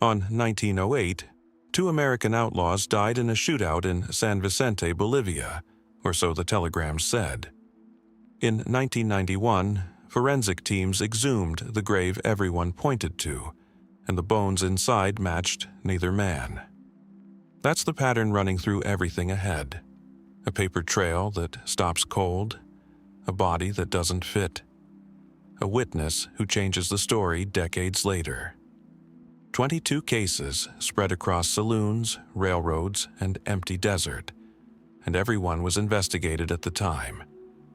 On 1908, 2 American outlaws died in a shootout in San Vicente, Bolivia, or so the telegrams said. In 1991, forensic teams exhumed the grave everyone pointed to, and the bones inside matched neither man. That's the pattern running through everything ahead. A paper trail that stops cold, a body that doesn't fit, a witness who changes the story decades later. 22 cases spread across saloons, railroads, and empty desert, and everyone was investigated at the time,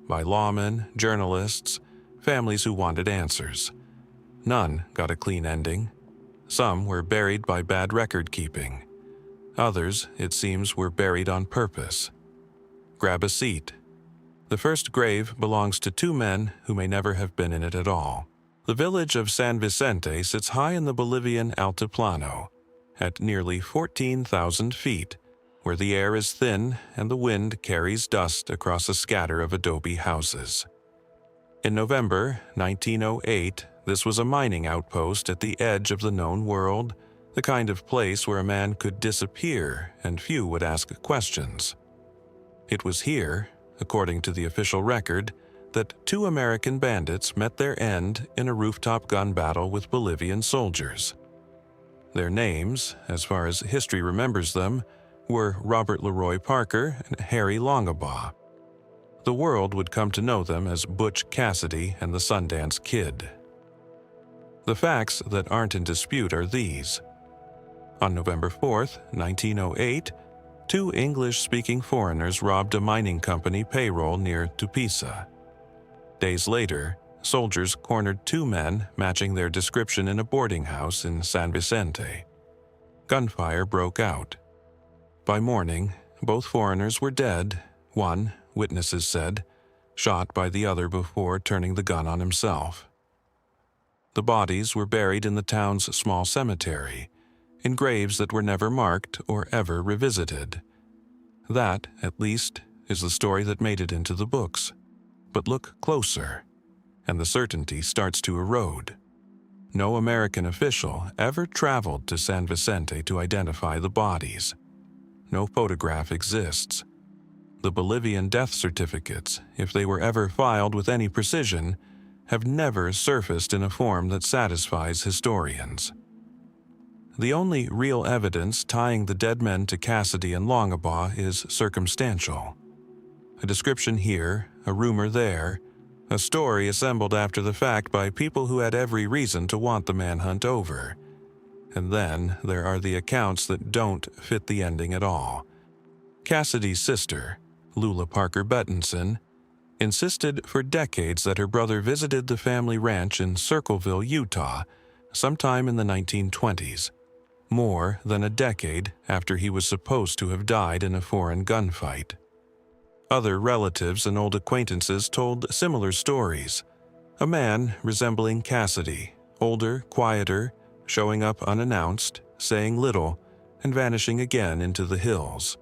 by lawmen, journalists, families who wanted answers. None got a clean ending. Some were buried by bad record-keeping. Others, it seems, were buried on purpose. Grab a seat. The first grave belongs to 2 men who may never have been in it at all. The village of San Vicente sits high in the Bolivian Altiplano, at nearly 14,000 feet, where the air is thin and the wind carries dust across a scatter of adobe houses. In November 1908, this was a mining outpost at the edge of the known world, the kind of place where a man could disappear and few would ask questions. It was here, according to the official record, that 2 American bandits met their end in a rooftop gun battle with Bolivian soldiers. Their names, as far as history remembers them, were Robert Leroy Parker and Harry Longabaugh. The world would come to know them as Butch Cassidy and the Sundance Kid. The facts that aren't in dispute are these. On November 4th, 1908, 2 English-speaking foreigners robbed a mining company payroll near Tupiza. Days later, soldiers cornered 2 men matching their description in a boarding house in San Vicente. Gunfire broke out. By morning, both foreigners were dead, one, witnesses said, shot by the other before turning the gun on himself. The bodies were buried in the town's small cemetery, in graves that were never marked or ever revisited. That, at least, is the story that made it into the books. But look closer, and the certainty starts to erode. No American official ever traveled to San Vicente to identify the bodies. No photograph exists. The Bolivian death certificates, if they were ever filed with any precision, have never surfaced in a form that satisfies historians. The only real evidence tying the dead men to Cassidy and Longabaugh is circumstantial. A description here, a rumor there, a story assembled after the fact by people who had every reason to want the manhunt over. And then there are the accounts that don't fit the ending at all. Cassidy's sister, Lula Parker Bettinson, insisted for decades that her brother visited the family ranch in Circleville, Utah, sometime in the 1920s, more than a decade after he was supposed to have died in a foreign gunfight. Other relatives and old acquaintances told similar stories. A man resembling Cassidy, older, quieter, showing up unannounced, saying little, and vanishing again into the hills.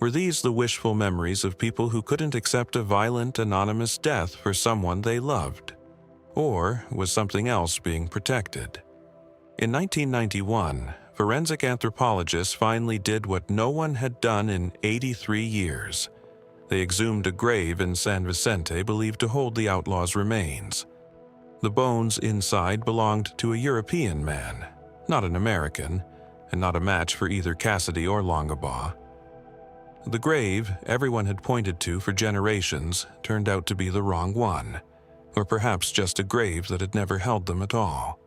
Were these the wishful memories of people who couldn't accept a violent, anonymous death for someone they loved? Or was something else being protected? In 1991, forensic anthropologists finally did what no one had done in 83 years. They exhumed a grave in San Vicente believed to hold the outlaw's remains. The bones inside belonged to a European man, not an American, and not a match for either Cassidy or Longabaugh. The grave everyone had pointed to for generations turned out to be the wrong one, or perhaps just a grave that had never held them at all.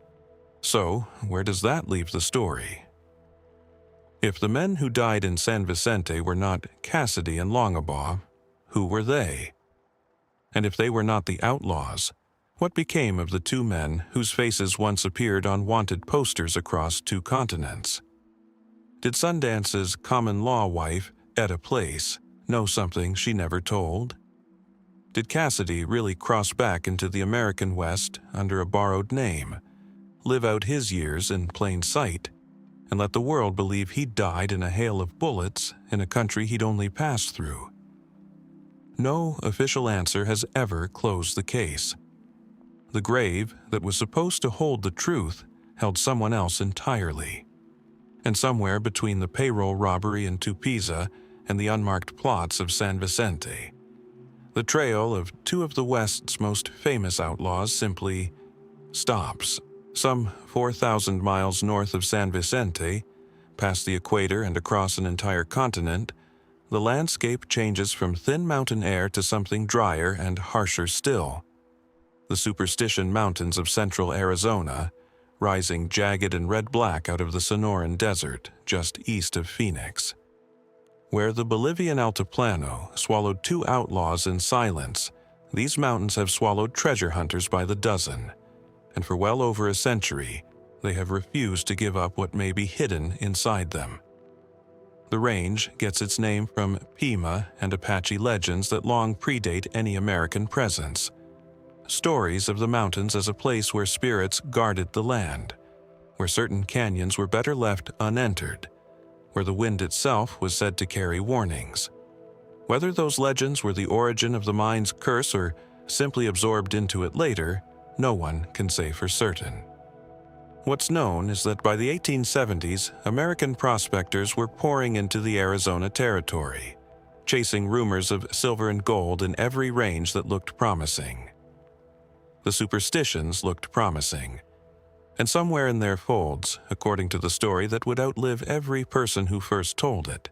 So, where does that leave the story? If the men who died in San Vicente were not Cassidy and Longabaugh, who were they? And if they were not the outlaws, what became of the 2 men whose faces once appeared on wanted posters across 2 continents? Did Sundance's common-law wife, Etta Place, know something she never told? Did Cassidy really cross back into the American West under a borrowed name, live out his years in plain sight, and let the world believe he died in a hail of bullets in a country he'd only passed through? No official answer has ever closed the case. The grave that was supposed to hold the truth held someone else entirely. And somewhere between the Payroll robbery in Tupiza and the unmarked plots of San Vicente, the trail of two of the West's most famous outlaws simply stops. Some 4,000 miles north of San Vicente, past the equator and across an entire continent, the landscape changes from thin mountain air to something drier and harsher still. The Superstition Mountains of central Arizona, rising jagged and red-black out of the Sonoran Desert just east of Phoenix. Where the Bolivian Altiplano swallowed two outlaws in silence, these mountains have swallowed treasure hunters by the dozen, and for well over a century, they have refused to give up what may be hidden inside them. The range gets its name from Pima and Apache legends that long predate any American presence. Stories of the mountains as a place where spirits guarded the land, where certain canyons were better left unentered, where the wind itself was said to carry warnings. Whether those legends were the origin of the mine's curse or simply absorbed into it later, no one can say for certain. What's known is that by the 1870s, American prospectors were pouring into the Arizona territory, chasing rumors of silver and gold in every range that looked promising. The Superstitions looked promising, and somewhere in their folds, according to the story that would outlive every person who first told it,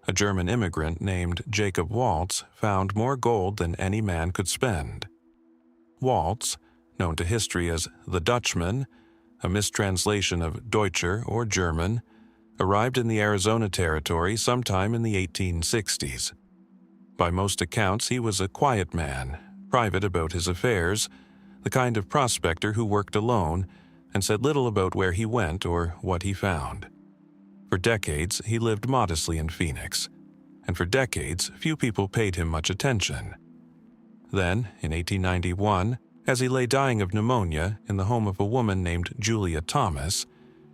a German immigrant named Jacob Waltz found more gold than any man could spend. Waltz, known to history as the Dutchman, a mistranslation of Deutscher or German, arrived in the Arizona territory sometime in the 1860s. By most accounts, he was a quiet man, private about his affairs, the kind of prospector who worked alone and said little about where he went or what he found. For decades, he lived modestly in Phoenix, and for decades, few people paid him much attention. Then, in 1891, as he lay dying of pneumonia in the home of a woman named Julia Thomas,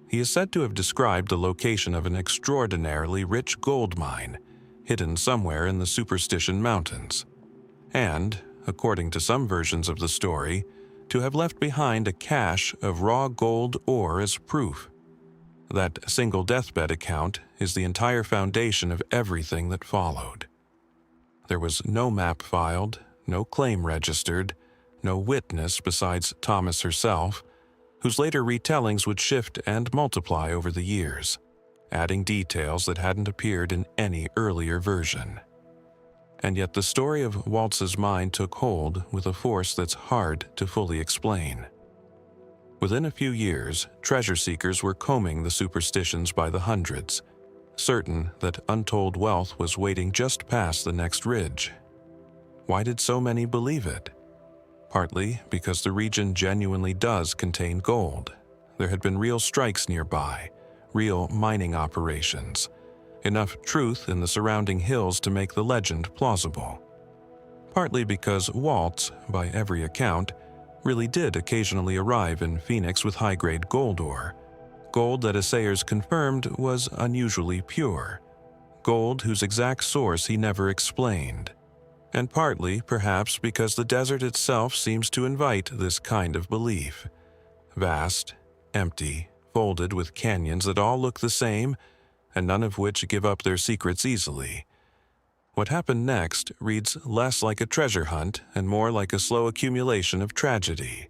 he is said to have described the location of an extraordinarily rich gold mine, hidden somewhere in the Superstition Mountains, and, according to some versions of the story, to have left behind a cache of raw gold ore as proof. That single deathbed account is the entire foundation of everything that followed. There was no map filed, no claim registered, no witness besides Thomas herself, whose later retellings would shift and multiply over the years, adding details that hadn't appeared in any earlier version. And yet the story of Waltz's mind took hold with a force that's hard to fully explain. Within a few years, treasure seekers were combing the Superstitions by the hundreds, certain that untold wealth was waiting just past the next ridge. Why did so many believe it? Partly because the region genuinely does contain gold. There had been real strikes nearby, real mining operations, enough truth in the surrounding hills to make the legend plausible. Partly because Waltz, by every account, really did occasionally arrive in Phoenix with high-grade gold ore, gold that assayers confirmed was unusually pure, gold whose exact source he never explained, and partly, perhaps, because the desert itself seems to invite this kind of belief. Vast, empty, folded with canyons that all look the same, and none of which give up their secrets easily. What happened next reads less like a treasure hunt and more like a slow accumulation of tragedy.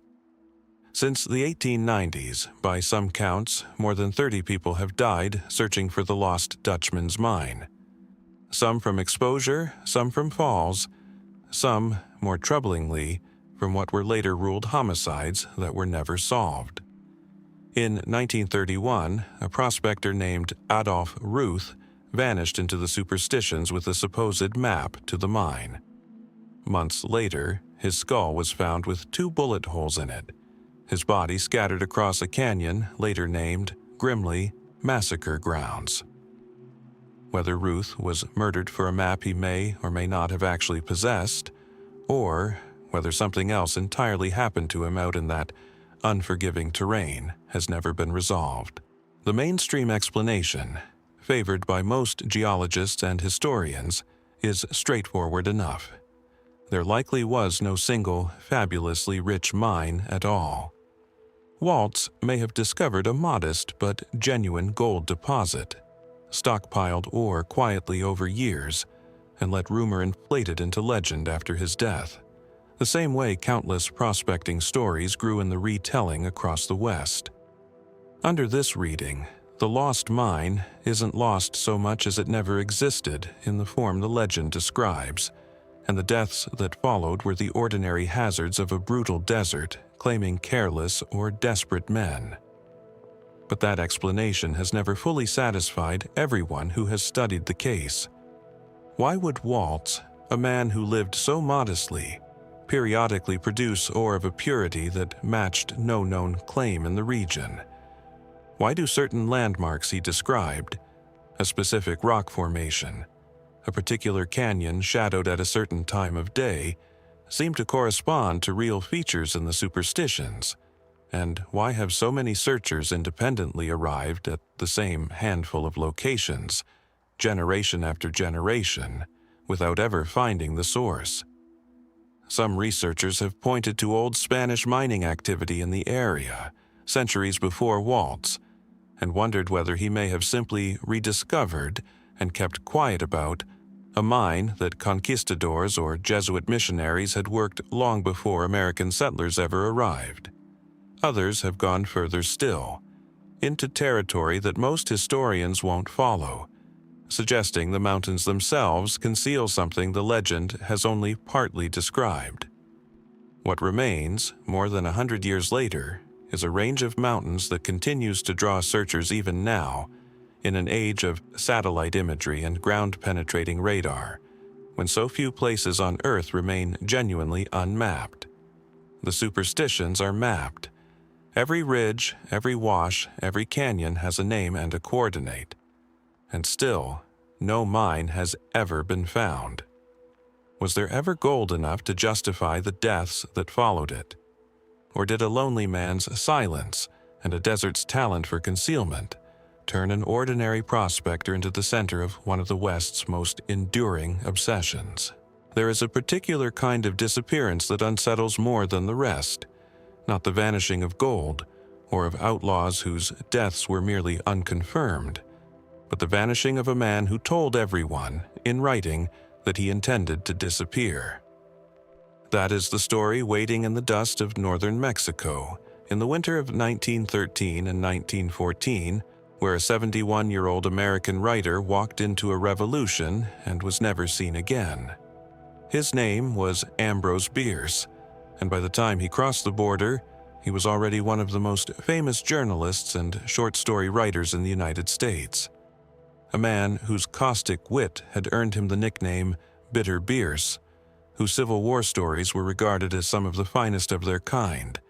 Since the 1890s, by some counts, more than 30 people have died searching for the lost Dutchman's mine. Some from exposure, some from falls, some, more troublingly, from what were later ruled homicides that were never solved. In 1931, a prospector named Adolph Ruth vanished into the Superstitions with a supposed map to the mine. Months later, his skull was found with 2 bullet holes in it, his body scattered across a canyon later named, grimly, Massacre Grounds. Whether Ruth was murdered for a map he may or may not have actually possessed, or whether something else entirely happened to him out in that unforgiving terrain, has never been resolved. The mainstream explanation, favored by most geologists and historians, is straightforward enough. There likely was no single, fabulously rich mine at all. Waltz may have discovered a modest but genuine gold deposit, stockpiled ore quietly over years, and let rumor inflate it into legend after his death, the same way countless prospecting stories grew in the retelling across the West. Under this reading, the lost mine isn't lost so much as it never existed in the form the legend describes, and the deaths that followed were the ordinary hazards of a brutal desert claiming careless or desperate men. But that explanation has never fully satisfied everyone who has studied the case. Why would Waltz, a man who lived so modestly, periodically produce ore of a purity that matched no known claim in the region? Why do certain landmarks he described, a specific rock formation, a particular canyon shadowed at a certain time of day, seem to correspond to real features in the superstitions? And why have so many searchers independently arrived at the same handful of locations, generation after generation, without ever finding the source? Some researchers have pointed to old Spanish mining activity in the area, centuries before Waltz, and wondered whether he may have simply rediscovered and kept quiet about a mine that conquistadors or Jesuit missionaries had worked long before American settlers ever arrived. Others have gone further still, into territory that most historians won't follow, suggesting the mountains themselves conceal something the legend has only partly described. What remains, more than 100 years later, is a range of mountains that continues to draw searchers even now, in an age of satellite imagery and ground-penetrating radar, when so few places on Earth remain genuinely unmapped. The superstitions are mapped. Every ridge, every wash, every canyon has a name and a coordinate. And still, no mine has ever been found. Was there ever gold enough to justify the deaths that followed it? Or did a lonely man's silence and a desert's talent for concealment turn an ordinary prospector into the center of one of the West's most enduring obsessions? There is a particular kind of disappearance that unsettles more than the rest, not the vanishing of gold or of outlaws whose deaths were merely unconfirmed, but the vanishing of a man who told everyone, in writing, that he intended to disappear. That is the story waiting in the dust of northern Mexico in the winter of 1913 and 1914, where a 71-year-old American writer walked into a revolution and was never seen again. His name was Ambrose Bierce, and by the time he crossed the border, he was already one of the most famous journalists and short story writers in the United States. A man whose caustic wit had earned him the nickname Bitter Bierce, whose Civil War stories were regarded as some of the finest of their kind,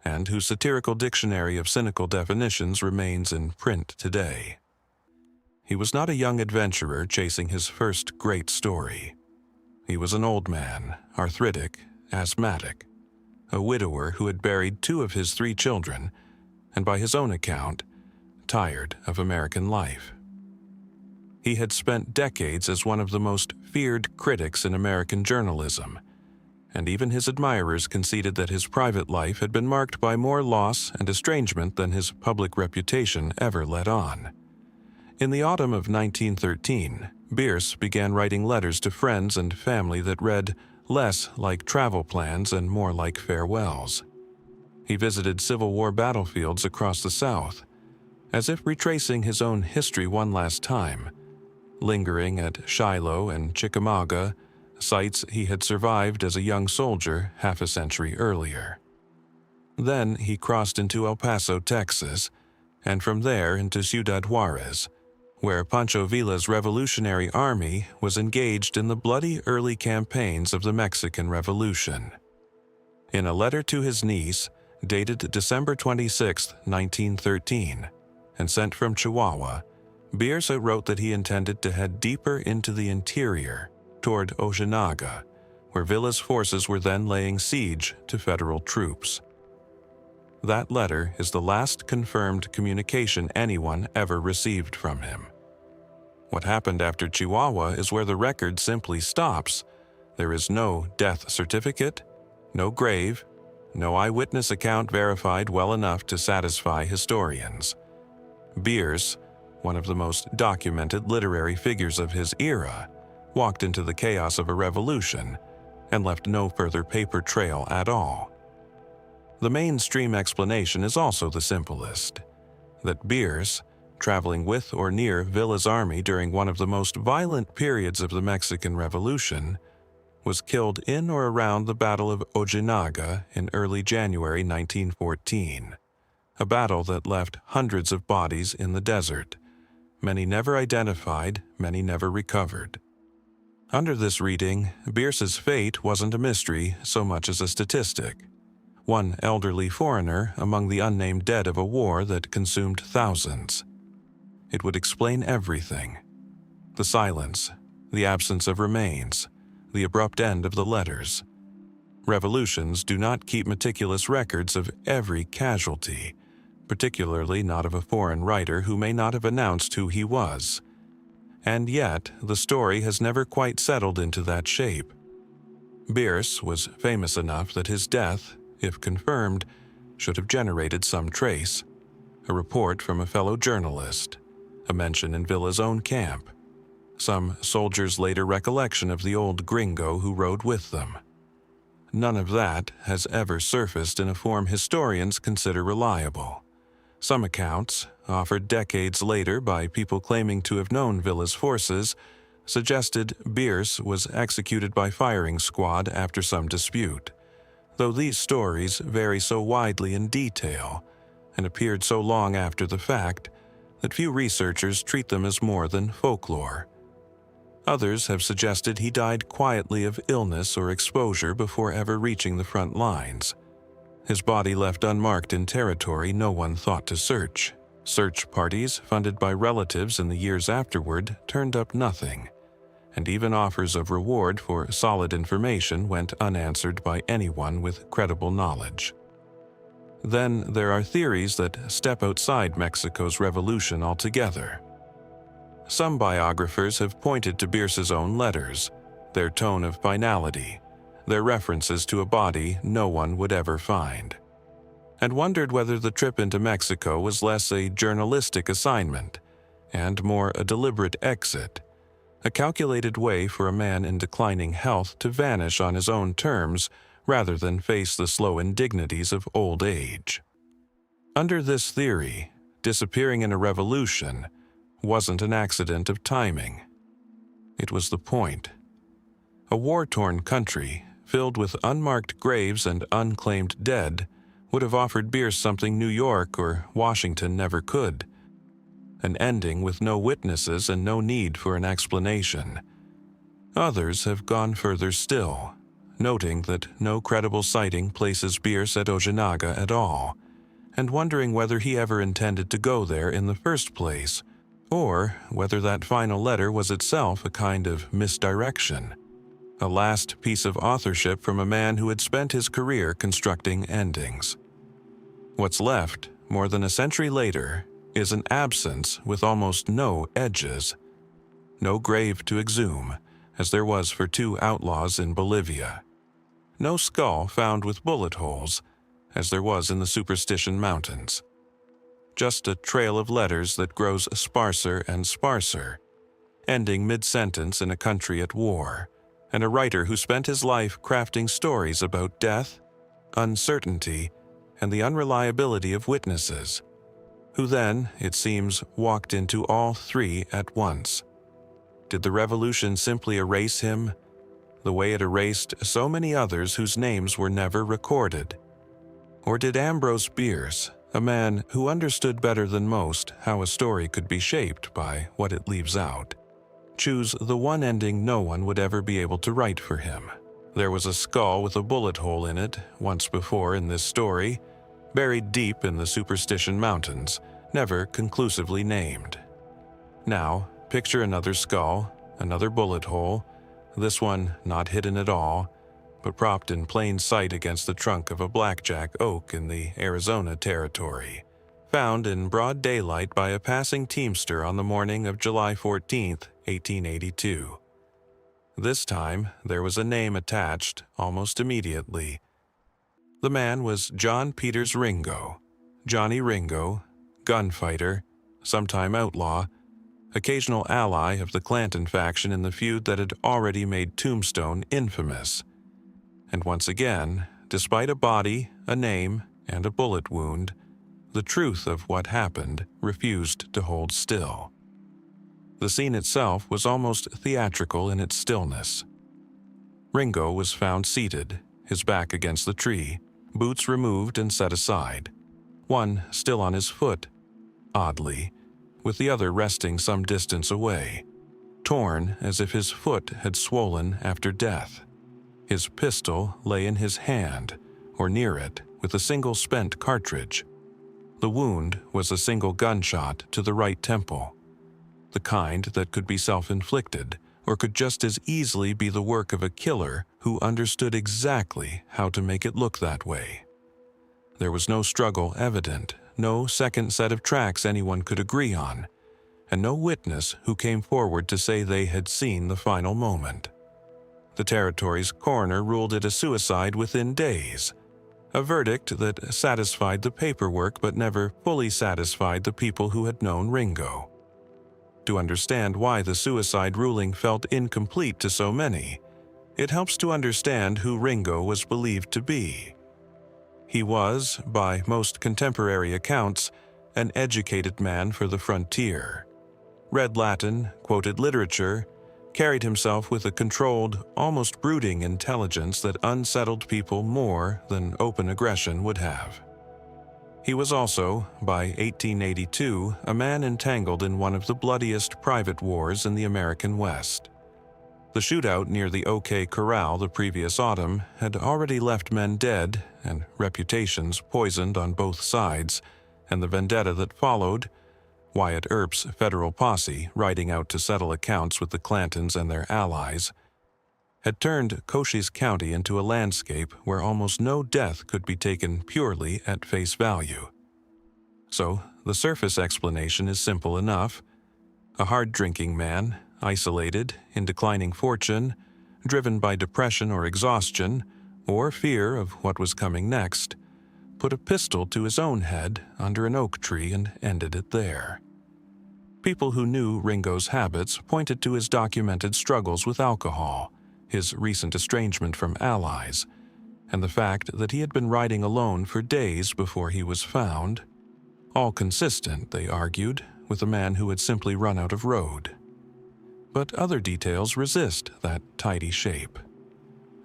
and whose satirical dictionary of cynical definitions remains in print today. He was not a young adventurer chasing his first great story. He was an old man, arthritic, asthmatic, a widower who had buried 2 of his 3 children, and by his own account, tired of American life. He had spent decades as one of the most feared critics in American journalism, and even his admirers conceded that his private life had been marked by more loss and estrangement than his public reputation ever let on. In the autumn of 1913, Bierce began writing letters to friends and family that read less like travel plans and more like farewells. He visited Civil War battlefields across the South, as if retracing his own history one last time, lingering at Shiloh and Chickamauga, sites he had survived as a young soldier half a century earlier. Then he crossed into El Paso, Texas, and from there into Ciudad Juarez, where Pancho Villa's Revolutionary Army was engaged in the bloody early campaigns of the Mexican Revolution. In a letter to his niece, dated December 26, 1913, and sent from Chihuahua, Bierce wrote that he intended to head deeper into the interior, toward Ojinaga, where Villa's forces were then laying siege to federal troops. That letter is the last confirmed communication anyone ever received from him. What happened after Chihuahua is where the record simply stops. There is no death certificate, no grave, no eyewitness account verified well enough to satisfy historians. Bierce, one of the most documented literary figures of his era, walked into the chaos of a revolution and left no further paper trail at all. The mainstream explanation is also the simplest, that Bierce, traveling with or near Villa's army during one of the most violent periods of the Mexican Revolution, was killed in or around the Battle of Ojinaga in early January 1914, a battle that left hundreds of bodies in the desert, many never identified, many never recovered. Under this reading, Bierce's fate wasn't a mystery so much as a statistic. One elderly foreigner among the unnamed dead of a war that consumed thousands. It would explain everything. The silence, the absence of remains, the abrupt end of the letters. Revolutions do not keep meticulous records of every casualty, particularly not of a foreign writer who may not have announced who he was. And yet, the story has never quite settled into that shape. Bierce was famous enough that his death, if confirmed, should have generated some trace. A report from a fellow journalist, a mention in Villa's own camp, some soldier's later recollection of the old gringo who rode with them. None of that has ever surfaced in a form historians consider reliable. Some accounts, offered decades later by people claiming to have known Villa's forces, suggested Bierce was executed by firing squad after some dispute, though these stories vary so widely in detail and appeared so long after the fact that few researchers treat them as more than folklore. Others have suggested he died quietly of illness or exposure before ever reaching the front lines. His body left unmarked in territory no one thought to search. Search parties funded by relatives in the years afterward turned up nothing, and even offers of reward for solid information went unanswered by anyone with credible knowledge. Then there are theories that step outside Mexico's revolution altogether. Some biographers have pointed to Bierce's own letters, their tone of finality, their references to a body no one would ever find, and wondered whether the trip into Mexico was less a journalistic assignment and more a deliberate exit, a calculated way for a man in declining health to vanish on his own terms rather than face the slow indignities of old age. Under this theory, disappearing in a revolution wasn't an accident of timing. It was the point. A war-torn country, filled with unmarked graves and unclaimed dead, would have offered Bierce something New York or Washington never could. An ending with no witnesses and no need for an explanation. Others have gone further still, noting that no credible sighting places Bierce at Ojinaga at all, and wondering whether he ever intended to go there in the first place, or whether that final letter was itself a kind of misdirection. A last piece of authorship from a man who had spent his career constructing endings. What's left, more than a century later, is an absence with almost no edges. No grave to exhume, as there was for two outlaws in Bolivia. No skull found with bullet holes, as there was in the Superstition Mountains. Just a trail of letters that grows sparser and sparser, ending mid-sentence in a country at war, and a writer who spent his life crafting stories about death, uncertainty, and the unreliability of witnesses, who then, it seems, walked into all three at once. Did the revolution simply erase him, the way it erased so many others whose names were never recorded? Or did Ambrose Bierce, a man who understood better than most how a story could be shaped by what it leaves out, choose the one ending no one would ever be able to write for him? There was a skull with a bullet hole in it once before in this story, buried deep in the Superstition Mountains, never conclusively named. Now, picture another skull, another bullet hole, this one not hidden at all, but propped in plain sight against the trunk of a blackjack oak in the Arizona Territory, found in broad daylight by a passing teamster on the morning of July 14, 1882. This time, there was a name attached almost immediately. The man was John Peters Ringo, Johnny Ringo, gunfighter, sometime outlaw, occasional ally of the Clanton faction in the feud that had already made Tombstone infamous. And once again, despite a body, a name, and a bullet wound, the truth of what happened refused to hold still. The scene itself was almost theatrical in its stillness. Ringo was found seated, his back against the tree, boots removed and set aside, one still on his foot, oddly, with the other resting some distance away, torn as if his foot had swollen after death. His pistol lay in his hand, or near it, with a single spent cartridge. The wound was a single gunshot to the right temple, the kind that could be self-inflicted, or could just as easily be the work of a killer who understood exactly how to make it look that way. There was no struggle evident, no second set of tracks anyone could agree on, and no witness who came forward to say they had seen the final moment. The territory's coroner ruled it a suicide within days, a verdict that satisfied the paperwork but never fully satisfied the people who had known Ringo. To understand why the suicide ruling felt incomplete to so many, it helps to understand who Ringo was believed to be. He was, by most contemporary accounts, an educated man for the frontier. Read Latin, quoted literature, carried himself with a controlled, almost brooding intelligence that unsettled people more than open aggression would have. He was also, by 1882, a man entangled in one of the bloodiest private wars in the American West. The shootout near the OK Corral the previous autumn had already left men dead and reputations poisoned on both sides, and the vendetta that followed, Wyatt Earp's federal posse riding out to settle accounts with the Clantons and their allies, had turned Cochise County into a landscape where almost no death could be taken purely at face value. So, the surface explanation is simple enough. A hard-drinking man, isolated, in declining fortune, driven by depression or exhaustion, or fear of what was coming next, put a pistol to his own head under an oak tree and ended it there. People who knew Ringo's habits pointed to his documented struggles with alcohol, his recent estrangement from allies, and the fact that he had been riding alone for days before he was found, all consistent, they argued, with a man who had simply run out of road. But other details resist that tidy shape.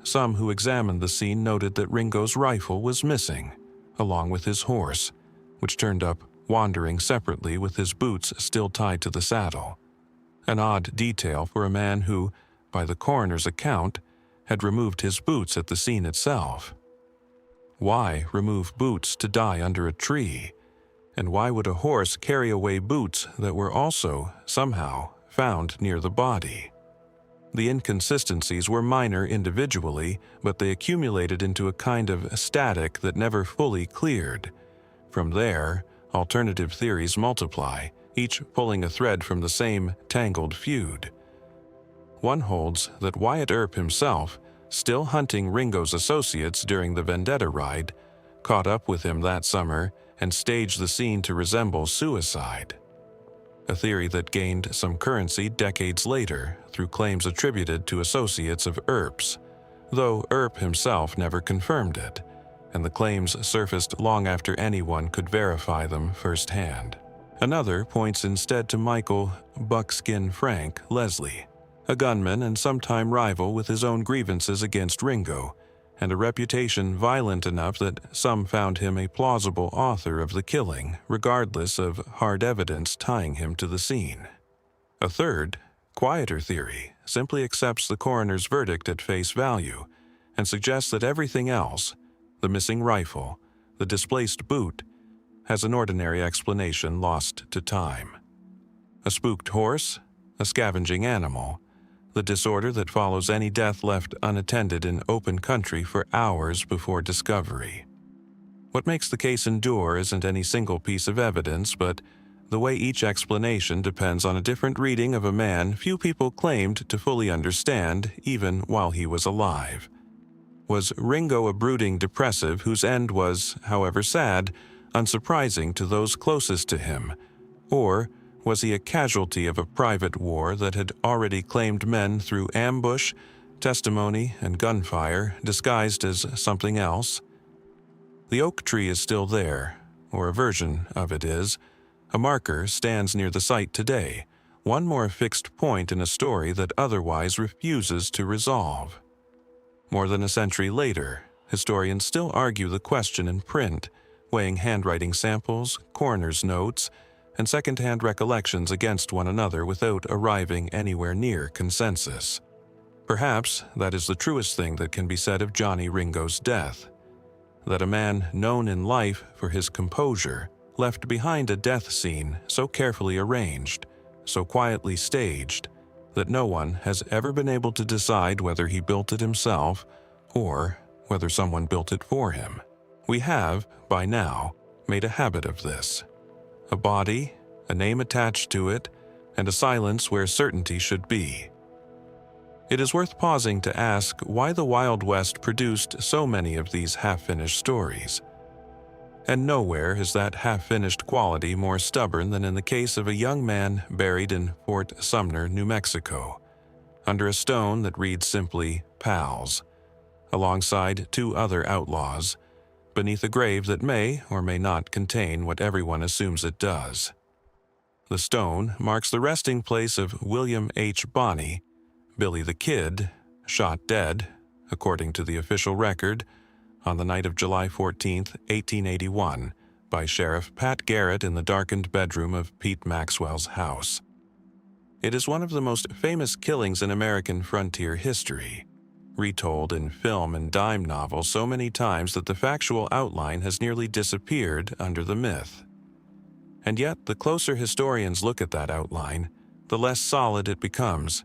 Some who examined the scene noted that Ringo's rifle was missing, along with his horse, which turned up wandering separately with his boots still tied to the saddle. An odd detail for a man who, by the coroner's account, had removed his boots at the scene itself. Why remove boots to die under a tree? And why would a horse carry away boots that were also, somehow, found near the body? The inconsistencies were minor individually, but they accumulated into a kind of static that never fully cleared. From there, alternative theories multiply, each pulling a thread from the same tangled feud. One holds that Wyatt Earp himself, still hunting Ringo's associates during the vendetta ride, caught up with him that summer and staged the scene to resemble suicide. A theory that gained some currency decades later through claims attributed to associates of Earp's, though Earp himself never confirmed it, and the claims surfaced long after anyone could verify them firsthand. Another points instead to Michael "Buckskin Frank" Leslie, a gunman and sometime rival with his own grievances against Ringo, and a reputation violent enough that some found him a plausible author of the killing, regardless of hard evidence tying him to the scene. A third, quieter theory simply accepts the coroner's verdict at face value and suggests that everything else, the missing rifle, the displaced boot, has an ordinary explanation lost to time. A spooked horse, a scavenging animal, the disorder that follows any death left unattended in open country for hours before discovery. What makes the case endure isn't any single piece of evidence, but the way each explanation depends on a different reading of a man few people claimed to fully understand even while he was alive. Was Ringo a brooding depressive whose end was, however sad, unsurprising to those closest to him? Or was he a casualty of a private war that had already claimed men through ambush, testimony, and gunfire disguised as something else? The oak tree is still there, or a version of it is. A marker stands near the site today, one more fixed point in a story that otherwise refuses to resolve. More than a century later, historians still argue the question in print, weighing handwriting samples, coroner's notes, and second-hand recollections against one another without arriving anywhere near consensus. Perhaps that is the truest thing that can be said of Johnny Ringo's death, that a man known in life for his composure left behind a death scene so carefully arranged, so quietly staged, that no one has ever been able to decide whether he built it himself or whether someone built it for him. We have, by now, made a habit of this. A body, a name attached to it, and a silence where certainty should be. It is worth pausing to ask why the Wild West produced so many of these half-finished stories. And nowhere is that half-finished quality more stubborn than in the case of a young man buried in Fort Sumner, New Mexico, under a stone that reads simply "Pals," alongside two other outlaws, beneath a grave that may or may not contain what everyone assumes it does. The stone marks the resting place of William H. Bonney, Billy the Kid, shot dead, according to the official record, on the night of July 14, 1881, by Sheriff Pat Garrett in the darkened bedroom of Pete Maxwell's house. It is one of the most famous killings in American frontier history, retold in film and dime novels so many times that the factual outline has nearly disappeared under the myth. And yet, the closer historians look at that outline, the less solid it becomes.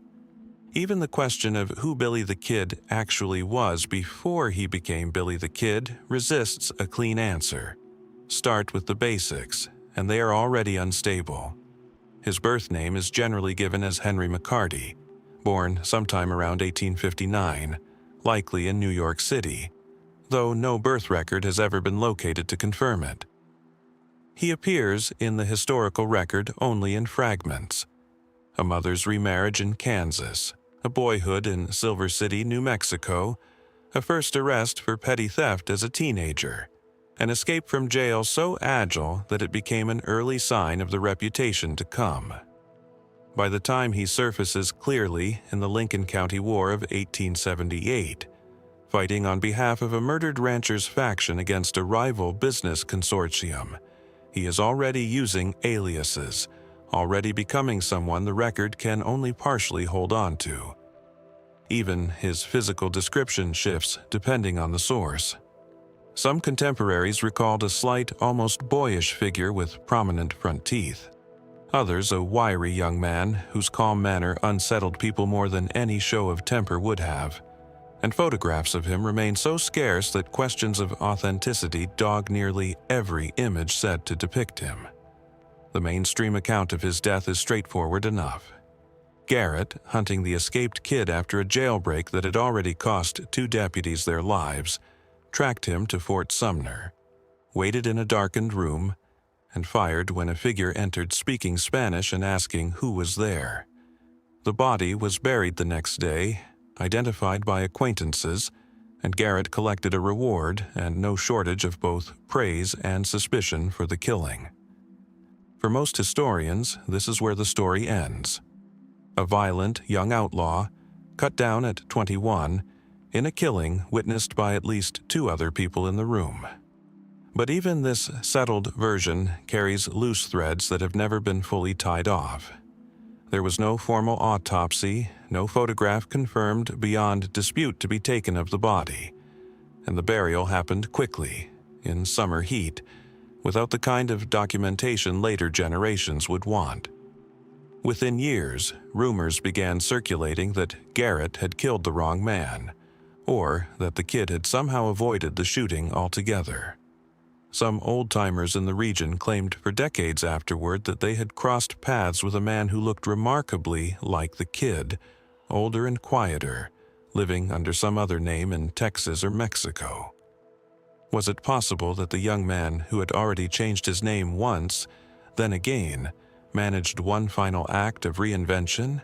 Even the question of who Billy the Kid actually was before he became Billy the Kid resists a clean answer. Start with the basics, and they are already unstable. His birth name is generally given as Henry McCarty, born sometime around 1859, likely in New York City, though no birth record has ever been located to confirm it. He appears in the historical record only in fragments. A mother's remarriage in Kansas, a boyhood in Silver City, New Mexico, a first arrest for petty theft as a teenager, an escape from jail so agile that it became an early sign of the reputation to come. By the time he surfaces clearly in the Lincoln County War of 1878, fighting on behalf of a murdered rancher's faction against a rival business consortium, he is already using aliases, already becoming someone the record can only partially hold on to. Even his physical description shifts depending on the source. Some contemporaries recalled a slight, almost boyish figure with prominent front teeth. Others a wiry young man whose calm manner unsettled people more than any show of temper would have. And photographs of him remain so scarce that questions of authenticity dog nearly every image said to depict him. The mainstream account of his death is straightforward enough. Garrett, hunting the escaped kid after a jailbreak that had already cost 2 deputies their lives, tracked him to Fort Sumner, waited in a darkened room, and fired when a figure entered speaking Spanish and asking who was there. The body was buried the next day, identified by acquaintances, and Garrett collected a reward and no shortage of both praise and suspicion for the killing. For most historians, this is where the story ends. A violent young outlaw, cut down at 21, in a killing witnessed by at least 2 other people in the room. But even this settled version carries loose threads that have never been fully tied off. There was no formal autopsy, no photograph confirmed beyond dispute to be taken of the body, and the burial happened quickly, in summer heat, without the kind of documentation later generations would want. Within years, rumors began circulating that Garrett had killed the wrong man, or that the kid had somehow avoided the shooting altogether. Some old-timers in the region claimed for decades afterward that they had crossed paths with a man who looked remarkably like the kid, older and quieter, living under some other name in Texas or Mexico. Was it possible that the young man who had already changed his name once, then again, managed one final act of reinvention?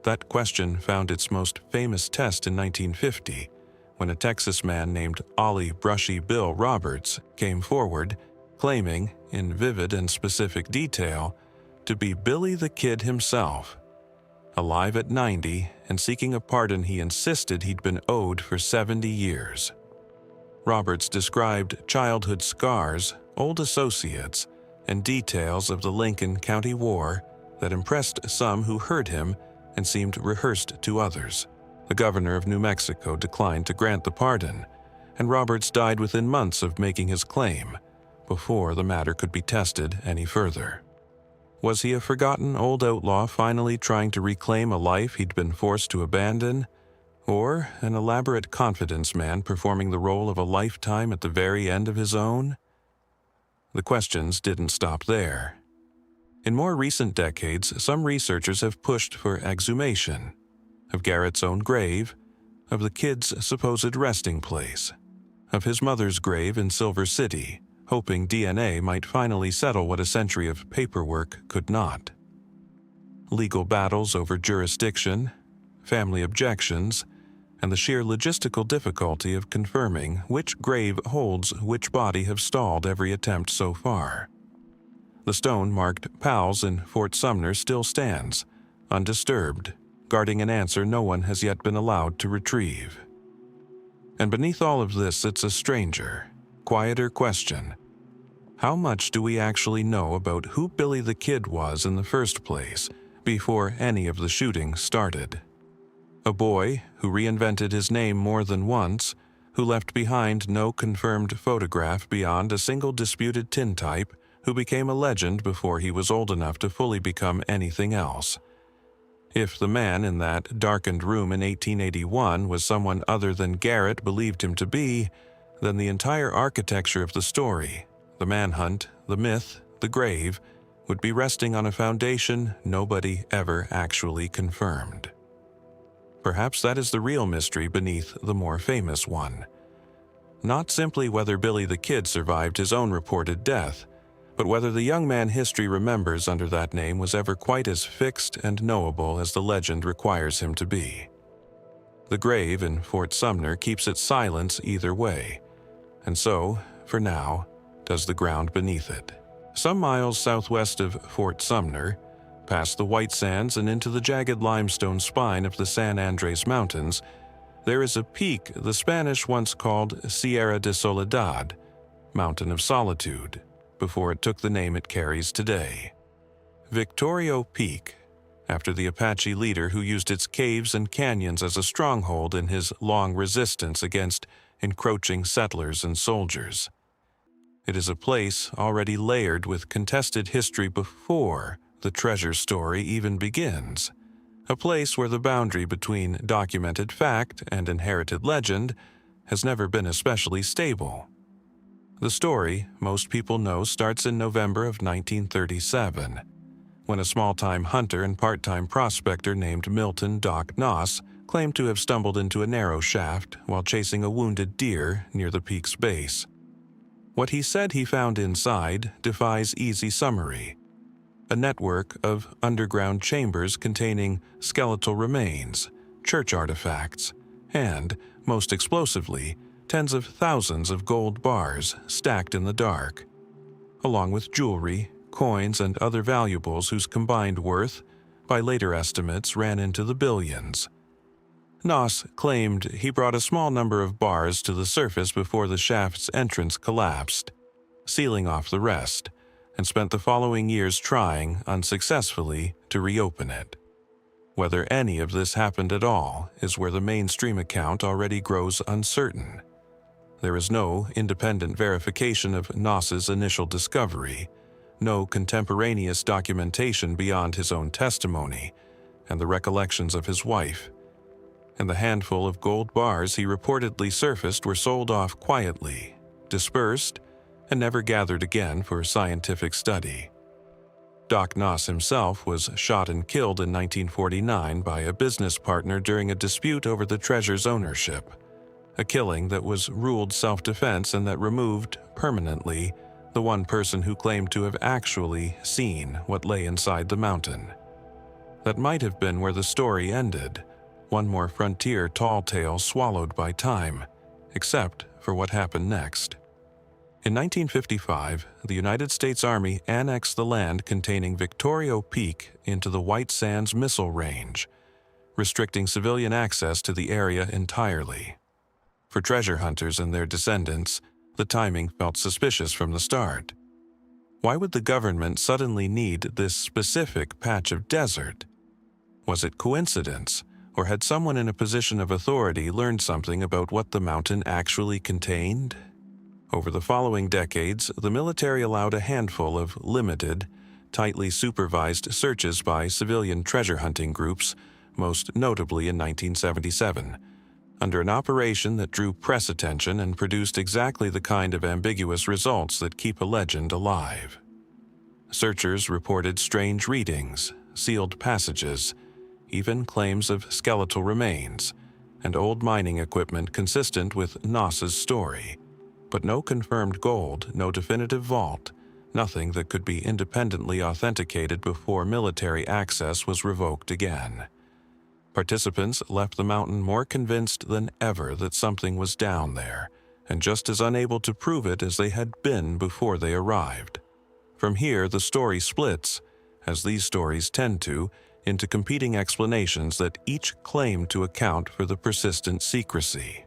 That question found its most famous test in 1950, when a Texas man named Ollie Brushy Bill Roberts came forward, claiming, in vivid and specific detail, to be Billy the Kid himself. Alive at 90 and seeking a pardon he insisted he'd been owed for 70 years. Roberts described childhood scars, old associates, and details of the Lincoln County War that impressed some who heard him and seemed rehearsed to others. The governor of New Mexico declined to grant the pardon, and Roberts died within months of making his claim, before the matter could be tested any further. Was he a forgotten old outlaw finally trying to reclaim a life he'd been forced to abandon, or an elaborate confidence man performing the role of a lifetime at the very end of his own? The questions didn't stop there. In more recent decades, some researchers have pushed for exhumation of Garrett's own grave, of the kid's supposed resting place, of his mother's grave in Silver City, hoping DNA might finally settle what a century of paperwork could not. Legal battles over jurisdiction, family objections, and the sheer logistical difficulty of confirming which grave holds which body have stalled every attempt so far. The stone marked Powell's in Fort Sumner still stands, undisturbed, guarding an answer no one has yet been allowed to retrieve. And beneath all of this sits a stranger, quieter question. How much do we actually know about who Billy the Kid was in the first place, before any of the shooting started? A boy who reinvented his name more than once, who left behind no confirmed photograph beyond a single disputed tintype, who became a legend before he was old enough to fully become anything else. If the man in that darkened room in 1881 was someone other than Garrett believed him to be, then the entire architecture of the story, the manhunt, the myth, the grave, would be resting on a foundation nobody ever actually confirmed. Perhaps that is the real mystery beneath the more famous one. Not simply whether Billy the Kid survived his own reported death, but whether the young man history remembers under that name was ever quite as fixed and knowable as the legend requires him to be. The grave in Fort Sumner keeps its silence either way, and so, for now, does the ground beneath it. Some miles southwest of Fort Sumner, past the White Sands and into the jagged limestone spine of the San Andres Mountains, there is a peak the Spanish once called Sierra de Soledad, Mountain of Solitude, before it took the name it carries today. Victorio Peak, after the Apache leader who used its caves and canyons as a stronghold in his long resistance against encroaching settlers and soldiers. It is a place already layered with contested history before the treasure story even begins, a place where the boundary between documented fact and inherited legend has never been especially stable. The story, most people know, starts in November of 1937, when a small-time hunter and part-time prospector named Milton Doc Noss claimed to have stumbled into a narrow shaft while chasing a wounded deer near the peak's base. What he said he found inside defies easy summary. A network of underground chambers containing skeletal remains, church artifacts, and, most explosively, tens of thousands of gold bars stacked in the dark, along with jewelry, coins, and other valuables whose combined worth, by later estimates, ran into the billions. Noss claimed he brought a small number of bars to the surface before the shaft's entrance collapsed, sealing off the rest, and spent the following years trying, unsuccessfully, to reopen it. Whether any of this happened at all is where the mainstream account already grows uncertain. There is no independent verification of Noss's initial discovery, no contemporaneous documentation beyond his own testimony and the recollections of his wife, and the handful of gold bars he reportedly surfaced were sold off quietly, dispersed, and never gathered again for scientific study. Doc Noss himself was shot and killed in 1949 by a business partner during a dispute over the treasure's ownership, a killing that was ruled self-defense and that removed, permanently, the one person who claimed to have actually seen what lay inside the mountain. That might have been where the story ended, one more frontier tall tale swallowed by time, except for what happened next. In 1955, the United States Army annexed the land containing Victorio Peak into the White Sands Missile Range, restricting civilian access to the area entirely. For treasure hunters and their descendants, the timing felt suspicious from the start. Why would the government suddenly need this specific patch of desert? Was it coincidence, or had someone in a position of authority learned something about what the mountain actually contained? Over the following decades, the military allowed a handful of limited, tightly supervised searches by civilian treasure hunting groups, most notably in 1977, under an operation that drew press attention and produced exactly the kind of ambiguous results that keep a legend alive. Searchers reported strange readings, sealed passages, even claims of skeletal remains, and old mining equipment consistent with Noss's story. But no confirmed gold, no definitive vault, nothing that could be independently authenticated before military access was revoked again. Participants left the mountain more convinced than ever that something was down there, and just as unable to prove it as they had been before they arrived. From here, the story splits, as these stories tend to, into competing explanations that each claim to account for the persistent secrecy.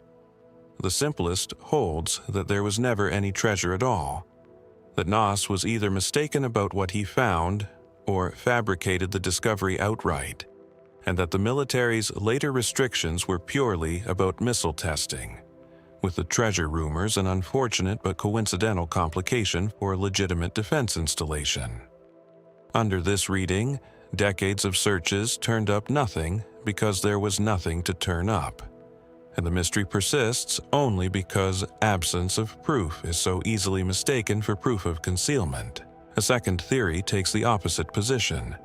The simplest holds that there was never any treasure at all, that Noss was either mistaken about what he found or fabricated the discovery outright, and that the military's later restrictions were purely about missile testing, with the treasure rumors an unfortunate but coincidental complication for a legitimate defense installation. Under this reading, decades of searches turned up nothing because there was nothing to turn up. And the mystery persists only because absence of proof is so easily mistaken for proof of concealment. A second theory takes the opposite position,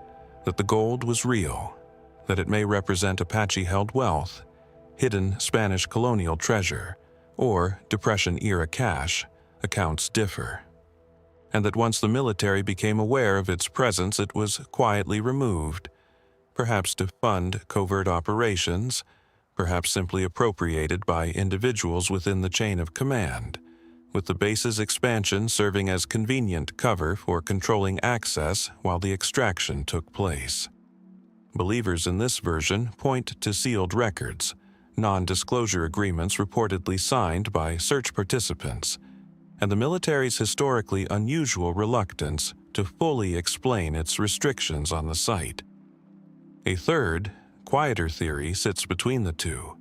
that the gold was real, that it may represent Apache-held wealth, hidden Spanish colonial treasure, or Depression-era cash. Accounts differ. And that once the military became aware of its presence, it was quietly removed, perhaps to fund covert operations, perhaps simply appropriated by individuals within the chain of command, with the base's expansion serving as convenient cover for controlling access while the extraction took place. Believers in this version point to sealed records, non-disclosure agreements reportedly signed by search participants, and the military's historically unusual reluctance to fully explain its restrictions on the site. A third, quieter theory sits between the two,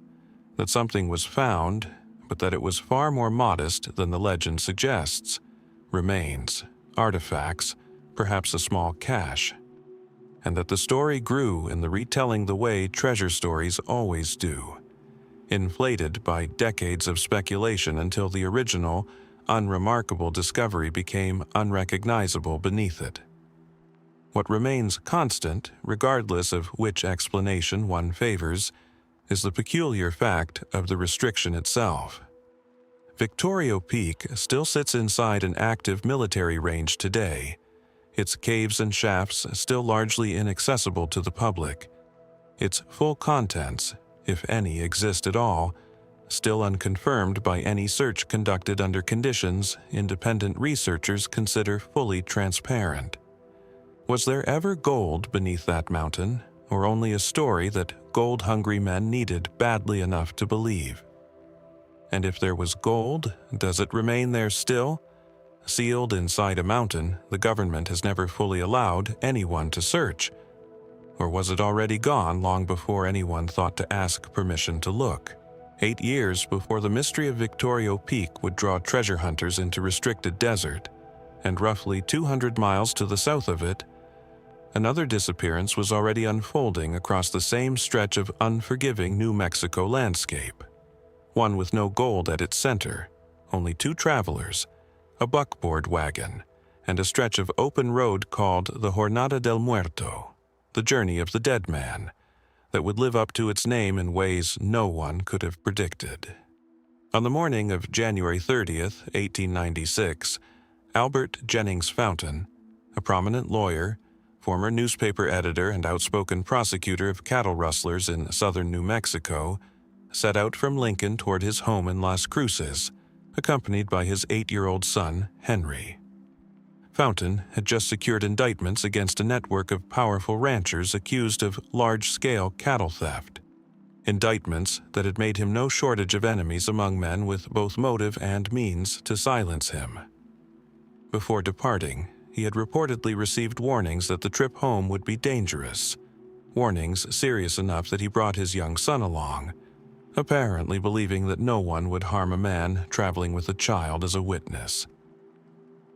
that something was found, but that it was far more modest than the legend suggests. Remains, artifacts, perhaps a small cache. And that the story grew in the retelling the way treasure stories always do, inflated by decades of speculation until the original, unremarkable discovery became unrecognizable beneath it. What remains constant, regardless of which explanation one favors, is the peculiar fact of the restriction itself. Victorio Peak still sits inside an active military range today, its caves and shafts still largely inaccessible to the public, its full contents, if any exist at all, still unconfirmed by any search conducted under conditions independent researchers consider fully transparent. Was there ever gold beneath that mountain, or only a story that gold-hungry men needed badly enough to believe? And if there was gold, does it remain there still? Sealed inside a mountain, the government has never fully allowed anyone to search. Or was it already gone long before anyone thought to ask permission to look? 8 years before the mystery of Victorio Peak would draw treasure hunters into restricted desert, and roughly 200 miles to the south of it, another disappearance was already unfolding across the same stretch of unforgiving New Mexico landscape. One with no gold at its center, only 2 travelers, a buckboard wagon, and a stretch of open road called the Jornada del Muerto, the Journey of the Dead Man, that would live up to its name in ways no one could have predicted. On the morning of January 30th, 1896, Albert Jennings Fountain, a prominent lawyer, former newspaper editor and outspoken prosecutor of cattle rustlers in southern New Mexico, set out from Lincoln toward his home in Las Cruces, accompanied by his 8-year-old son, Henry. Fountain had just secured indictments against a network of powerful ranchers accused of large-scale cattle theft, indictments that had made him no shortage of enemies among men with both motive and means to silence him. Before departing, he had reportedly received warnings that the trip home would be dangerous, warnings serious enough that he brought his young son along, apparently believing that no one would harm a man traveling with a child as a witness.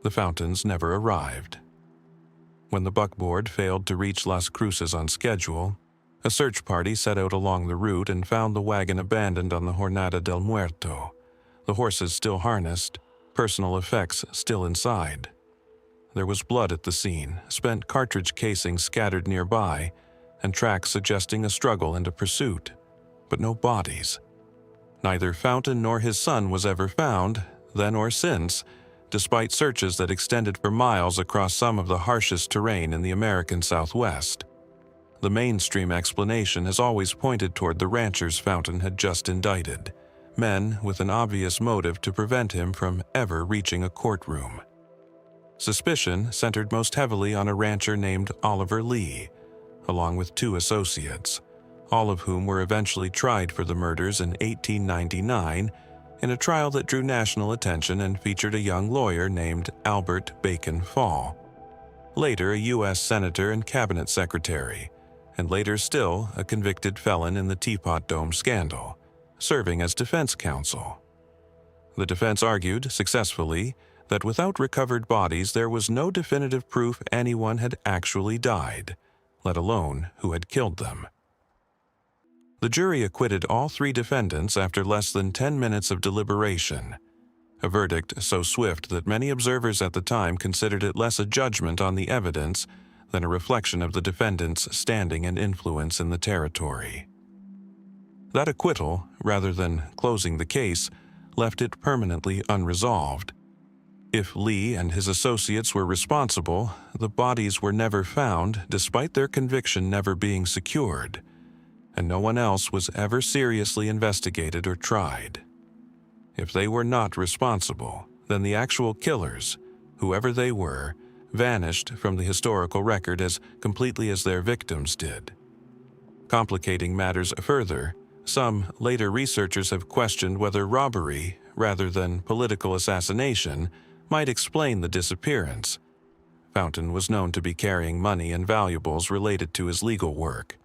The Fountains never arrived. When the buckboard failed to reach Las Cruces on schedule, a search party set out along the route and found the wagon abandoned on the Jornada del Muerto, the horses still harnessed, personal effects still inside. There was blood at the scene, spent cartridge casings scattered nearby, and tracks suggesting a struggle and a pursuit, but no bodies. Neither Fountain nor his son was ever found, then or since, despite searches that extended for miles across some of the harshest terrain in the American Southwest. The mainstream explanation has always pointed toward the ranchers Fountain had just indicted, men with an obvious motive to prevent him from ever reaching a courtroom. Suspicion centered most heavily on a rancher named Oliver Lee, along with 2 associates, all of whom were eventually tried for the murders in 1899 in a trial that drew national attention and featured a young lawyer named Albert Bacon Fall, later a U.S. Senator and Cabinet Secretary, and later still a convicted felon in the Teapot Dome scandal, serving as defense counsel. The defense argued, successfully, that without recovered bodies there was no definitive proof anyone had actually died, let alone who had killed them. The jury acquitted all 3 defendants after less than 10 minutes of deliberation, a verdict so swift that many observers at the time considered it less a judgment on the evidence than a reflection of the defendants' standing and influence in the territory. That acquittal, rather than closing the case, left it permanently unresolved. If Lee and his associates were responsible, the bodies were never found despite their conviction never being secured, and no one else was ever seriously investigated or tried. If they were not responsible, then the actual killers, whoever they were, vanished from the historical record as completely as their victims did. Complicating matters further, some later researchers have questioned whether robbery, rather than political assassination, might explain the disappearance. Fountain was known to be carrying money and valuables related to his legal work,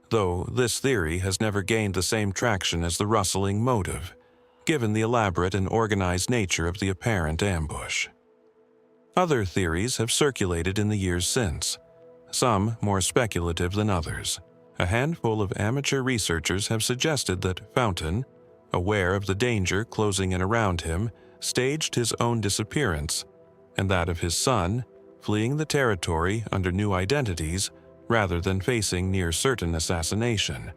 though this theory has never gained the same traction as the rustling motive, given the elaborate and organized nature of the apparent ambush. Other theories have circulated in the years since, some more speculative than others. A handful of amateur researchers have suggested that Fountain, aware of the danger closing in around him, staged his own disappearance, and that of his son, fleeing the territory under new identities rather than facing near-certain assassination,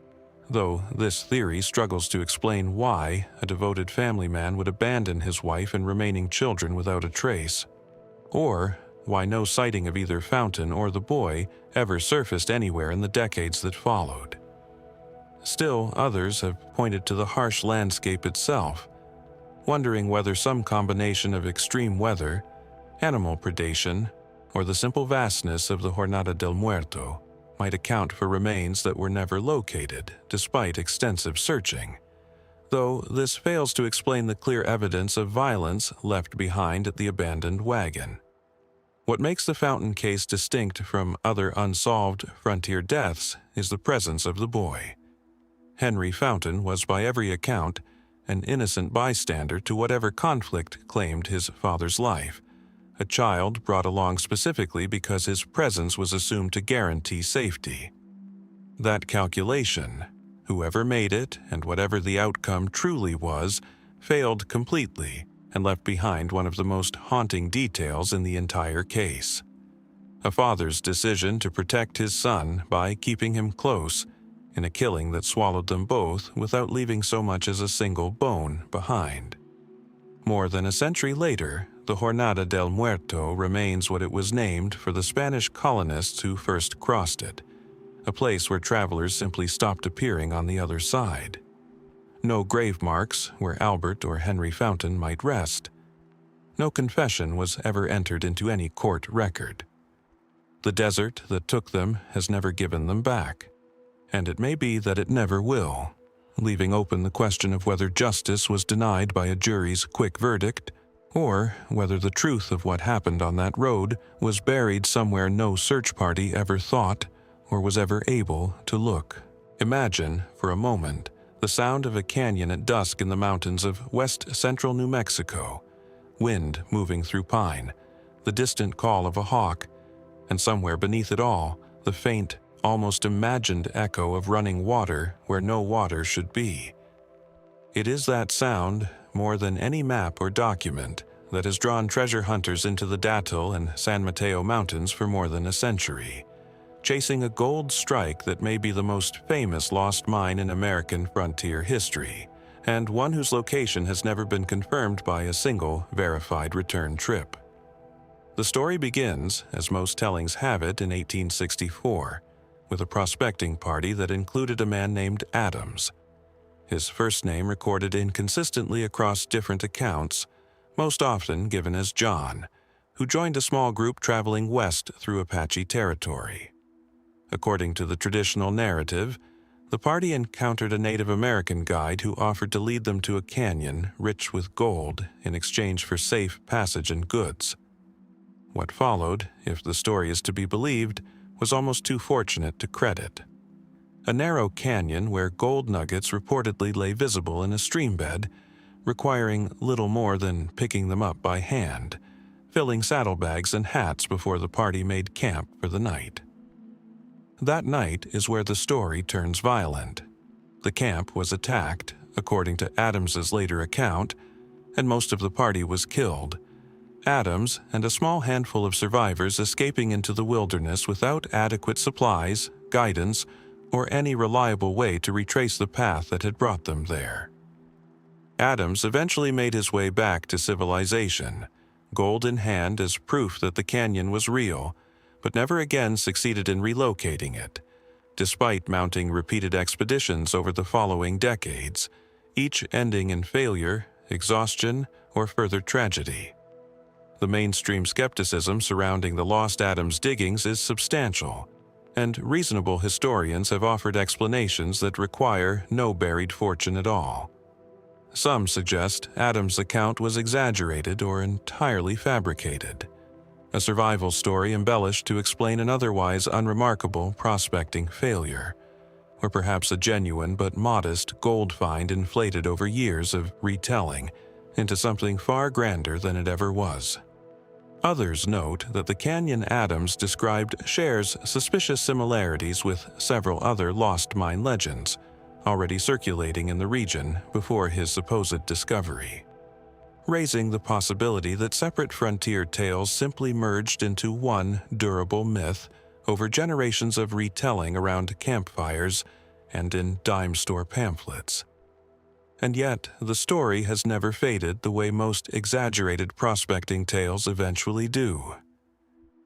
though this theory struggles to explain why a devoted family man would abandon his wife and remaining children without a trace, or why no sighting of either Fountain or the boy ever surfaced anywhere in the decades that followed. Still, others have pointed to the harsh landscape itself, wondering whether some combination of extreme weather, animal predation, or the simple vastness of the Jornada del Muerto might account for remains that were never located, despite extensive searching, though this fails to explain the clear evidence of violence left behind at the abandoned wagon. What makes the Fountain case distinct from other unsolved frontier deaths is the presence of the boy. Henry Fountain was by every account an innocent bystander to whatever conflict claimed his father's life, a child brought along specifically because his presence was assumed to guarantee safety. That calculation, whoever made it and whatever the outcome truly was, failed completely and left behind one of the most haunting details in the entire case. A father's decision to protect his son by keeping him close in a killing that swallowed them both without leaving so much as a single bone behind. More than a century later, the Jornada del Muerto remains what it was named for the Spanish colonists who first crossed it, a place where travelers simply stopped appearing on the other side. No grave marks where Albert or Henry Fountain might rest. No confession was ever entered into any court record. The desert that took them has never given them back, and it may be that it never will, leaving open the question of whether justice was denied by a jury's quick verdict, or whether the truth of what happened on that road was buried somewhere no search party ever thought or was ever able to look. Imagine, for a moment, the sound of a canyon at dusk in the mountains of west-central New Mexico, wind moving through pine, the distant call of a hawk, and somewhere beneath it all, the faint, almost imagined echo of running water where no water should be. It is that sound, more than any map or document, that has drawn treasure hunters into the Datil and San Mateo Mountains for more than a century, chasing a gold strike that may be the most famous lost mine in American frontier history, and one whose location has never been confirmed by a single verified return trip. The story begins, as most tellings have it, in 1864, with a prospecting party that included a man named Adams. His first name recorded inconsistently across different accounts, most often given as John, who joined a small group traveling west through Apache territory. According to the traditional narrative, the party encountered a Native American guide who offered to lead them to a canyon rich with gold in exchange for safe passage and goods. What followed, if the story is to be believed, was almost too fortunate to credit. A narrow canyon where gold nuggets reportedly lay visible in a streambed, requiring little more than picking them up by hand, filling saddlebags and hats before the party made camp for the night. That night is where the story turns violent. The camp was attacked, according to Adams's later account, and most of the party was killed. Adams and a small handful of survivors escaping into the wilderness without adequate supplies, guidance, or any reliable way to retrace the path that had brought them there. Adams eventually made his way back to civilization, gold in hand as proof that the canyon was real, but never again succeeded in relocating it, despite mounting repeated expeditions over the following decades, each ending in failure, exhaustion, or further tragedy. The mainstream skepticism surrounding the lost Adams diggings is substantial, and reasonable historians have offered explanations that require no buried fortune at all. Some suggest Adams' account was exaggerated or entirely fabricated, a survival story embellished to explain an otherwise unremarkable prospecting failure, or perhaps a genuine but modest gold find inflated over years of retelling into something far grander than it ever was. Others note that the canyon Adams described shares suspicious similarities with several other lost mine legends, already circulating in the region before his supposed discovery, raising the possibility that separate frontier tales simply merged into one durable myth over generations of retelling around campfires and in dime store pamphlets. And yet, the story has never faded the way most exaggerated prospecting tales eventually do.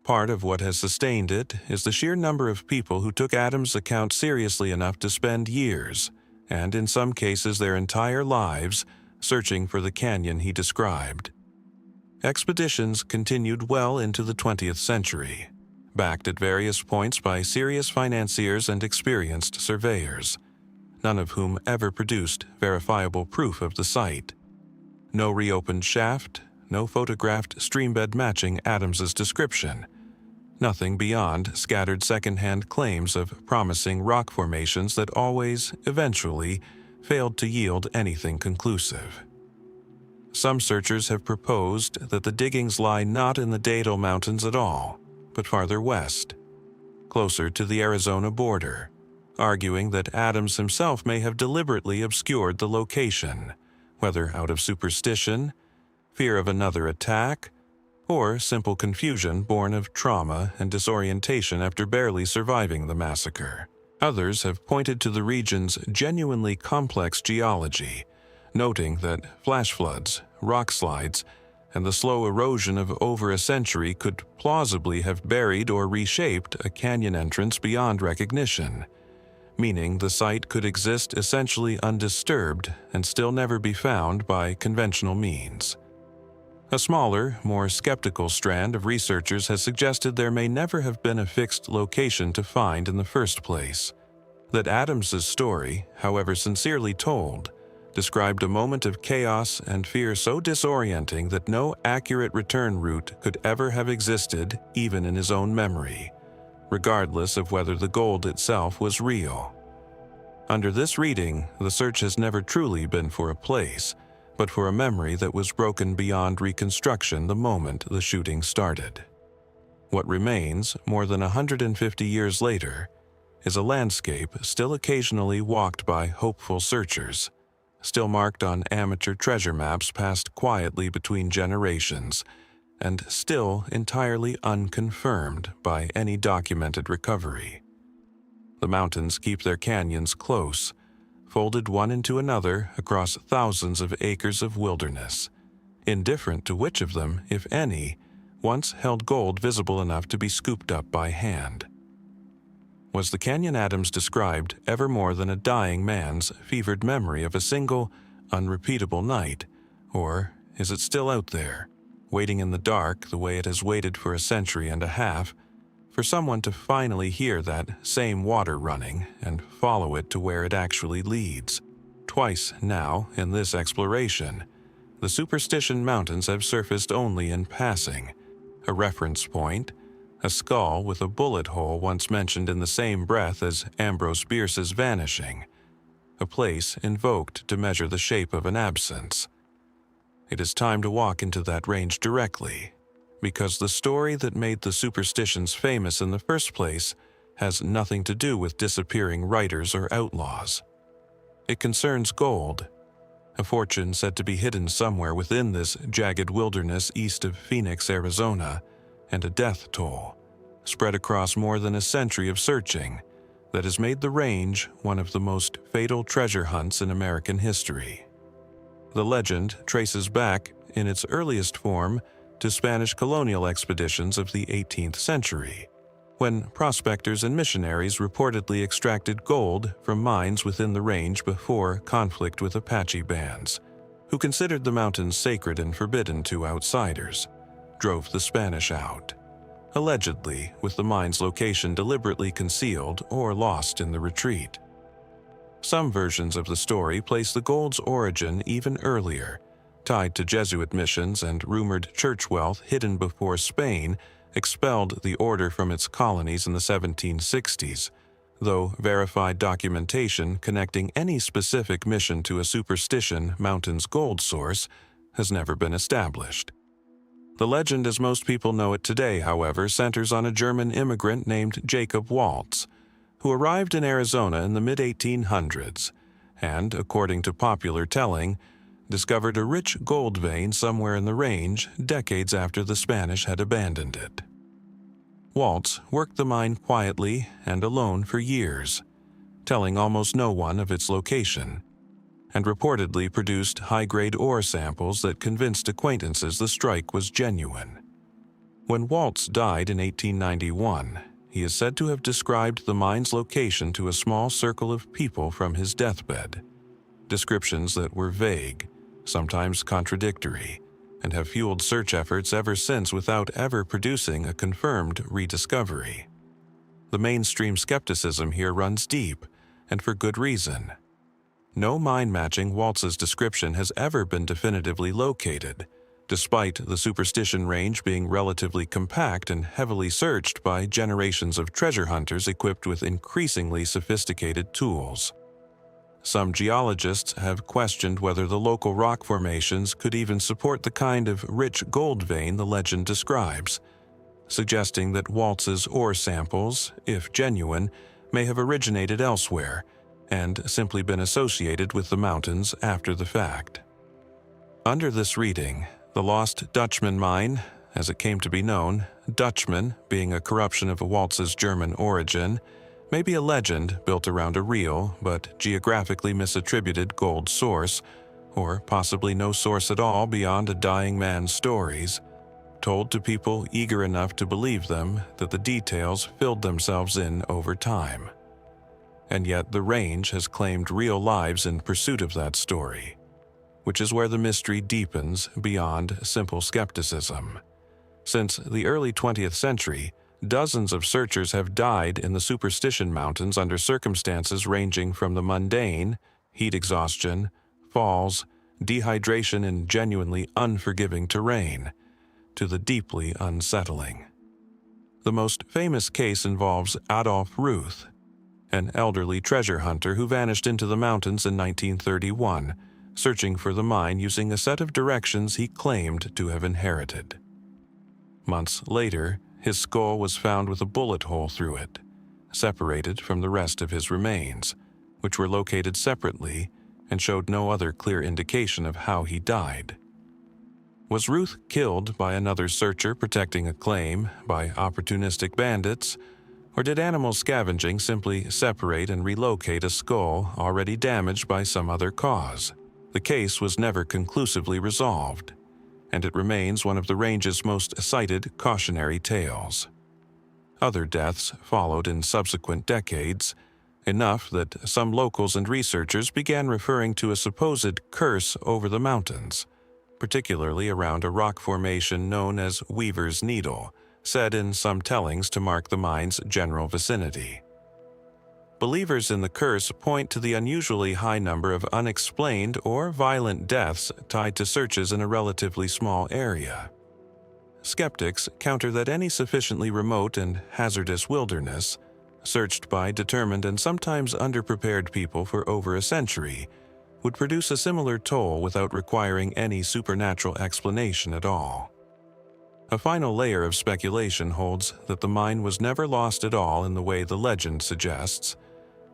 Part of what has sustained it is the sheer number of people who took Adams' account seriously enough to spend years, and in some cases their entire lives, searching for the canyon he described. Expeditions continued well into the 20th century, backed at various points by serious financiers and experienced surveyors, none of whom ever produced verifiable proof of the site. No reopened shaft, no photographed streambed matching Adams's description, nothing beyond scattered second-hand claims of promising rock formations that always, eventually, failed to yield anything conclusive. Some searchers have proposed that the diggings lie not in the Datil Mountains at all, but farther west, closer to the Arizona border, arguing that Adams himself may have deliberately obscured the location, whether out of superstition, fear of another attack, or simple confusion born of trauma and disorientation after barely surviving the massacre. Others have pointed to the region's genuinely complex geology, noting that flash floods, rock slides, and the slow erosion of over a century could plausibly have buried or reshaped a canyon entrance beyond recognition, meaning the site could exist essentially undisturbed and still never be found by conventional means. A smaller, more skeptical strand of researchers has suggested there may never have been a fixed location to find in the first place, that Adams's story, however sincerely told, described a moment of chaos and fear so disorienting that no accurate return route could ever have existed even in his own memory, regardless of whether the gold itself was real. Under this reading, the search has never truly been for a place, but for a memory that was broken beyond reconstruction the moment the shooting started. What remains, more than 150 years later, is a landscape still occasionally walked by hopeful searchers, still marked on amateur treasure maps passed quietly between generations, and still entirely unconfirmed by any documented recovery. The mountains keep their canyons close, folded one into another across thousands of acres of wilderness, indifferent to which of them, if any, once held gold visible enough to be scooped up by hand. Was the canyon Adams described ever more than a dying man's fevered memory of a single, unrepeatable night, or is it still out there, waiting in the dark the way it has waited for a century and a half, for someone to finally hear that same water running and follow it to where it actually leads? Twice now, in this exploration, the Superstition Mountains have surfaced only in passing, a reference point, a skull with a bullet hole once mentioned in the same breath as Ambrose Bierce's Vanishing, a place invoked to measure the shape of an absence. It is time to walk into that range directly, because the story that made the Superstitions famous in the first place has nothing to do with disappearing writers or outlaws. It concerns gold, a fortune said to be hidden somewhere within this jagged wilderness east of Phoenix, Arizona, and a death toll, spread across more than a century of searching, that has made the range one of the most fatal treasure hunts in American history. The legend traces back, in its earliest form, to Spanish colonial expeditions of the 18th century, when prospectors and missionaries reportedly extracted gold from mines within the range before conflict with Apache bands, who considered the mountains sacred and forbidden to outsiders, drove the Spanish out, allegedly with the mine's location deliberately concealed or lost in the retreat. Some versions of the story place the gold's origin even earlier, tied to Jesuit missions and rumored church wealth hidden before Spain expelled the order from its colonies in the 1760s, though verified documentation connecting any specific mission to a Superstition Mountains gold source has never been established. The legend as most people know it today, however, centers on a German immigrant named Jacob Waltz, who arrived in Arizona in the mid-1800s and, according to popular telling, discovered a rich gold vein somewhere in the range decades after the Spanish had abandoned it. Waltz worked the mine quietly and alone for years, telling almost no one of its location, and reportedly produced high-grade ore samples that convinced acquaintances the strike was genuine. When Waltz died in 1891, he is said to have described the mine's location to a small circle of people from his deathbed, descriptions that were vague, sometimes contradictory, and have fueled search efforts ever since without ever producing a confirmed rediscovery. The mainstream skepticism here runs deep, and for good reason. No mine matching Waltz's description has ever been definitively located, despite the Superstition range being relatively compact and heavily searched by generations of treasure hunters equipped with increasingly sophisticated tools. Some geologists have questioned whether the local rock formations could even support the kind of rich gold vein the legend describes, suggesting that Waltz's ore samples, if genuine, may have originated elsewhere and simply been associated with the mountains after the fact. Under this reading, The Lost Dutchman Mine, as it came to be known, Dutchman being a corruption of Waltz's German origin, may be a legend built around a real but geographically misattributed gold source, or possibly no source at all beyond a dying man's stories, told to people eager enough to believe them that the details filled themselves in over time. And yet the range has claimed real lives in pursuit of that story, which is where the mystery deepens beyond simple skepticism. Since the early 20th century, dozens of searchers have died in the Superstition Mountains under circumstances ranging from the mundane, heat exhaustion, falls, dehydration in genuinely unforgiving terrain, to the deeply unsettling. The most famous case involves Adolf Ruth, an elderly treasure hunter who vanished into the mountains in 1931, searching for the mine using a set of directions he claimed to have inherited. Months later, his skull was found with a bullet hole through it, separated from the rest of his remains, which were located separately and showed no other clear indication of how he died. Was Ruth killed by another searcher protecting a claim, by opportunistic bandits, or did animal scavenging simply separate and relocate a skull already damaged by some other cause? The case was never conclusively resolved, and it remains one of the range's most cited cautionary tales. Other deaths followed in subsequent decades, enough that some locals and researchers began referring to a supposed curse over the mountains, particularly around a rock formation known as Weaver's Needle, said in some tellings to mark the mine's general vicinity. Believers in the curse point to the unusually high number of unexplained or violent deaths tied to searches in a relatively small area. Skeptics counter that any sufficiently remote and hazardous wilderness, searched by determined and sometimes underprepared people for over a century, would produce a similar toll without requiring any supernatural explanation at all. A final layer of speculation holds that the mine was never lost at all in the way the legend suggests,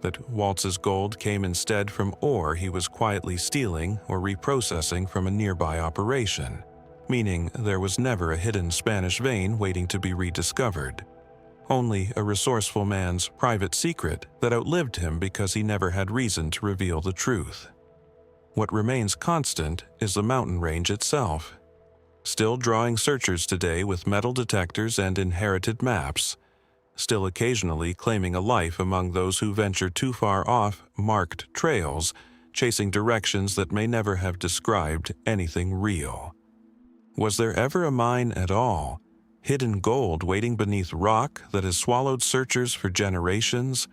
that Waltz's gold came instead from ore he was quietly stealing or reprocessing from a nearby operation, meaning there was never a hidden Spanish vein waiting to be rediscovered, only a resourceful man's private secret that outlived him because he never had reason to reveal the truth. What remains constant is the mountain range itself, still drawing searchers today with metal detectors and inherited maps, still occasionally claiming a life among those who venture too far off marked trails, chasing directions that may never have described anything real. Was there ever a mine at all, hidden gold waiting beneath rock that has swallowed searchers for generations?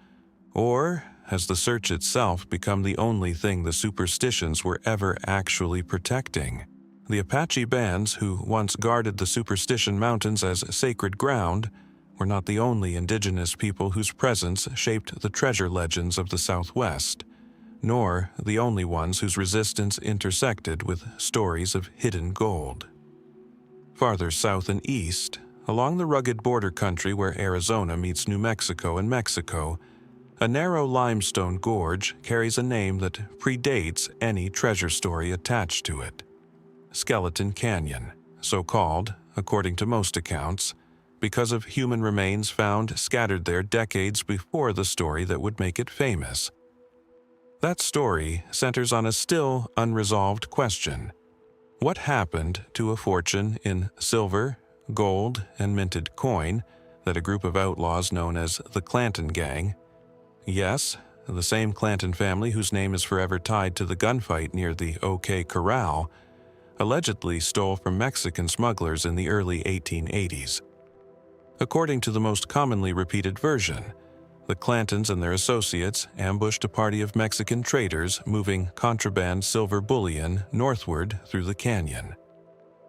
Or has the search itself become the only thing the superstitions were ever actually protecting? The Apache bands who once guarded the Superstition Mountains as sacred ground were not the only indigenous people whose presence shaped the treasure legends of the Southwest, nor the only ones whose resistance intersected with stories of hidden gold. Farther south and east, along the rugged border country where Arizona meets New Mexico and Mexico, a narrow limestone gorge carries a name that predates any treasure story attached to it. Skeleton Canyon, so called, according to most accounts, because of human remains found scattered there decades before the story that would make it famous. That story centers on a still unresolved question. What happened to a fortune in silver, gold, and minted coin that a group of outlaws known as the Clanton Gang, yes, the same Clanton family whose name is forever tied to the gunfight near the OK Corral, allegedly stole from Mexican smugglers in the early 1880s. According to the most commonly repeated version, the Clantons and their associates ambushed a party of Mexican traders moving contraband silver bullion northward through the canyon,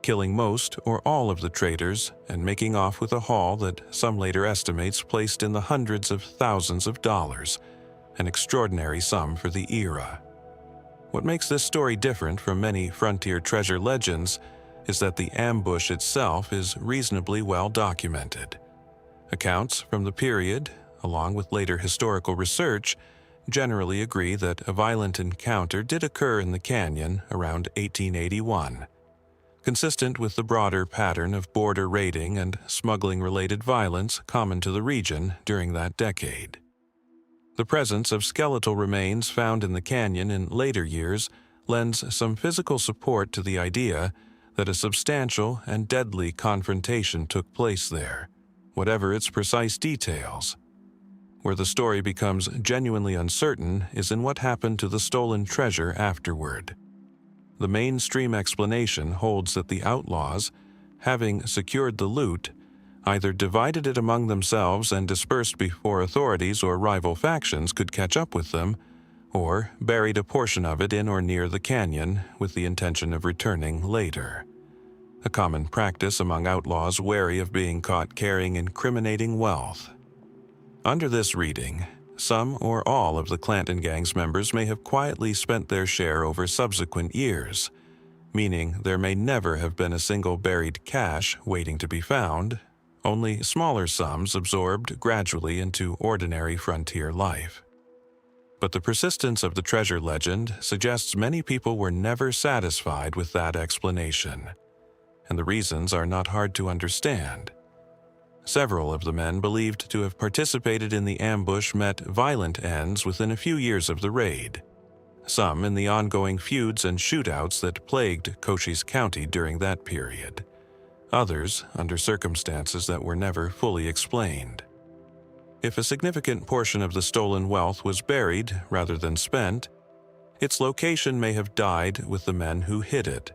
killing most or all of the traders and making off with a haul that some later estimates placed in the hundreds of thousands of dollars, an extraordinary sum for the era. What makes this story different from many frontier treasure legends is that the ambush itself is reasonably well documented. Accounts from the period, along with later historical research, generally agree that a violent encounter did occur in the canyon around 1881. consistent with the broader pattern of border raiding and smuggling-related violence common to the region during that decade. The presence of skeletal remains found in the canyon in later years lends some physical support to the idea that a substantial and deadly confrontation took place there, whatever its precise details. Where the story becomes genuinely uncertain is in what happened to the stolen treasure afterward. The mainstream explanation holds that the outlaws, having secured the loot, either divided it among themselves and dispersed before authorities or rival factions could catch up with them, or buried a portion of it in or near the canyon with the intention of returning later. A common practice among outlaws wary of being caught carrying incriminating wealth. Under this reading, some or all of the Clanton Gang's members may have quietly spent their share over subsequent years, meaning there may never have been a single buried cache waiting to be found, only smaller sums absorbed gradually into ordinary frontier life. But the persistence of the treasure legend suggests many people were never satisfied with that explanation, and the reasons are not hard to understand. Several of the men believed to have participated in the ambush met violent ends within a few years of the raid, some in the ongoing feuds and shootouts that plagued Cochise County during that period, others under circumstances that were never fully explained. If a significant portion of the stolen wealth was buried rather than spent, its location may have died with the men who hid it,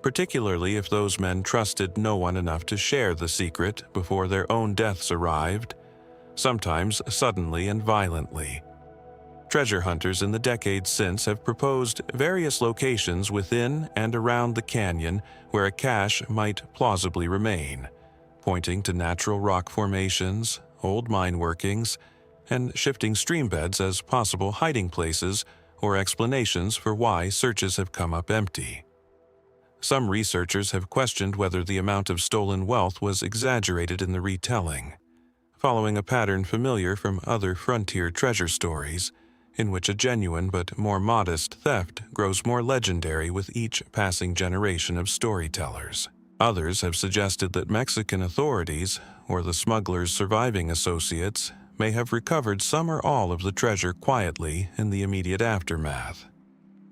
particularly if those men trusted no one enough to share the secret before their own deaths arrived, sometimes suddenly and violently. Treasure hunters in the decades since have proposed various locations within and around the canyon where a cache might plausibly remain, pointing to natural rock formations, old mine workings, and shifting stream beds as possible hiding places or explanations for why searches have come up empty. Some researchers have questioned whether the amount of stolen wealth was exaggerated in the retelling, following a pattern familiar from other frontier treasure stories, in which a genuine but more modest theft grows more legendary with each passing generation of storytellers. Others have suggested that Mexican authorities, or the smugglers' surviving associates, may have recovered some or all of the treasure quietly in the immediate aftermath,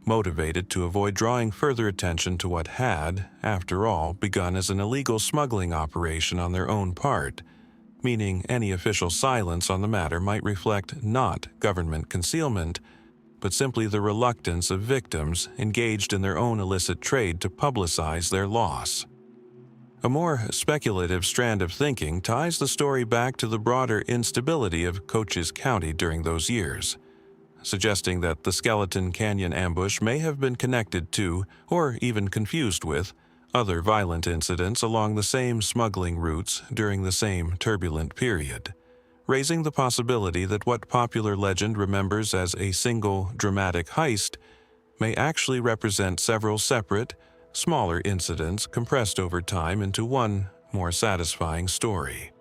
motivated to avoid drawing further attention to what had, after all, begun as an illegal smuggling operation on their own part, meaning any official silence on the matter might reflect not government concealment, but simply the reluctance of victims engaged in their own illicit trade to publicize their loss. A more speculative strand of thinking ties the story back to the broader instability of Cochise County during those years, suggesting that the Skeleton Canyon ambush may have been connected to, or even confused with, other violent incidents along the same smuggling routes during the same turbulent period, raising the possibility that what popular legend remembers as a single dramatic heist may actually represent several separate, smaller incidents compressed over time into one more satisfying story.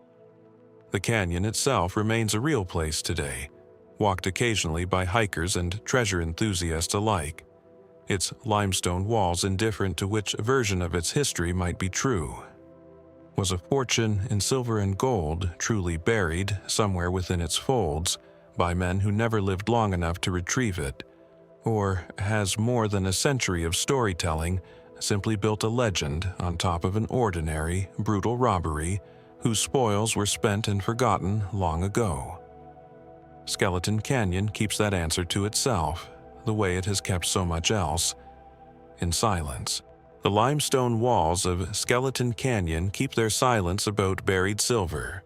The canyon itself remains a real place today, walked occasionally by hikers and treasure enthusiasts alike, its limestone walls indifferent to which version of its history might be true. Was a fortune in silver and gold truly buried somewhere within its folds by men who never lived long enough to retrieve it, or has more than a century of storytelling simply built a legend on top of an ordinary, brutal robbery whose spoils were spent and forgotten long ago? Skeleton Canyon keeps that answer to itself, the way it has kept so much else, in silence. The limestone walls of Skeleton Canyon keep their silence about buried silver.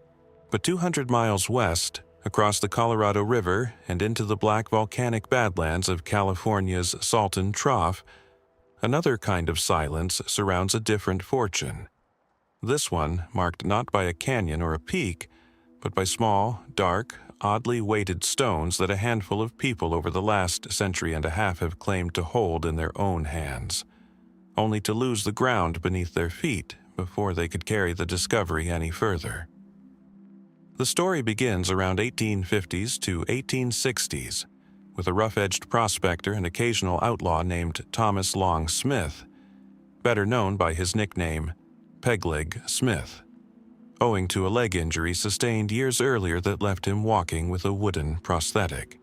But 200 miles west, across the Colorado River and into the black volcanic badlands of California's Salton Trough, another kind of silence surrounds a different fortune. This one marked not by a canyon or a peak, but by small, dark, oddly weighted stones that a handful of people over the last century and a half have claimed to hold in their own hands, only to lose the ground beneath their feet before they could carry the discovery any further. The story begins around 1850s to 1860s, with a rough-edged prospector and occasional outlaw named Thomas Long Smith, better known by his nickname, Pegleg Smith, owing to a leg injury sustained years earlier that left him walking with a wooden prosthetic.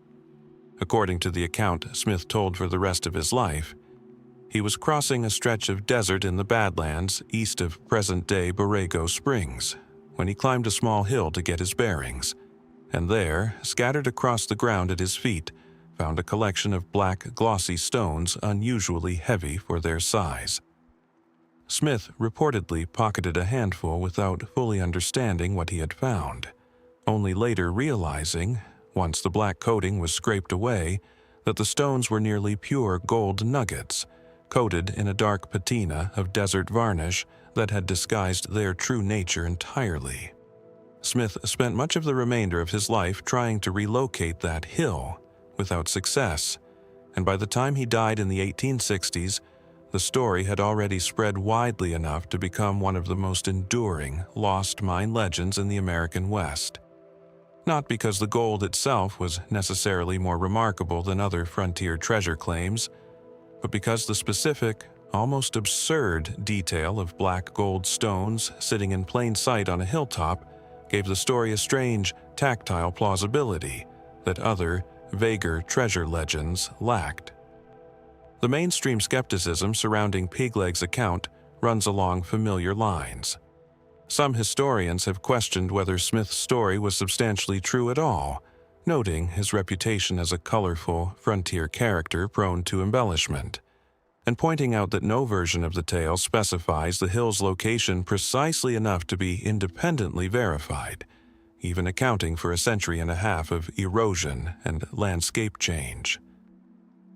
According to the account Smith told for the rest of his life, he was crossing a stretch of desert in the Badlands east of present-day Borrego Springs when he climbed a small hill to get his bearings, and there, scattered across the ground at his feet, found a collection of black, glossy stones unusually heavy for their size. Smith reportedly pocketed a handful without fully understanding what he had found, only later realizing, once the black coating was scraped away, that the stones were nearly pure gold nuggets, coated in a dark patina of desert varnish that had disguised their true nature entirely. Smith spent much of the remainder of his life trying to relocate that hill, without success, and by the time he died in the 1860s, the story had already spread widely enough to become one of the most enduring lost mine legends in the American West. Not because the gold itself was necessarily more remarkable than other frontier treasure claims, but because the specific, almost absurd detail of black gold stones sitting in plain sight on a hilltop gave the story a strange, tactile plausibility that other, vaguer treasure legends lacked. The mainstream skepticism surrounding Pegleg's account runs along familiar lines. Some historians have questioned whether Smith's story was substantially true at all, noting his reputation as a colorful, frontier character prone to embellishment, and pointing out that no version of the tale specifies the hill's location precisely enough to be independently verified, even accounting for a century and a half of erosion and landscape change.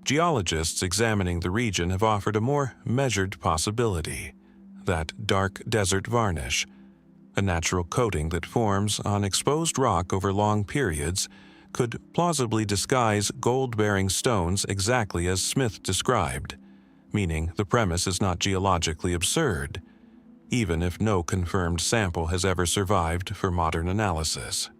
Geologists examining the region have offered a more measured possibility, that dark desert varnish, a natural coating that forms on exposed rock over long periods, could plausibly disguise gold-bearing stones exactly as Smith described, meaning the premise is not geologically absurd, even if no confirmed sample has ever survived for modern analysis.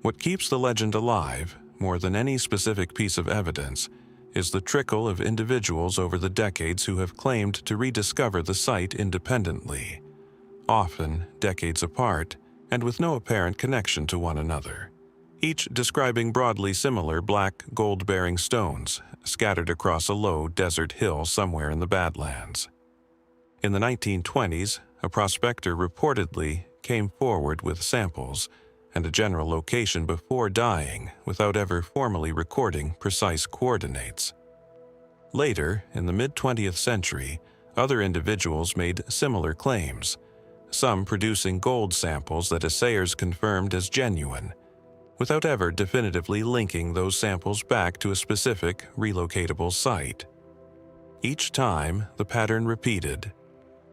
What keeps the legend alive, more than any specific piece of evidence, is the trickle of individuals over the decades who have claimed to rediscover the site independently, often decades apart and with no apparent connection to one another, each describing broadly similar black gold-bearing stones scattered across a low desert hill somewhere in the Badlands. In the 1920s, a prospector reportedly came forward with samples and a general location before dying without ever formally recording precise coordinates. Later, in the mid-20th century, other individuals made similar claims, some producing gold samples that assayers confirmed as genuine, without ever definitively linking those samples back to a specific, relocatable site. Each time, the pattern repeated: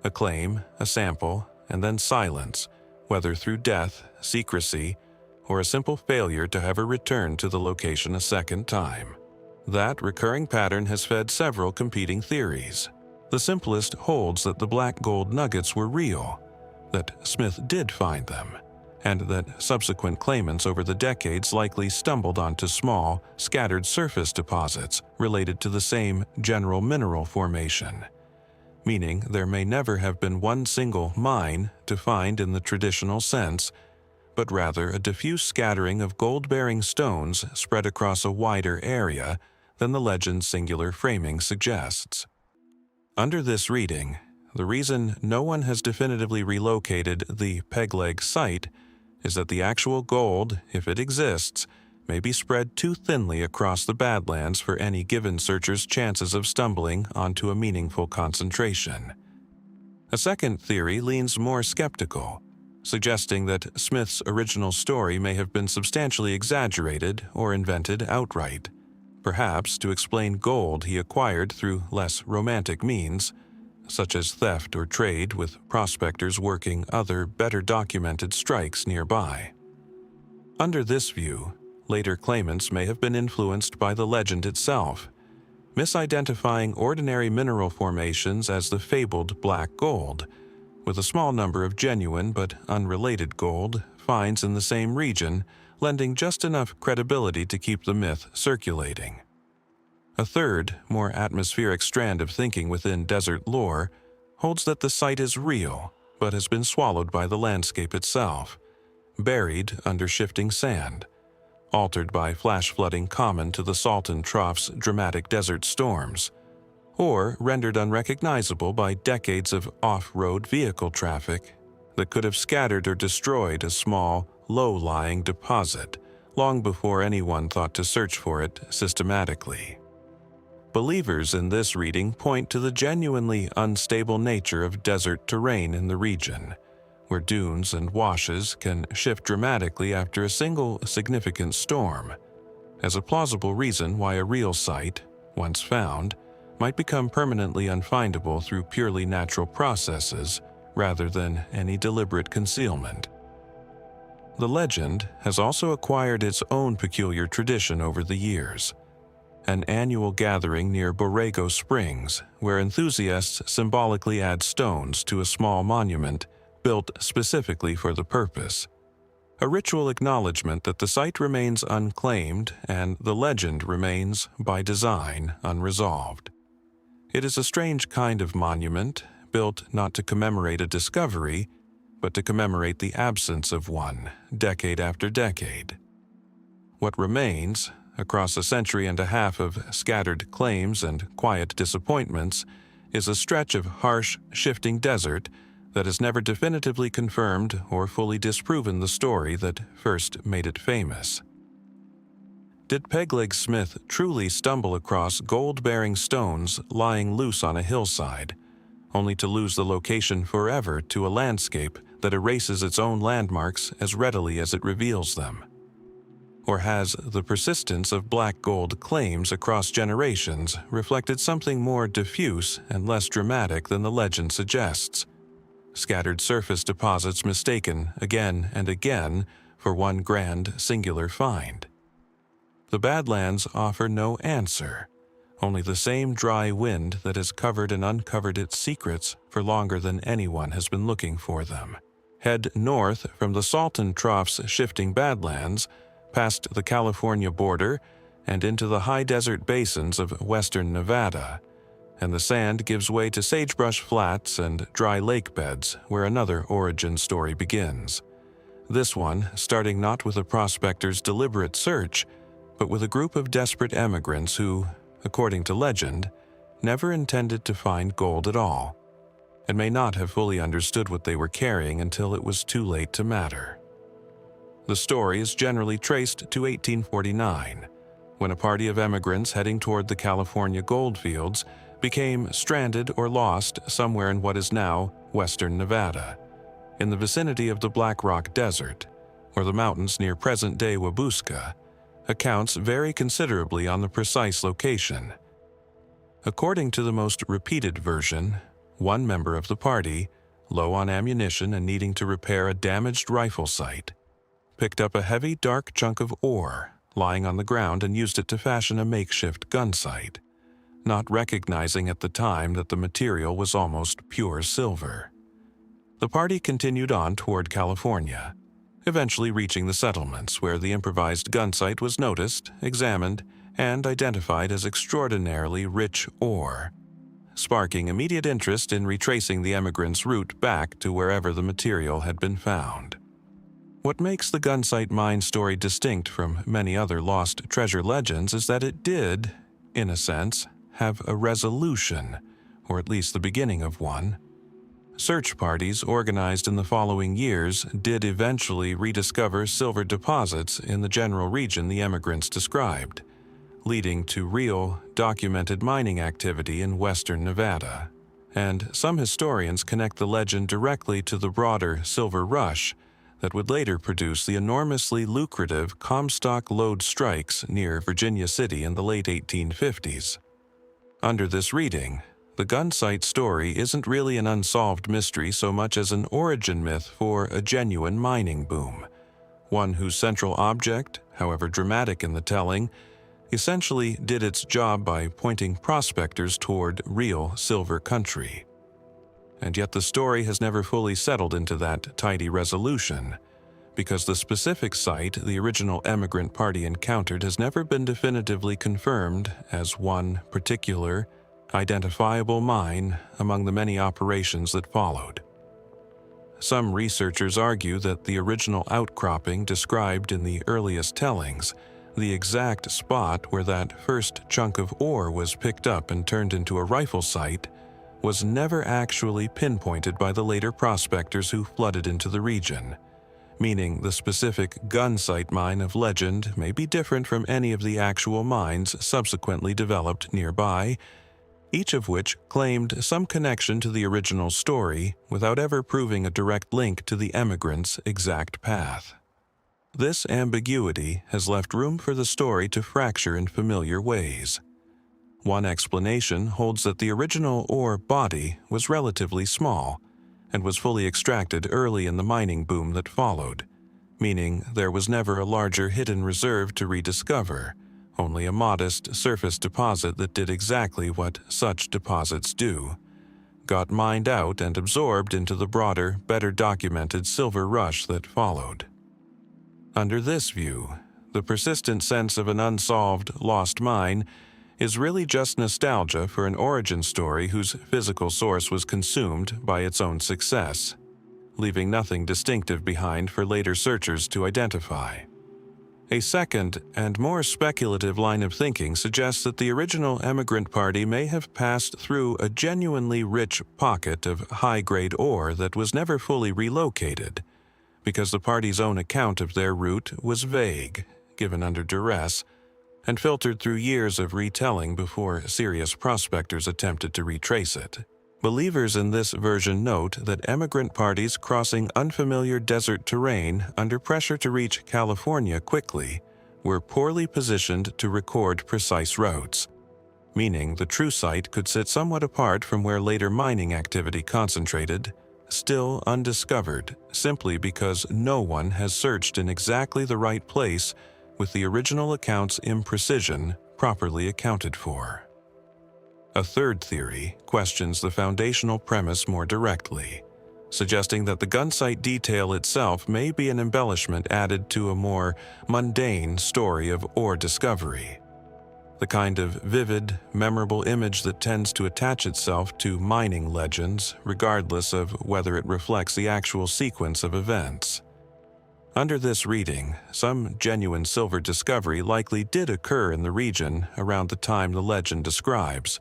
a claim, a sample, and then silence, whether through death, secrecy, or a simple failure to ever return to the location a second time. That recurring pattern has fed several competing theories. The simplest holds that the black gold nuggets were real, that Smith did find them, and that subsequent claimants over the decades likely stumbled onto small, scattered surface deposits related to the same general mineral formation, meaning there may never have been one single mine to find in the traditional sense, but rather a diffuse scattering of gold-bearing stones spread across a wider area than the legend's singular framing suggests. Under this reading, the reason no one has definitively relocated the Pegleg site is that the actual gold, if it exists, may be spread too thinly across the Badlands for any given searcher's chances of stumbling onto a meaningful concentration. A second theory leans more skeptical, suggesting that Smith's original story may have been substantially exaggerated or invented outright, perhaps to explain gold he acquired through less romantic means, such as theft or trade with prospectors working other, better documented strikes nearby. Under this view, later claimants may have been influenced by the legend itself, misidentifying ordinary mineral formations as the fabled black gold, with a small number of genuine but unrelated gold finds in the same region, lending just enough credibility to keep the myth circulating. A third, more atmospheric strand of thinking within desert lore holds that the site is real, but has been swallowed by the landscape itself, buried under shifting sand, altered by flash flooding common to the Salton Trough's dramatic desert storms, or rendered unrecognizable by decades of off-road vehicle traffic that could have scattered or destroyed a small, low-lying deposit long before anyone thought to search for it systematically. Believers in this reading point to the genuinely unstable nature of desert terrain in the region, where dunes and washes can shift dramatically after a single significant storm, as a plausible reason why a real site, once found, might become permanently unfindable through purely natural processes rather than any deliberate concealment. The legend has also acquired its own peculiar tradition over the years. An annual gathering near Borrego Springs, where enthusiasts symbolically add stones to a small monument built specifically for the purpose. A ritual acknowledgement that the site remains unclaimed and the legend remains, by design, unresolved. It is a strange kind of monument, built not to commemorate a discovery, but to commemorate the absence of one, decade after decade. What remains, across a century and a half of scattered claims and quiet disappointments, is a stretch of harsh, shifting desert that has never definitively confirmed or fully disproven the story that first made it famous. Did Pegleg Smith truly stumble across gold-bearing stones lying loose on a hillside, only to lose the location forever to a landscape that erases its own landmarks as readily as it reveals them? Or has the persistence of black gold claims across generations reflected something more diffuse and less dramatic than the legend suggests? Scattered surface deposits mistaken again and again for one grand singular find. The Badlands offer no answer, only the same dry wind that has covered and uncovered its secrets for longer than anyone has been looking for them. Head north from the Salton Trough's shifting Badlands, past the California border and into the high desert basins of western Nevada, and the sand gives way to sagebrush flats and dry lake beds where another origin story begins. This one starting not with a prospector's deliberate search, but with a group of desperate emigrants who, according to legend, never intended to find gold at all, and may not have fully understood what they were carrying until it was too late to matter. The story is generally traced to 1849, when a party of emigrants heading toward the California goldfields became stranded or lost somewhere in what is now western Nevada, in the vicinity of the Black Rock Desert, or the mountains near present-day Wabusca. Accounts vary considerably on the precise location. According to the most repeated version, one member of the party, low on ammunition and needing to repair a damaged rifle sight, picked up a heavy, dark chunk of ore lying on the ground and used it to fashion a makeshift gunsight, not recognizing at the time that the material was almost pure silver. The party continued on toward California, eventually reaching the settlements where the improvised gunsight was noticed, examined, and identified as extraordinarily rich ore, sparking immediate interest in retracing the emigrants' route back to wherever the material had been found. What makes the Gunsight mine story distinct from many other lost treasure legends is that it did, in a sense, have a resolution, or at least the beginning of one. Search parties organized in the following years did eventually rediscover silver deposits in the general region the emigrants described, leading to real, documented mining activity in western Nevada. And some historians connect the legend directly to the broader silver rush that would later produce the enormously lucrative Comstock lode strikes near Virginia City in the late 1850s. Under this reading, the Gunsight story isn't really an unsolved mystery so much as an origin myth for a genuine mining boom, one whose central object, however dramatic in the telling, essentially did its job by pointing prospectors toward real silver country. And yet the story has never fully settled into that tidy resolution, because the specific site the original emigrant party encountered has never been definitively confirmed as one particular, identifiable mine among the many operations that followed. Some researchers argue that the original outcropping described in the earliest tellings, the exact spot where that first chunk of ore was picked up and turned into a rifle sight, was never actually pinpointed by the later prospectors who flooded into the region, meaning the specific Gunsight mine of legend may be different from any of the actual mines subsequently developed nearby, each of which claimed some connection to the original story without ever proving a direct link to the emigrants' exact path. This ambiguity has left room for the story to fracture in familiar ways. One explanation holds that the original ore body was relatively small and was fully extracted early in the mining boom that followed, meaning there was never a larger hidden reserve to rediscover, only a modest surface deposit that did exactly what such deposits do, got mined out and absorbed into the broader, better documented silver rush that followed. Under this view, the persistent sense of an unsolved, lost mine is really just nostalgia for an origin story whose physical source was consumed by its own success, leaving nothing distinctive behind for later searchers to identify. A second and more speculative line of thinking suggests that the original emigrant party may have passed through a genuinely rich pocket of high-grade ore that was never fully relocated, because the party's own account of their route was vague, given under duress, and filtered through years of retelling before serious prospectors attempted to retrace it. Believers in this version note that emigrant parties crossing unfamiliar desert terrain under pressure to reach California quickly were poorly positioned to record precise routes, meaning the true site could sit somewhat apart from where later mining activity concentrated, still undiscovered simply because no one has searched in exactly the right place with the original account's imprecision properly accounted for. A third theory questions the foundational premise more directly, suggesting that the Gunsight detail itself may be an embellishment added to a more mundane story of ore discovery, the kind of vivid, memorable image that tends to attach itself to mining legends, regardless of whether it reflects the actual sequence of events. Under this reading, some genuine silver discovery likely did occur in the region around the time the legend describes,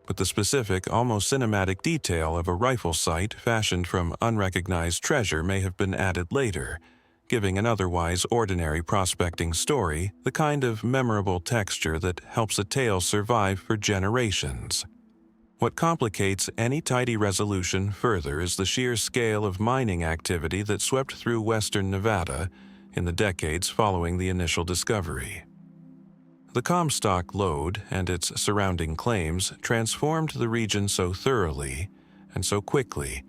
but the specific, almost cinematic detail of a rifle sight fashioned from unrecognized treasure may have been added later, giving an otherwise ordinary prospecting story the kind of memorable texture that helps a tale survive for generations. What complicates any tidy resolution further is the sheer scale of mining activity that swept through western Nevada in the decades following the initial discovery. The Comstock lode and its surrounding claims transformed the region so thoroughly and so quickly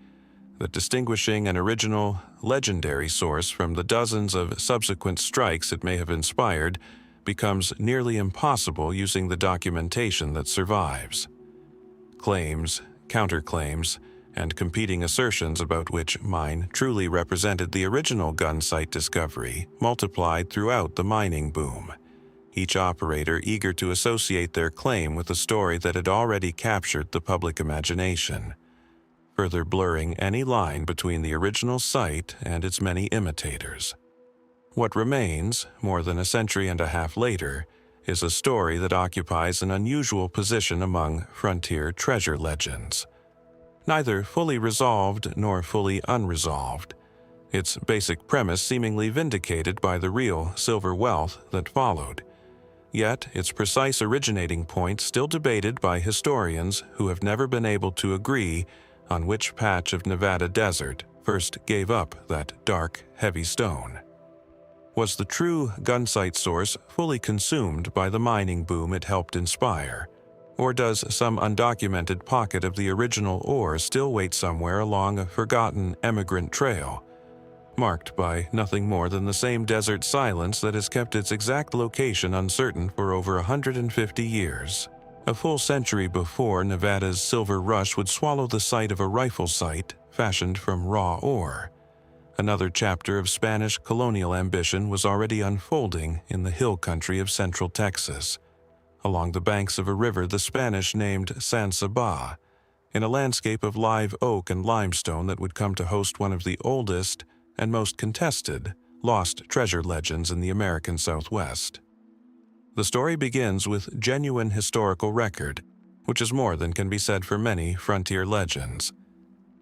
that distinguishing an original, legendary source from the dozens of subsequent strikes it may have inspired becomes nearly impossible using the documentation that survives. Claims, counterclaims, and competing assertions about which mine truly represented the original Gunsight discovery multiplied throughout the mining boom, each operator eager to associate their claim with a story that had already captured the public imagination, further blurring any line between the original site and its many imitators. What remains, more than a century and a half later, is a story that occupies an unusual position among frontier treasure legends. Neither fully resolved nor fully unresolved, its basic premise seemingly vindicated by the real silver wealth that followed, yet its precise originating point still debated by historians who have never been able to agree on which patch of Nevada desert first gave up that dark, heavy stone. Was the true Gunsight source fully consumed by the mining boom it helped inspire, or does some undocumented pocket of the original ore still wait somewhere along a forgotten emigrant trail, marked by nothing more than the same desert silence that has kept its exact location uncertain for over 150 years? A full century before Nevada's silver rush would swallow the site of a rifle sight fashioned from raw ore, another chapter of Spanish colonial ambition was already unfolding in the hill country of central Texas, along the banks of a river the Spanish named San Saba, in a landscape of live oak and limestone that would come to host one of the oldest and most contested lost treasure legends in the American Southwest. The story begins with genuine historical record, which is more than can be said for many frontier legends.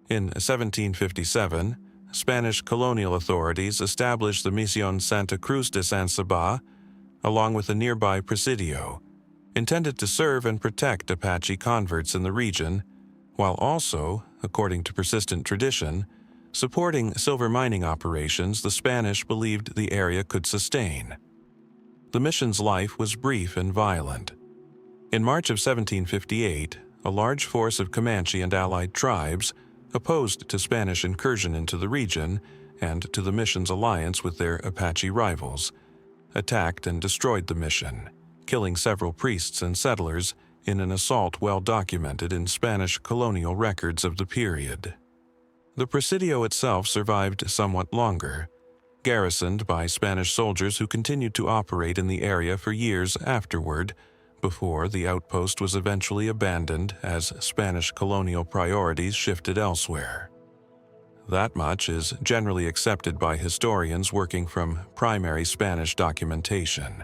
In 1757, Spanish colonial authorities established the Misión Santa Cruz de San Saba, along with a nearby presidio, intended to serve and protect Apache converts in the region, while also, according to persistent tradition, supporting silver mining operations the Spanish believed the area could sustain. The mission's life was brief and violent. In March of 1758, a large force of Comanche and allied tribes, opposed to Spanish incursion into the region and to the mission's alliance with their Apache rivals, attacked and destroyed the mission, killing several priests and settlers in an assault well documented in Spanish colonial records of the period. The presidio itself survived somewhat longer, garrisoned by Spanish soldiers who continued to operate in the area for years afterward, before the outpost was eventually abandoned as Spanish colonial priorities shifted elsewhere. That much is generally accepted by historians working from primary Spanish documentation.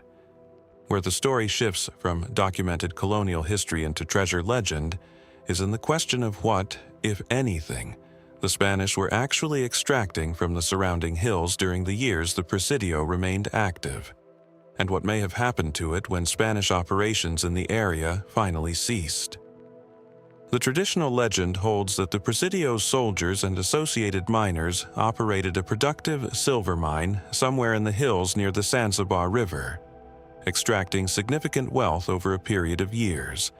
Where the story shifts from documented colonial history into treasure legend is in the question of what, if anything, the Spanish were actually extracting from the surrounding hills during the years the presidio remained active, and what may have happened to it when Spanish operations in the area finally ceased. The traditional legend holds that the presidio's soldiers and associated miners operated a productive silver mine somewhere in the hills near the San Saba River, extracting significant wealth over a period of years,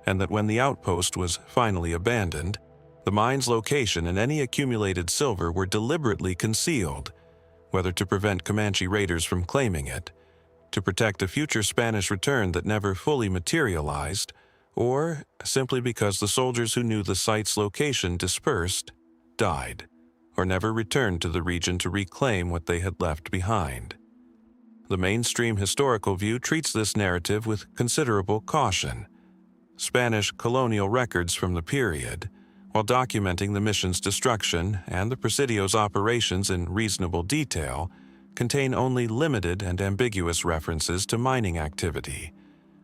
and that when the outpost was finally abandoned, the mine's location and any accumulated silver were deliberately concealed, whether to prevent Comanche raiders from claiming it, to protect a future Spanish return that never fully materialized, or simply because the soldiers who knew the site's location dispersed, died, or never returned to the region to reclaim what they had left behind. The mainstream historical view treats this narrative with considerable caution. Spanish colonial records from the period, while documenting the mission's destruction and the presidio's operations in reasonable detail, contain only limited and ambiguous references to mining activity,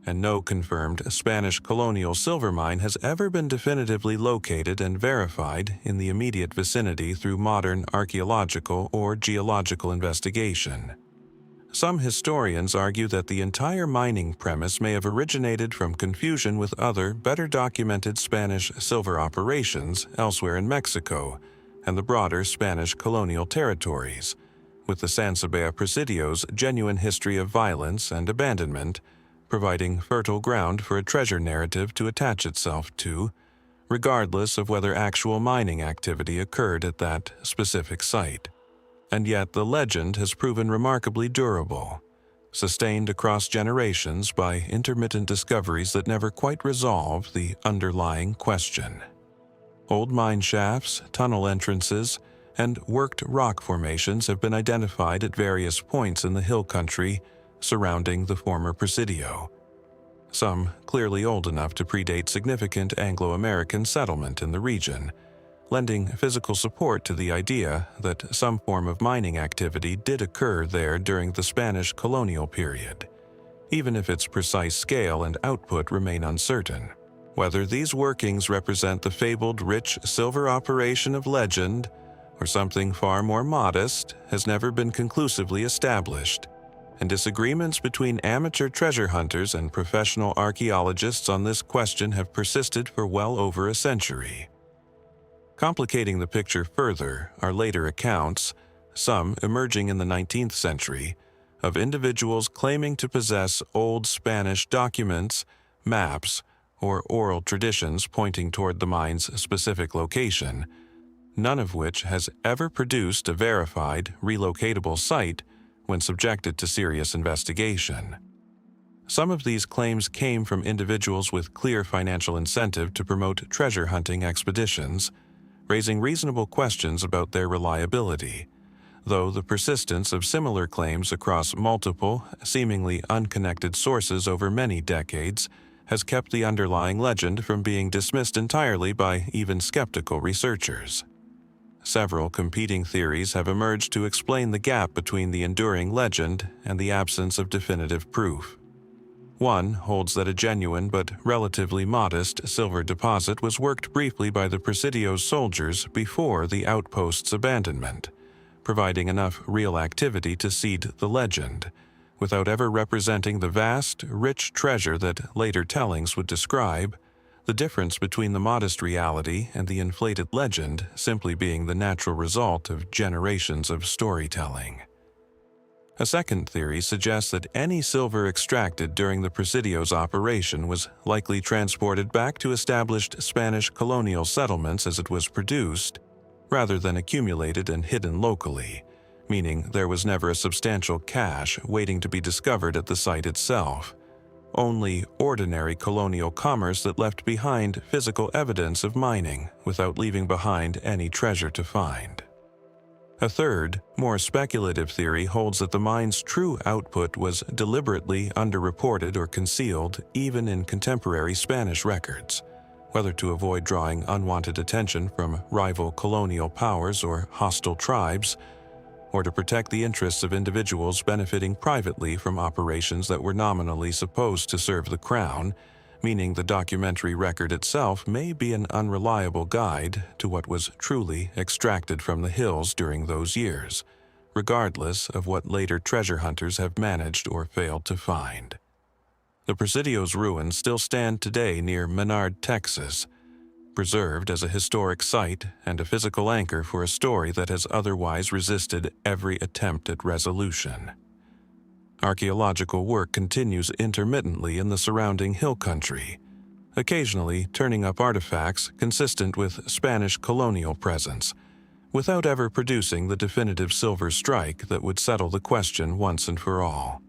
and no confirmed Spanish colonial silver mine has ever been definitively located and verified in the immediate vicinity through modern archaeological or geological investigation. Some historians argue that the entire mining premise may have originated from confusion with other, better documented Spanish silver operations elsewhere in Mexico and the broader Spanish colonial territories, with the San Saba Presidio's genuine history of violence and abandonment providing fertile ground for a treasure narrative to attach itself to, regardless of whether actual mining activity occurred at that specific site. And yet the legend has proven remarkably durable, sustained across generations by intermittent discoveries that never quite resolve the underlying question. Old mine shafts, tunnel entrances, and worked rock formations have been identified at various points in the hill country surrounding the former presidio, some clearly old enough to predate significant Anglo-American settlement in the region, lending physical support to the idea that some form of mining activity did occur there during the Spanish colonial period, even if its precise scale and output remain uncertain. Whether these workings represent the fabled rich silver operation of legend or something far more modest has never been conclusively established, and disagreements between amateur treasure hunters and professional archaeologists on this question have persisted for well over a century. Complicating the picture further are later accounts, some emerging in the 19th century, of individuals claiming to possess old Spanish documents, maps, or oral traditions pointing toward the mine's specific location, none of which has ever produced a verified, relocatable site when subjected to serious investigation. Some of these claims came from individuals with clear financial incentive to promote treasure hunting expeditions, raising reasonable questions about their reliability. though the persistence of similar claims across multiple, seemingly unconnected sources over many decades has kept the underlying legend from being dismissed entirely by even skeptical researchers. Several competing theories have emerged to explain the gap between the enduring legend and the absence of definitive proof. One holds that a genuine but relatively modest silver deposit was worked briefly by the Presidio's soldiers before the outpost's abandonment, providing enough real activity to seed the legend, without ever representing the vast, rich treasure that later tellings would describe, the difference between the modest reality and the inflated legend simply being the natural result of generations of storytelling. A second theory suggests that any silver extracted during the Presidio's operation was likely transported back to established Spanish colonial settlements as it was produced, rather than accumulated and hidden locally, meaning there was never a substantial cache waiting to be discovered at the site itself. Only ordinary colonial commerce that left behind physical evidence of mining without leaving behind any treasure to find. A third, more speculative theory holds that the mine's true output was deliberately underreported or concealed even in contemporary Spanish records, whether to avoid drawing unwanted attention from rival colonial powers or hostile tribes, or to protect the interests of individuals benefiting privately from operations that were nominally supposed to serve the crown, meaning the documentary record itself may be an unreliable guide to what was truly extracted from the hills during those years, regardless of what later treasure hunters have managed or failed to find. The Presidio's ruins still stand today near Menard, Texas, preserved as a historic site and a physical anchor for a story that has otherwise resisted every attempt at resolution. Archaeological work continues intermittently in the surrounding hill country, occasionally turning up artifacts consistent with Spanish colonial presence, without ever producing the definitive silver strike that would settle the question once and for all.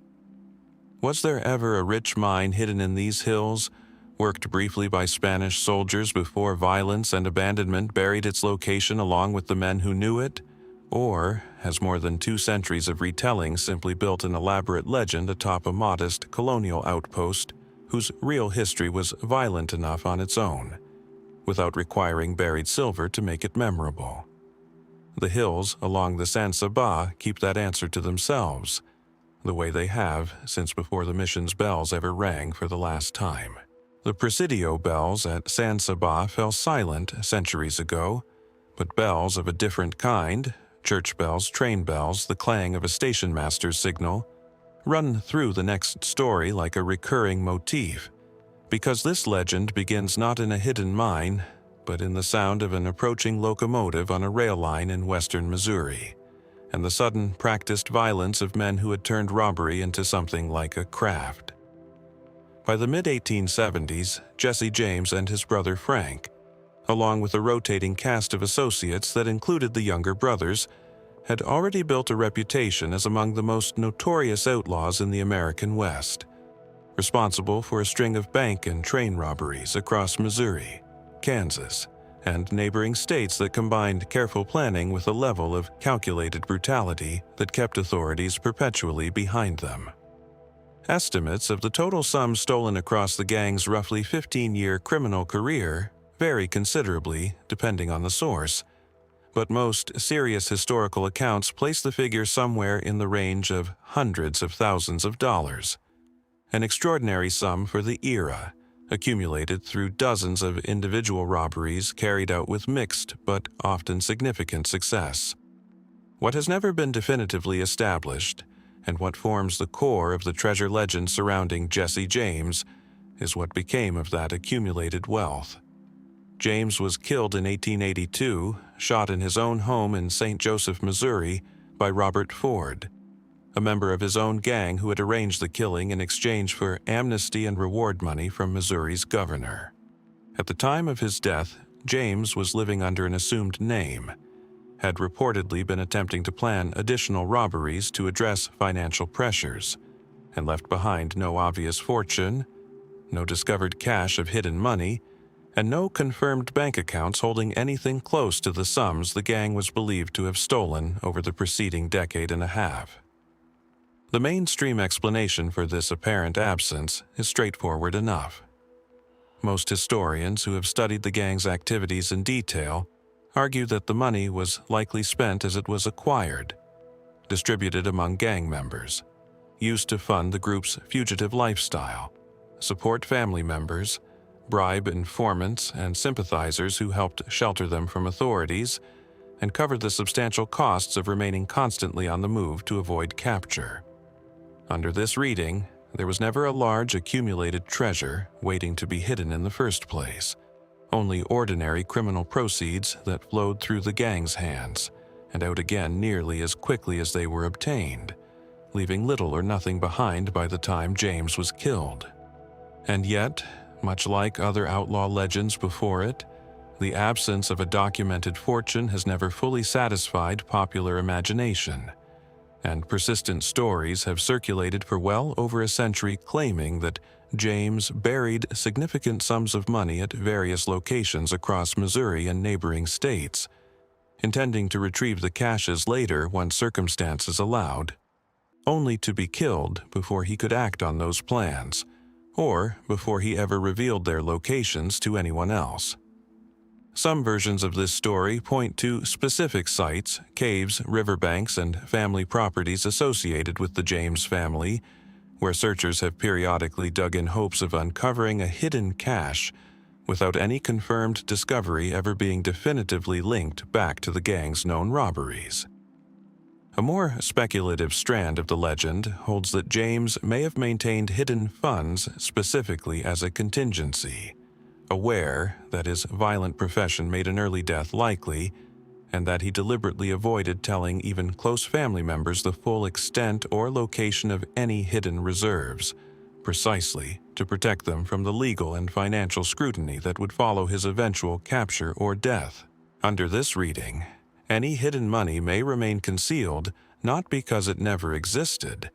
Was there ever a rich mine hidden in these hills, worked briefly by Spanish soldiers before violence and abandonment buried its location along with the men who knew it? Or has more than 2 centuries of retelling simply built an elaborate legend atop a modest colonial outpost whose real history was violent enough on its own, without requiring buried silver to make it memorable? The hills along the San Saba keep that answer to themselves, the way they have since before the mission's bells ever rang for the last time. The Presidio bells at San Saba fell silent centuries ago, but bells of a different kind, church bells, train bells, the clang of a station master's signal, run through the next story like a recurring motif, because this legend begins not in a hidden mine, but in the sound of an approaching locomotive on a rail line in western Missouri, and the sudden practiced violence of men who had turned robbery into something like a craft. By the mid-1870s, Jesse James and his brother Frank, along with a rotating cast of associates that included the younger brothers, had already built a reputation as among the most notorious outlaws in the American West, responsible for a string of bank and train robberies across Missouri, Kansas, and neighboring states that combined careful planning with a level of calculated brutality that kept authorities perpetually behind them. Estimates of the total sum stolen across the gang's roughly 15-year criminal career vary considerably depending on the source, but most serious historical accounts place the figure somewhere in the range of hundreds of thousands of dollars, an extraordinary sum for the era, accumulated through dozens of individual robberies carried out with mixed but often significant success. What has never been definitively established, and what forms the core of the treasure legend surrounding Jesse James, is what became of that accumulated wealth. James was killed in 1882, shot in his own home in St. Joseph, Missouri, by Robert Ford, a member of his own gang who had arranged the killing in exchange for amnesty and reward money from Missouri's governor. At the time of his death, James was living under an assumed name, had reportedly been attempting to plan additional robberies to address financial pressures, and left behind no obvious fortune, no discovered cache of hidden money, and no confirmed bank accounts holding anything close to the sums the gang was believed to have stolen over the preceding decade and a half. The mainstream explanation for this apparent absence is straightforward enough. Most historians who have studied the gang's activities in detail argue that the money was likely spent as it was acquired, distributed among gang members, used to fund the group's fugitive lifestyle, support family members, bribe informants and sympathizers who helped shelter them from authorities, and cover the substantial costs of remaining constantly on the move to avoid capture. Under this reading, there was never a large accumulated treasure waiting to be hidden in the first place, only ordinary criminal proceeds that flowed through the gang's hands and out again nearly as quickly as they were obtained, leaving little or nothing behind by the time James was killed. And yet, much like other outlaw legends before it, the absence of a documented fortune has never fully satisfied popular imagination, and persistent stories have circulated for well over a century claiming that James buried significant sums of money at various locations across Missouri and neighboring states, intending to retrieve the caches later once circumstances allowed, only to be killed before he could act on those plans, or before he ever revealed their locations to anyone else. Some versions of this story point to specific sites, caves, riverbanks, and family properties associated with the James family, where searchers have periodically dug in hopes of uncovering a hidden cache without any confirmed discovery ever being definitively linked back to the gang's known robberies. A more speculative strand of the legend holds that James may have maintained hidden funds specifically as a contingency, aware that his violent profession made an early death likely, and that he deliberately avoided telling even close family members the full extent or location of any hidden reserves, precisely to protect them from the legal and financial scrutiny that would follow his eventual capture or death. Under this reading, any hidden money may remain concealed not because it never existed,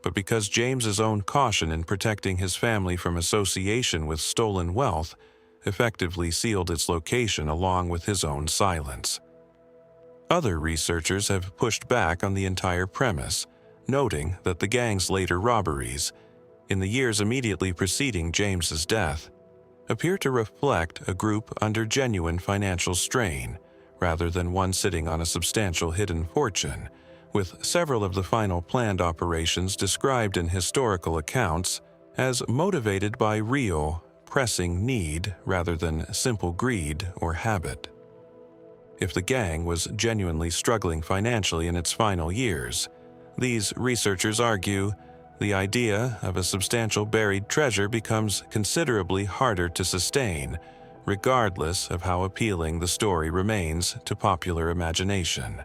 but because James's own caution in protecting his family from association with stolen wealth effectively sealed its location along with his own silence. Other researchers have pushed back on the entire premise, noting that the gang's later robberies, in the years immediately preceding James's death, appear to reflect a group under genuine financial strain, rather than one sitting on a substantial hidden fortune, with several of the final planned operations described in historical accounts as motivated by real, pressing need rather than simple greed or habit. If the gang was genuinely struggling financially in its final years, these researchers argue the idea of a substantial buried treasure becomes considerably harder to sustain, regardless of how appealing the story remains to popular imagination.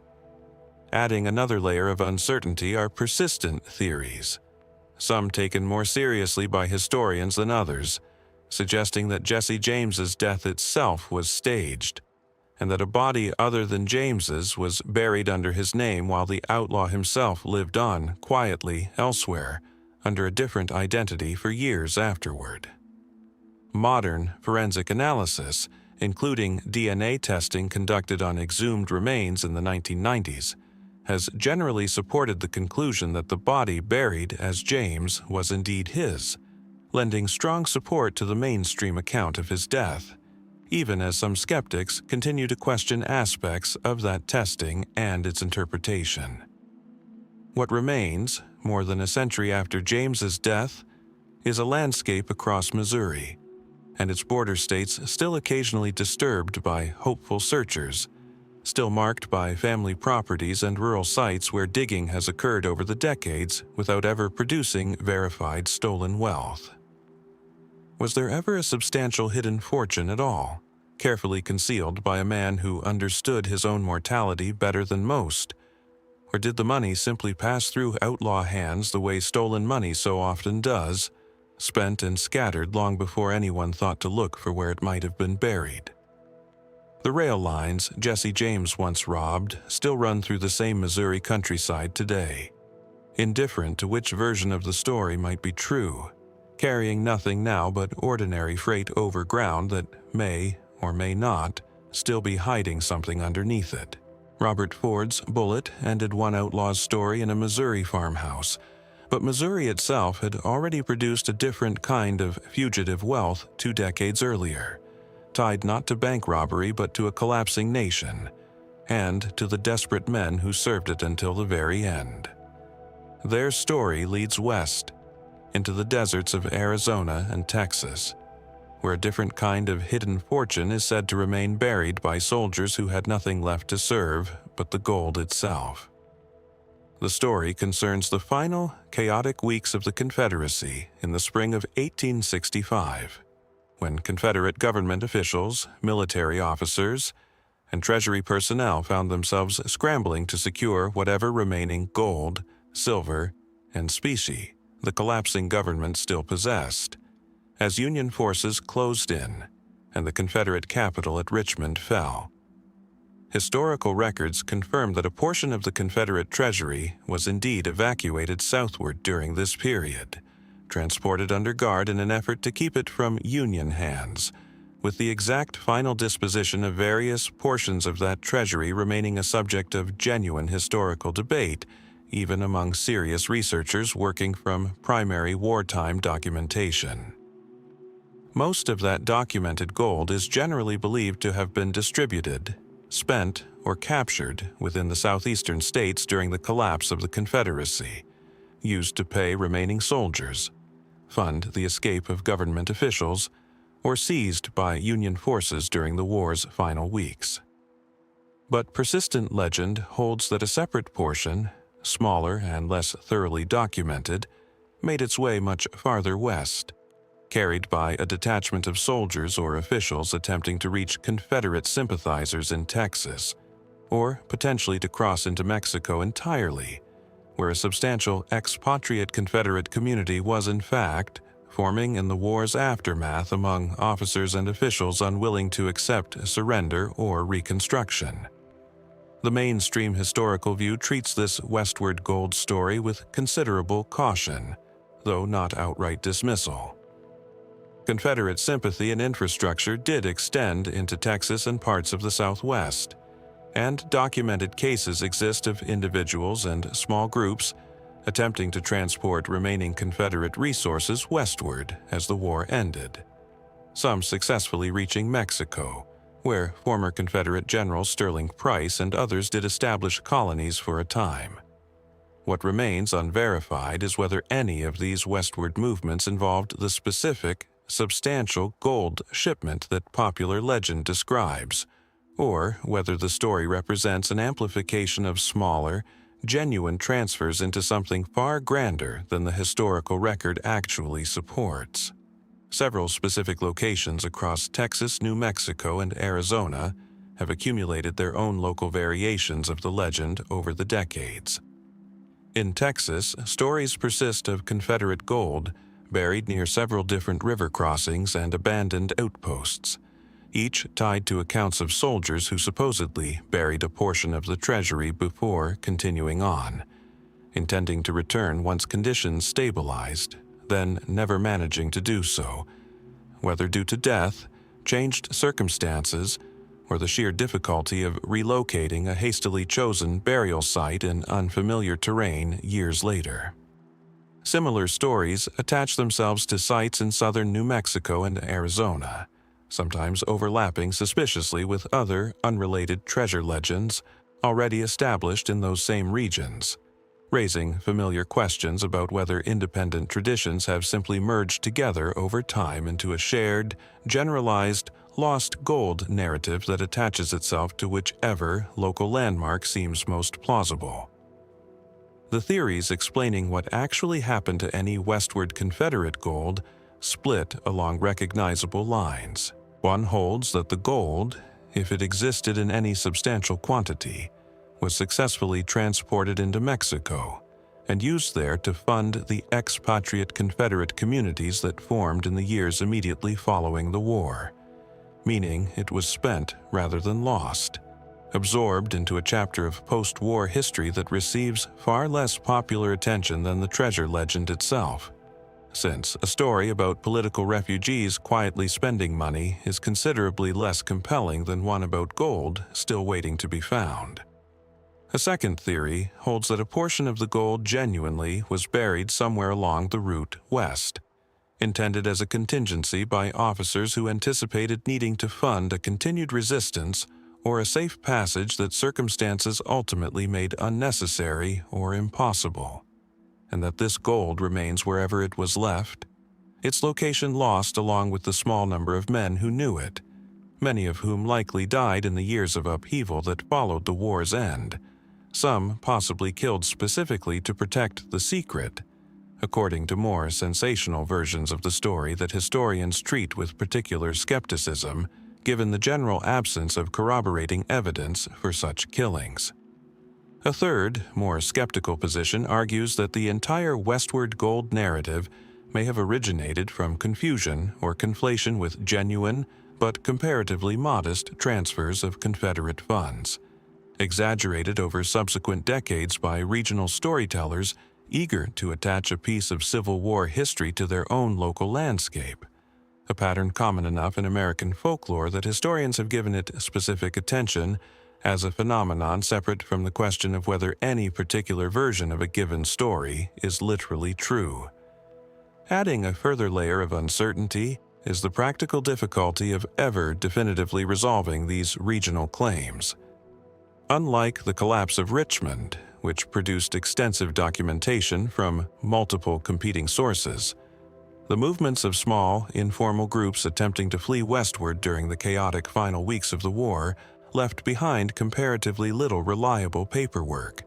Adding another layer of uncertainty are persistent theories, some taken more seriously by historians than others, suggesting that Jesse James's death itself was staged, and that a body other than James's was buried under his name while the outlaw himself lived on quietly elsewhere under a different identity for years afterward. Modern forensic analysis, including DNA testing conducted on exhumed remains in the 1990s, has generally supported the conclusion that the body buried as James was indeed his, lending strong support to the mainstream account of his death, even as some skeptics continue to question aspects of that testing and its interpretation. What remains, more than a century after James's death, is a landscape across Missouri, and its border states still occasionally disturbed by hopeful searchers, still marked by family properties and rural sites where digging has occurred over the decades without ever producing verified stolen wealth. Was there ever a substantial hidden fortune at all, carefully concealed by a man who understood his own mortality better than most? Or did the money simply pass through outlaw hands the way stolen money so often does, spent and scattered long before anyone thought to look for where it might have been buried? The rail lines Jesse James once robbed still run through the same Missouri countryside today. Indifferent to which version of the story might be true, carrying nothing now but ordinary freight over ground that may, or may not, still be hiding something underneath it. Robert Ford's bullet ended one outlaw's story in a Missouri farmhouse, but Missouri itself had already produced a different kind of fugitive wealth 2 decades earlier, tied not to bank robbery but to a collapsing nation, and to the desperate men who served it until the very end. Their story leads west, into the deserts of Arizona and Texas, where a different kind of hidden fortune is said to remain buried by soldiers who had nothing left to serve but the gold itself. The story concerns the final, chaotic weeks of the Confederacy in the spring of 1865, when Confederate government officials, military officers, and Treasury personnel found themselves scrambling to secure whatever remaining gold, silver, and specie the collapsing government still possessed, as Union forces closed in and the Confederate capital at Richmond fell. Historical records confirm that a portion of the Confederate treasury was indeed evacuated southward during this period, transported under guard in an effort to keep it from Union hands, with the exact final disposition of various portions of that treasury remaining a subject of genuine historical debate, even among serious researchers working from primary wartime documentation. Most of that documented gold is generally believed to have been distributed, spent, or captured within the southeastern states during the collapse of the Confederacy, used to pay remaining soldiers, fund the escape of government officials, or seized by Union forces during the war's final weeks. But persistent legend holds that a separate portion, smaller and less thoroughly documented, made its way much farther west, carried by a detachment of soldiers or officials attempting to reach Confederate sympathizers in Texas, or potentially to cross into Mexico entirely, where a substantial expatriate Confederate community was in fact forming in the war's aftermath among officers and officials unwilling to accept surrender or reconstruction. The mainstream historical view treats this westward gold story with considerable caution, though not outright dismissal. Confederate sympathy and infrastructure did extend into Texas and parts of the Southwest, and documented cases exist of individuals and small groups attempting to transport remaining Confederate resources westward as the war ended, some successfully reaching Mexico, where former Confederate General Sterling Price and others did establish colonies for a time. What remains unverified is whether any of these westward movements involved the specific, substantial gold shipment that popular legend describes, or whether the story represents an amplification of smaller, genuine transfers into something far grander than the historical record actually supports. Several specific locations across Texas, New Mexico, and Arizona have accumulated their own local variations of the legend over the decades. In Texas, stories persist of Confederate gold buried near several different river crossings and abandoned outposts, each tied to accounts of soldiers who supposedly buried a portion of the treasury before continuing on, intending to return once conditions stabilized, then never managing to do so, whether due to death, changed circumstances, or the sheer difficulty of relocating a hastily chosen burial site in unfamiliar terrain years later. Similar stories attach themselves to sites in southern New Mexico and Arizona, sometimes overlapping suspiciously with other unrelated treasure legends already established in those same regions, raising familiar questions about whether independent traditions have simply merged together over time into a shared, generalized, lost gold narrative that attaches itself to whichever local landmark seems most plausible. The theories explaining what actually happened to any westward Confederate gold split along recognizable lines. One holds that the gold, if it existed in any substantial quantity, was successfully transported into Mexico and used there to fund the expatriate Confederate communities that formed in the years immediately following the war, meaning it was spent rather than lost, absorbed into a chapter of post-war history that receives far less popular attention than the treasure legend itself. since a story about political refugees quietly spending money is considerably less compelling than one about gold still waiting to be found. A second theory holds that a portion of the gold genuinely was buried somewhere along the route west, intended as a contingency by officers who anticipated needing to fund a continued resistance or a safe passage that circumstances ultimately made unnecessary or impossible, and that this gold remains wherever it was left, its location lost along with the small number of men who knew it, many of whom likely died in the years of upheaval that followed the war's end, some possibly killed specifically to protect the secret, according to more sensational versions of the story that historians treat with particular skepticism, given the general absence of corroborating evidence for such killings. A third, more skeptical position argues that the entire westward gold narrative may have originated from confusion or conflation with genuine but comparatively modest transfers of Confederate funds, exaggerated over subsequent decades by regional storytellers eager to attach a piece of Civil War history to their own local landscape, a pattern common enough in American folklore that historians have given it specific attention as a phenomenon separate from the question of whether any particular version of a given story is literally true. Adding a further layer of uncertainty is the practical difficulty of ever definitively resolving these regional claims. Unlike the collapse of Richmond, which produced extensive documentation from multiple competing sources, the movements of small, informal groups attempting to flee westward during the chaotic final weeks of the war left behind comparatively little reliable paperwork,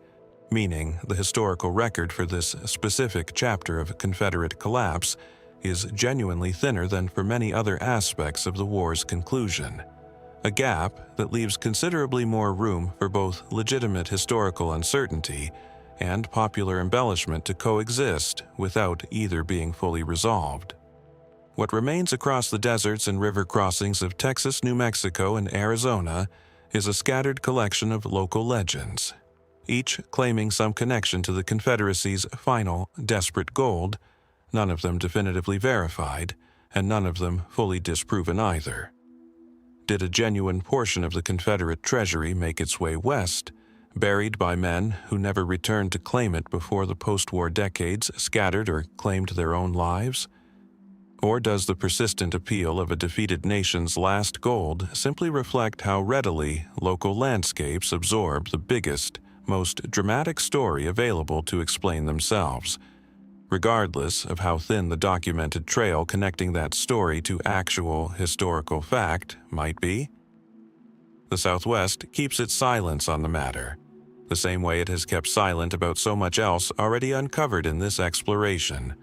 meaning the historical record for this specific chapter of Confederate collapse is genuinely thinner than for many other aspects of the war's conclusion, a gap that leaves considerably more room for both legitimate historical uncertainty and popular embellishment to coexist without either being fully resolved. What remains across the deserts and river crossings of Texas, New Mexico, and Arizona is a scattered collection of local legends, each claiming some connection to the Confederacy's final, desperate gold, none of them definitively verified, and none of them fully disproven either. Did a genuine portion of the Confederate treasury make its way west, buried by men who never returned to claim it before the post-war decades scattered or claimed their own lives? Or does the persistent appeal of a defeated nation's last gold simply reflect how readily local landscapes absorb the biggest, most dramatic story available to explain themselves, regardless of how thin the documented trail connecting that story to actual historical fact might be? The Southwest keeps its silence on the matter, the same way it has kept silent about so much else already uncovered in this exploration,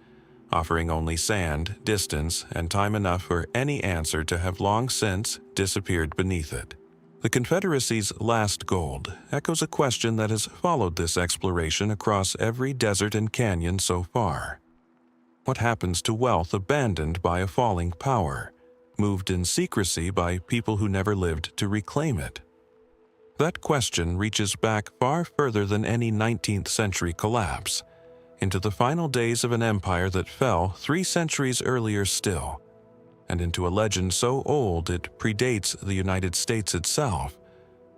offering only sand, distance, and time enough for any answer to have long since disappeared beneath it. The Confederacy's last gold echoes a question that has followed this exploration across every desert and canyon so far. What happens to wealth abandoned by a falling power, moved in secrecy by people who never lived to reclaim it? That question reaches back far further than any 19th century collapse, into the final days of an empire that fell 3 centuries earlier still, and into a legend so old it predates the United States itself,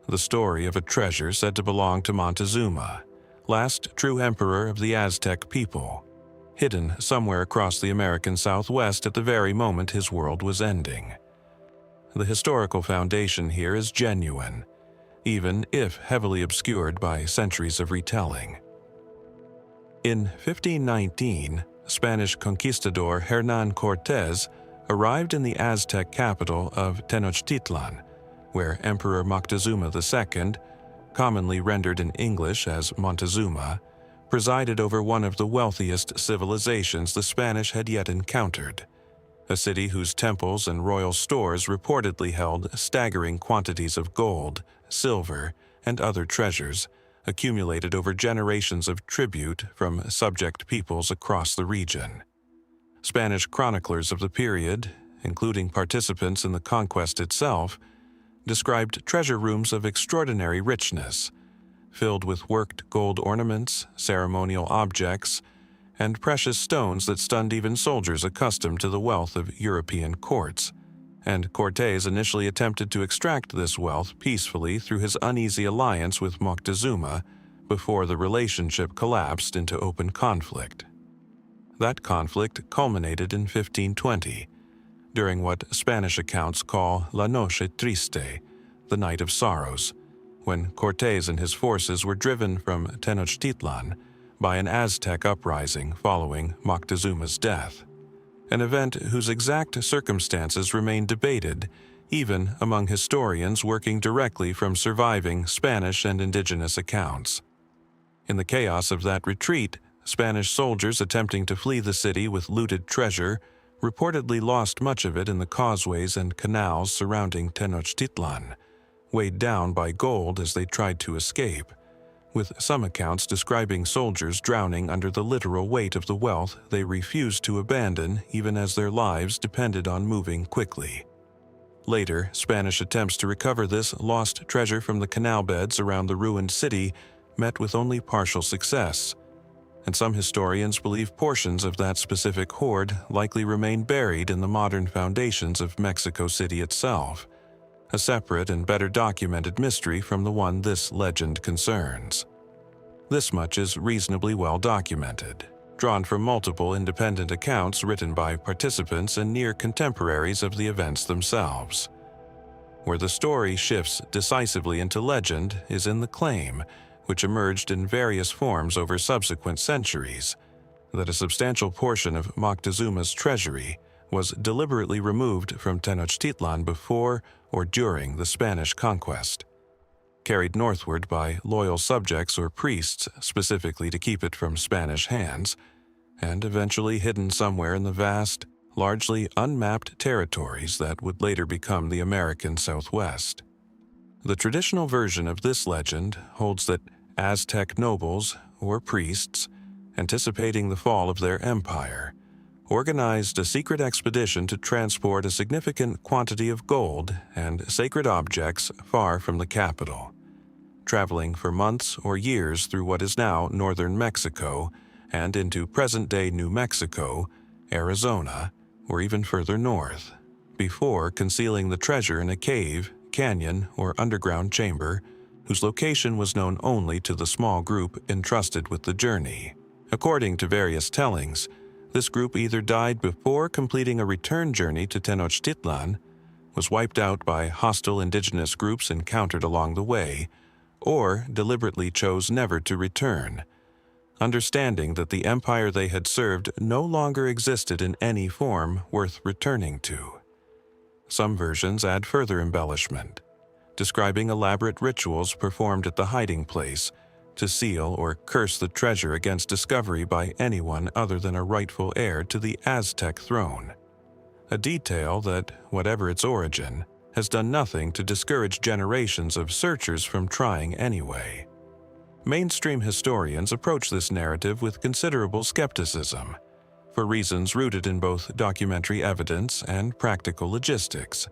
the story of a treasure said to belong to Montezuma, last true emperor of the Aztec people, hidden somewhere across the American Southwest at the very moment his world was ending. The historical foundation here is genuine, even if heavily obscured by centuries of retelling. In 1519, Spanish conquistador Hernán Cortés arrived in the Aztec capital of Tenochtitlan, where Emperor Moctezuma II, commonly rendered in English as Montezuma, presided over one of the wealthiest civilizations the Spanish had yet encountered, a city whose temples and royal stores reportedly held staggering quantities of gold, silver, and other treasures accumulated over generations of tribute from subject peoples across the region. Spanish chroniclers of the period, including participants in the conquest itself, described treasure rooms of extraordinary richness, filled with worked gold ornaments, ceremonial objects, and precious stones that stunned even soldiers accustomed to the wealth of European courts, and Cortés initially attempted to extract this wealth peacefully through his uneasy alliance with Montezuma before the relationship collapsed into open conflict. That conflict culminated in 1520, during what Spanish accounts call La Noche Triste, the Night of Sorrows, when Cortés and his forces were driven from Tenochtitlan by an Aztec uprising following Moctezuma's death, an event whose exact circumstances remain debated even among historians working directly from surviving Spanish and indigenous accounts. In the chaos of that retreat, Spanish soldiers attempting to flee the city with looted treasure reportedly lost much of it in the causeways and canals surrounding Tenochtitlan, weighed down by gold as they tried to escape, with some accounts describing soldiers drowning under the literal weight of the wealth they refused to abandon even as their lives depended on moving quickly. Later, Spanish attempts to recover this lost treasure from the canal beds around the ruined city met with only partial success, and some historians believe portions of that specific hoard likely remain buried in the modern foundations of Mexico City itself, a separate and better documented mystery from the one this legend concerns. This much is reasonably well documented, drawn from multiple independent accounts written by participants and near contemporaries of the events themselves. Where the story shifts decisively into legend is in the claim, which emerged in various forms over subsequent centuries, that a substantial portion of Moctezuma's treasury was deliberately removed from Tenochtitlan before or during the Spanish conquest, carried northward by loyal subjects or priests specifically to keep it from Spanish hands, and eventually hidden somewhere in the vast, largely unmapped territories that would later become the American Southwest. The traditional version of this legend holds that Aztec nobles, or priests, anticipating the fall of their empire, organized a secret expedition to transport a significant quantity of gold and sacred objects far from the capital, traveling for months or years through what is now northern Mexico and into present-day New Mexico, Arizona, or even further north, before concealing the treasure in a cave, canyon, or underground chamber whose location was known only to the small group entrusted with the journey. According to various tellings, this group either died before completing a return journey to Tenochtitlan, was wiped out by hostile indigenous groups encountered along the way, or deliberately chose never to return, understanding that the empire they had served no longer existed in any form worth returning to. Some versions add further embellishment, describing elaborate rituals performed at the hiding place to seal or curse the treasure against discovery by anyone other than a rightful heir to the Aztec throne, a detail that, whatever its origin, has done nothing to discourage generations of searchers from trying anyway. Mainstream historians approach this narrative with considerable skepticism, for reasons rooted in both documentary evidence and practical logistics.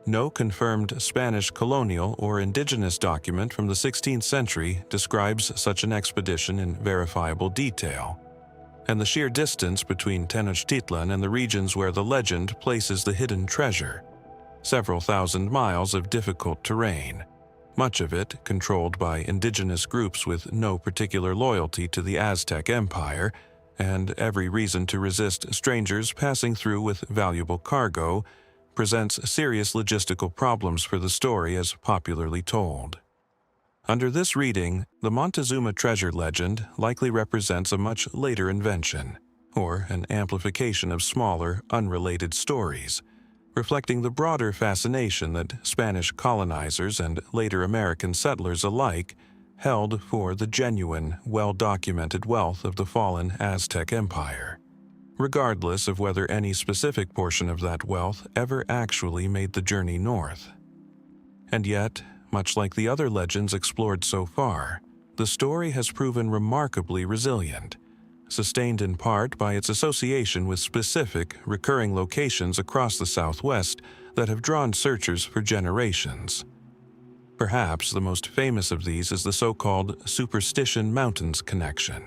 No confirmed Spanish colonial or indigenous document from the 16th century describes such an expedition in verifiable detail, and the sheer distance between Tenochtitlan and the regions where the legend places the hidden treasure, several thousand miles of difficult terrain, much of it controlled by indigenous groups with no particular loyalty to the Aztec Empire, and every reason to resist strangers passing through with valuable cargo, presents serious logistical problems for the story as popularly told. Under this reading, the Montezuma treasure legend likely represents a much later invention, or an amplification of smaller, unrelated stories, reflecting the broader fascination that Spanish colonizers and later American settlers alike held for the genuine, well-documented wealth of the fallen Aztec Empire, regardless of whether any specific portion of that wealth ever actually made the journey north. And yet, much like the other legends explored so far, the story has proven remarkably resilient, sustained in part by its association with specific, recurring locations across the Southwest that have drawn searchers for generations. Perhaps the most famous of these is the so-called Superstition Mountains connection,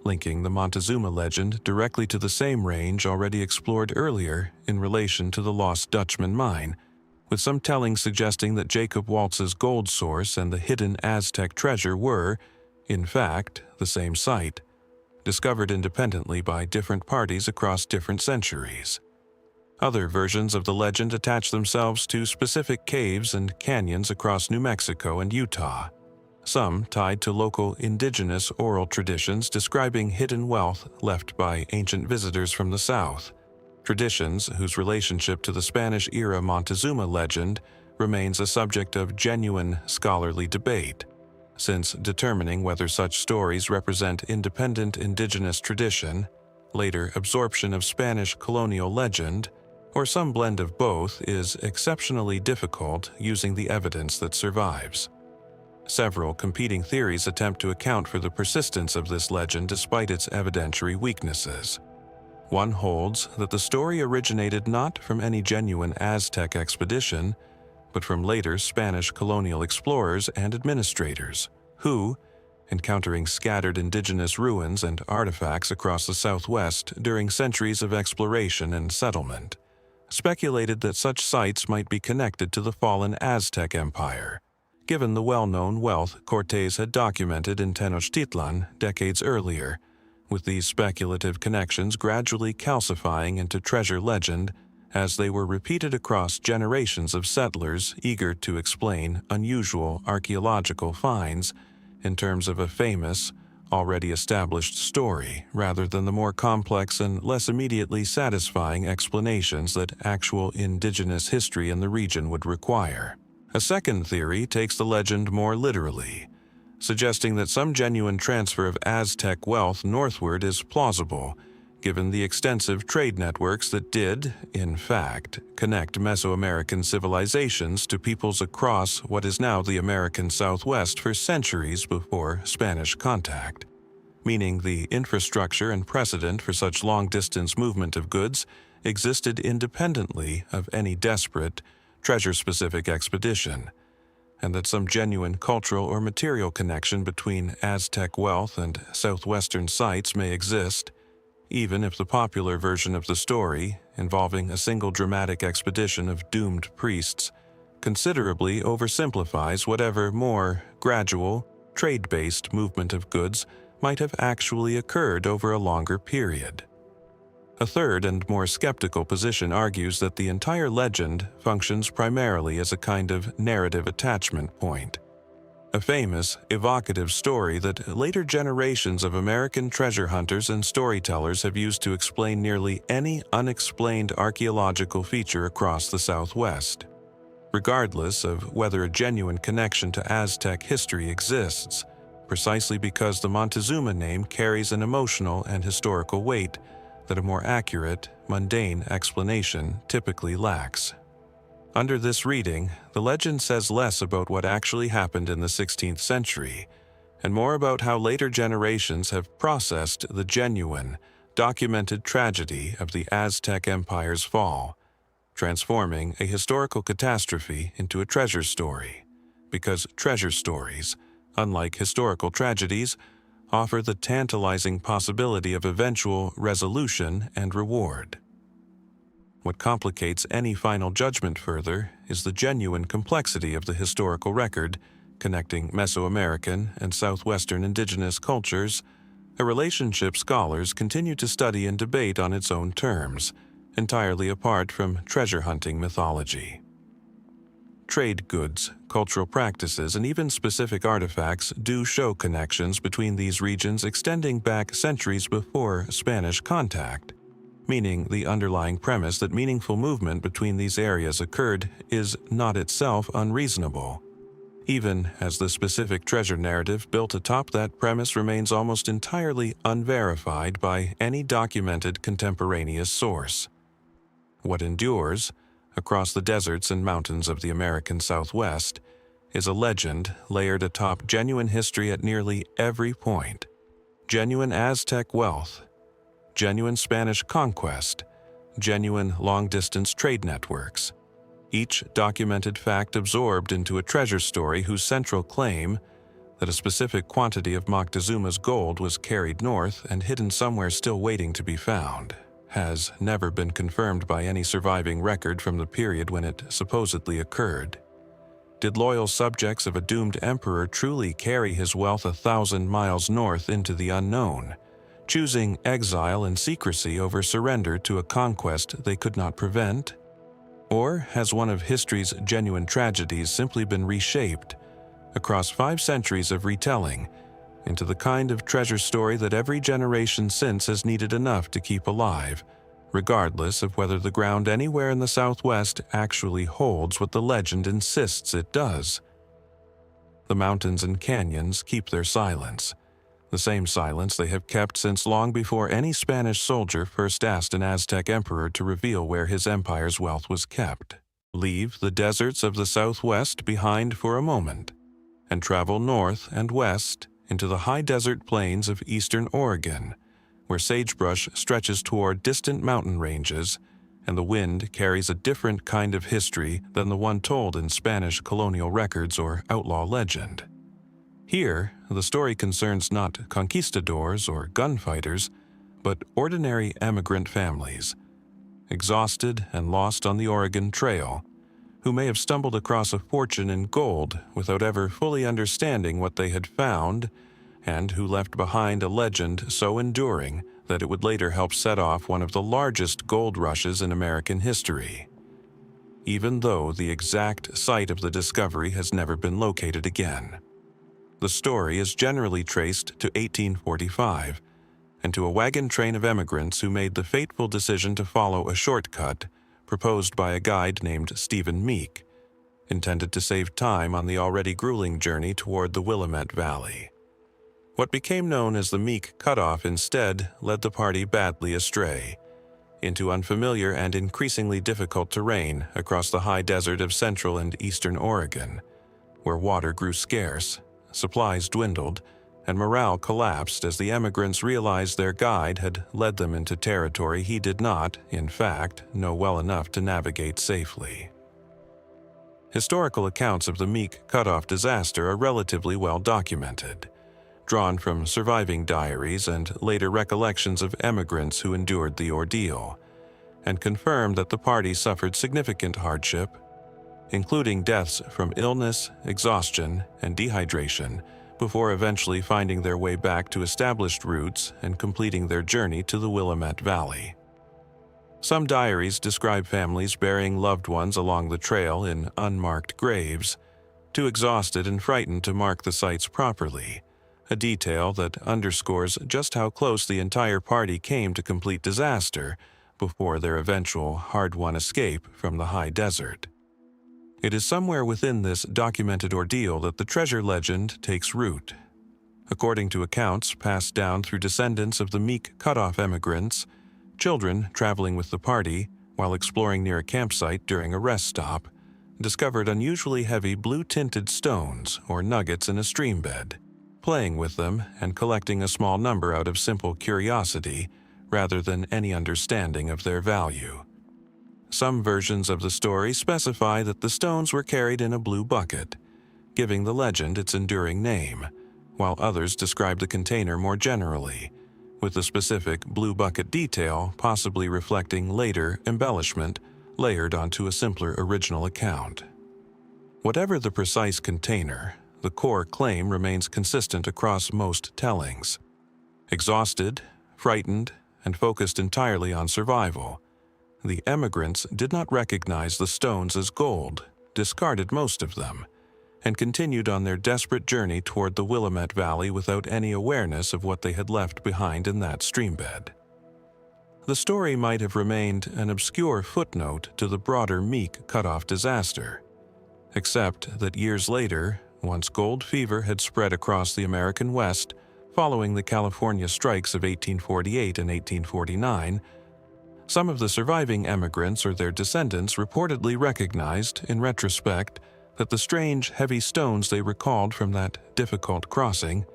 linking the Montezuma legend directly to the same range already explored earlier in relation to the lost Dutchman mine, with some tellings suggesting that Jacob Waltz's gold source and the hidden Aztec treasure were, in fact, the same site, discovered independently by different parties across different centuries. Other versions of the legend attach themselves to specific caves and canyons across New Mexico and Utah, some tied to local indigenous oral traditions describing hidden wealth left by ancient visitors from the South, traditions whose relationship to the Spanish-era Montezuma legend remains a subject of genuine scholarly debate, since determining whether such stories represent independent indigenous tradition, later absorption of Spanish colonial legend, or some blend of both is exceptionally difficult using the evidence that survives. Several competing theories attempt to account for the persistence of this legend despite its evidentiary weaknesses. One holds that the story originated not from any genuine Aztec expedition, but from later Spanish colonial explorers and administrators, who, encountering scattered indigenous ruins and artifacts across the Southwest during centuries of exploration and settlement, speculated that such sites might be connected to the fallen Aztec Empire, given the well-known wealth Cortés had documented in Tenochtitlan decades earlier, with these speculative connections gradually calcifying into treasure legend as they were repeated across generations of settlers eager to explain unusual archaeological finds in terms of a famous, already established story rather than the more complex and less immediately satisfying explanations that actual indigenous history in the region would require. A second theory takes the legend more literally, suggesting that some genuine transfer of Aztec wealth northward is plausible, given the extensive trade networks that did, in fact, connect Mesoamerican civilizations to peoples across what is now the American Southwest for centuries before Spanish contact, meaning the infrastructure and precedent for such long-distance movement of goods existed independently of any desperate, treasure-specific expedition, and that some genuine cultural or material connection between Aztec wealth and southwestern sites may exist, even if the popular version of the story, involving a single dramatic expedition of doomed priests, considerably oversimplifies whatever more gradual, trade-based movement of goods might have actually occurred over a longer period. A third and more skeptical position argues that the entire legend functions primarily as a kind of narrative attachment point, a famous, evocative story that later generations of American treasure hunters and storytellers have used to explain nearly any unexplained archaeological feature across the Southwest, regardless of whether a genuine connection to Aztec history exists, precisely because the Montezuma name carries an emotional and historical weight that a more accurate, mundane explanation typically lacks. Under this reading, the legend says less about what actually happened in the 16th century, and more about how later generations have processed the genuine, documented tragedy of the Aztec Empire's fall, transforming a historical catastrophe into a treasure story, because treasure stories, unlike historical tragedies, offer the tantalizing possibility of eventual resolution and reward. What complicates any final judgment further is the genuine complexity of the historical record connecting Mesoamerican and Southwestern indigenous cultures, a relationship scholars continue to study and debate on its own terms, entirely apart from treasure hunting mythology. Trade goods, cultural practices, and even specific artifacts do show connections between these regions extending back centuries before Spanish contact, meaning the underlying premise that meaningful movement between these areas occurred is not itself unreasonable, even as the specific treasure narrative built atop that premise remains almost entirely unverified by any documented contemporaneous source. What endures, across the deserts and mountains of the American Southwest, is a legend layered atop genuine history at nearly every point. Genuine Aztec wealth, genuine Spanish conquest, genuine long-distance trade networks, each documented fact absorbed into a treasure story whose central claim, That a specific quantity of Moctezuma's gold was carried north and hidden somewhere still waiting to be found has never been confirmed by any surviving record from the period when it supposedly occurred. Did loyal subjects of a doomed emperor truly carry his wealth 1,000 miles north into the unknown, choosing exile and secrecy over surrender to a conquest they could not prevent? Or has one of history's genuine tragedies simply been reshaped across 5 centuries of retelling into the kind of treasure story that every generation since has needed enough to keep alive, regardless of whether the ground anywhere in the Southwest actually holds what the legend insists it does? The mountains and canyons keep their silence, the same silence they have kept since long before any Spanish soldier first asked an Aztec emperor to reveal where his empire's wealth was kept. Leave the deserts of the Southwest behind for a moment, and travel north and west into the high desert plains of eastern Oregon, where sagebrush stretches toward distant mountain ranges, and the wind carries a different kind of history than the one told in Spanish colonial records or outlaw legend. Here, the story concerns not conquistadors or gunfighters, but ordinary emigrant families, exhausted and lost on the Oregon Trail, who may have stumbled across a fortune in gold without ever fully understanding what they had found, and who left behind a legend so enduring that it would later help set off one of the largest gold rushes in American history, even though the exact site of the discovery has never been located again. The story is generally traced to 1845, and to a wagon train of emigrants who made the fateful decision to follow a shortcut proposed by a guide named Stephen Meek, intended to save time on the already grueling journey toward the Willamette Valley. What became known as the Meek Cutoff instead led the party badly astray, into unfamiliar and increasingly difficult terrain across the high desert of central and eastern Oregon, where water grew scarce, supplies dwindled, and morale collapsed as the emigrants realized their guide had led them into territory he did not, in fact, know well enough to navigate safely. Historical accounts of the Meek Cutoff disaster are relatively well documented, drawn from surviving diaries and later recollections of emigrants who endured the ordeal, and confirm that the party suffered significant hardship, including deaths from illness, exhaustion, and dehydration, before eventually finding their way back to established routes and completing their journey to the Willamette Valley. Some diaries describe families burying loved ones along the trail in unmarked graves, too exhausted and frightened to mark the sites properly, a detail that underscores just how close the entire party came to complete disaster before their eventual hard-won escape from the high desert. It is somewhere within this documented ordeal that the treasure legend takes root. According to accounts passed down through descendants of the Meek Cutoff emigrants, children traveling with the party while exploring near a campsite during a rest stop discovered unusually heavy blue-tinted stones or nuggets in a stream bed, playing with them and collecting a small number out of simple curiosity rather than any understanding of their value. Some versions of the story specify that the stones were carried in a blue bucket, giving the legend its enduring name, while others describe the container more generally, with the specific blue bucket detail possibly reflecting later embellishment layered onto a simpler original account. Whatever the precise container, the core claim remains consistent across most tellings. Exhausted, frightened, and focused entirely on survival, the emigrants did not recognize the stones as gold, discarded most of them, and continued on their desperate journey toward the Willamette Valley without any awareness of what they had left behind in that streambed. The story might have remained an obscure footnote to the broader Meek Cutoff disaster, except that years later, once gold fever had spread across the American West following the California strikes of 1848 and 1849, some of the surviving emigrants or their descendants reportedly recognized, in retrospect, that the strange, heavy stones they recalled from that difficult crossing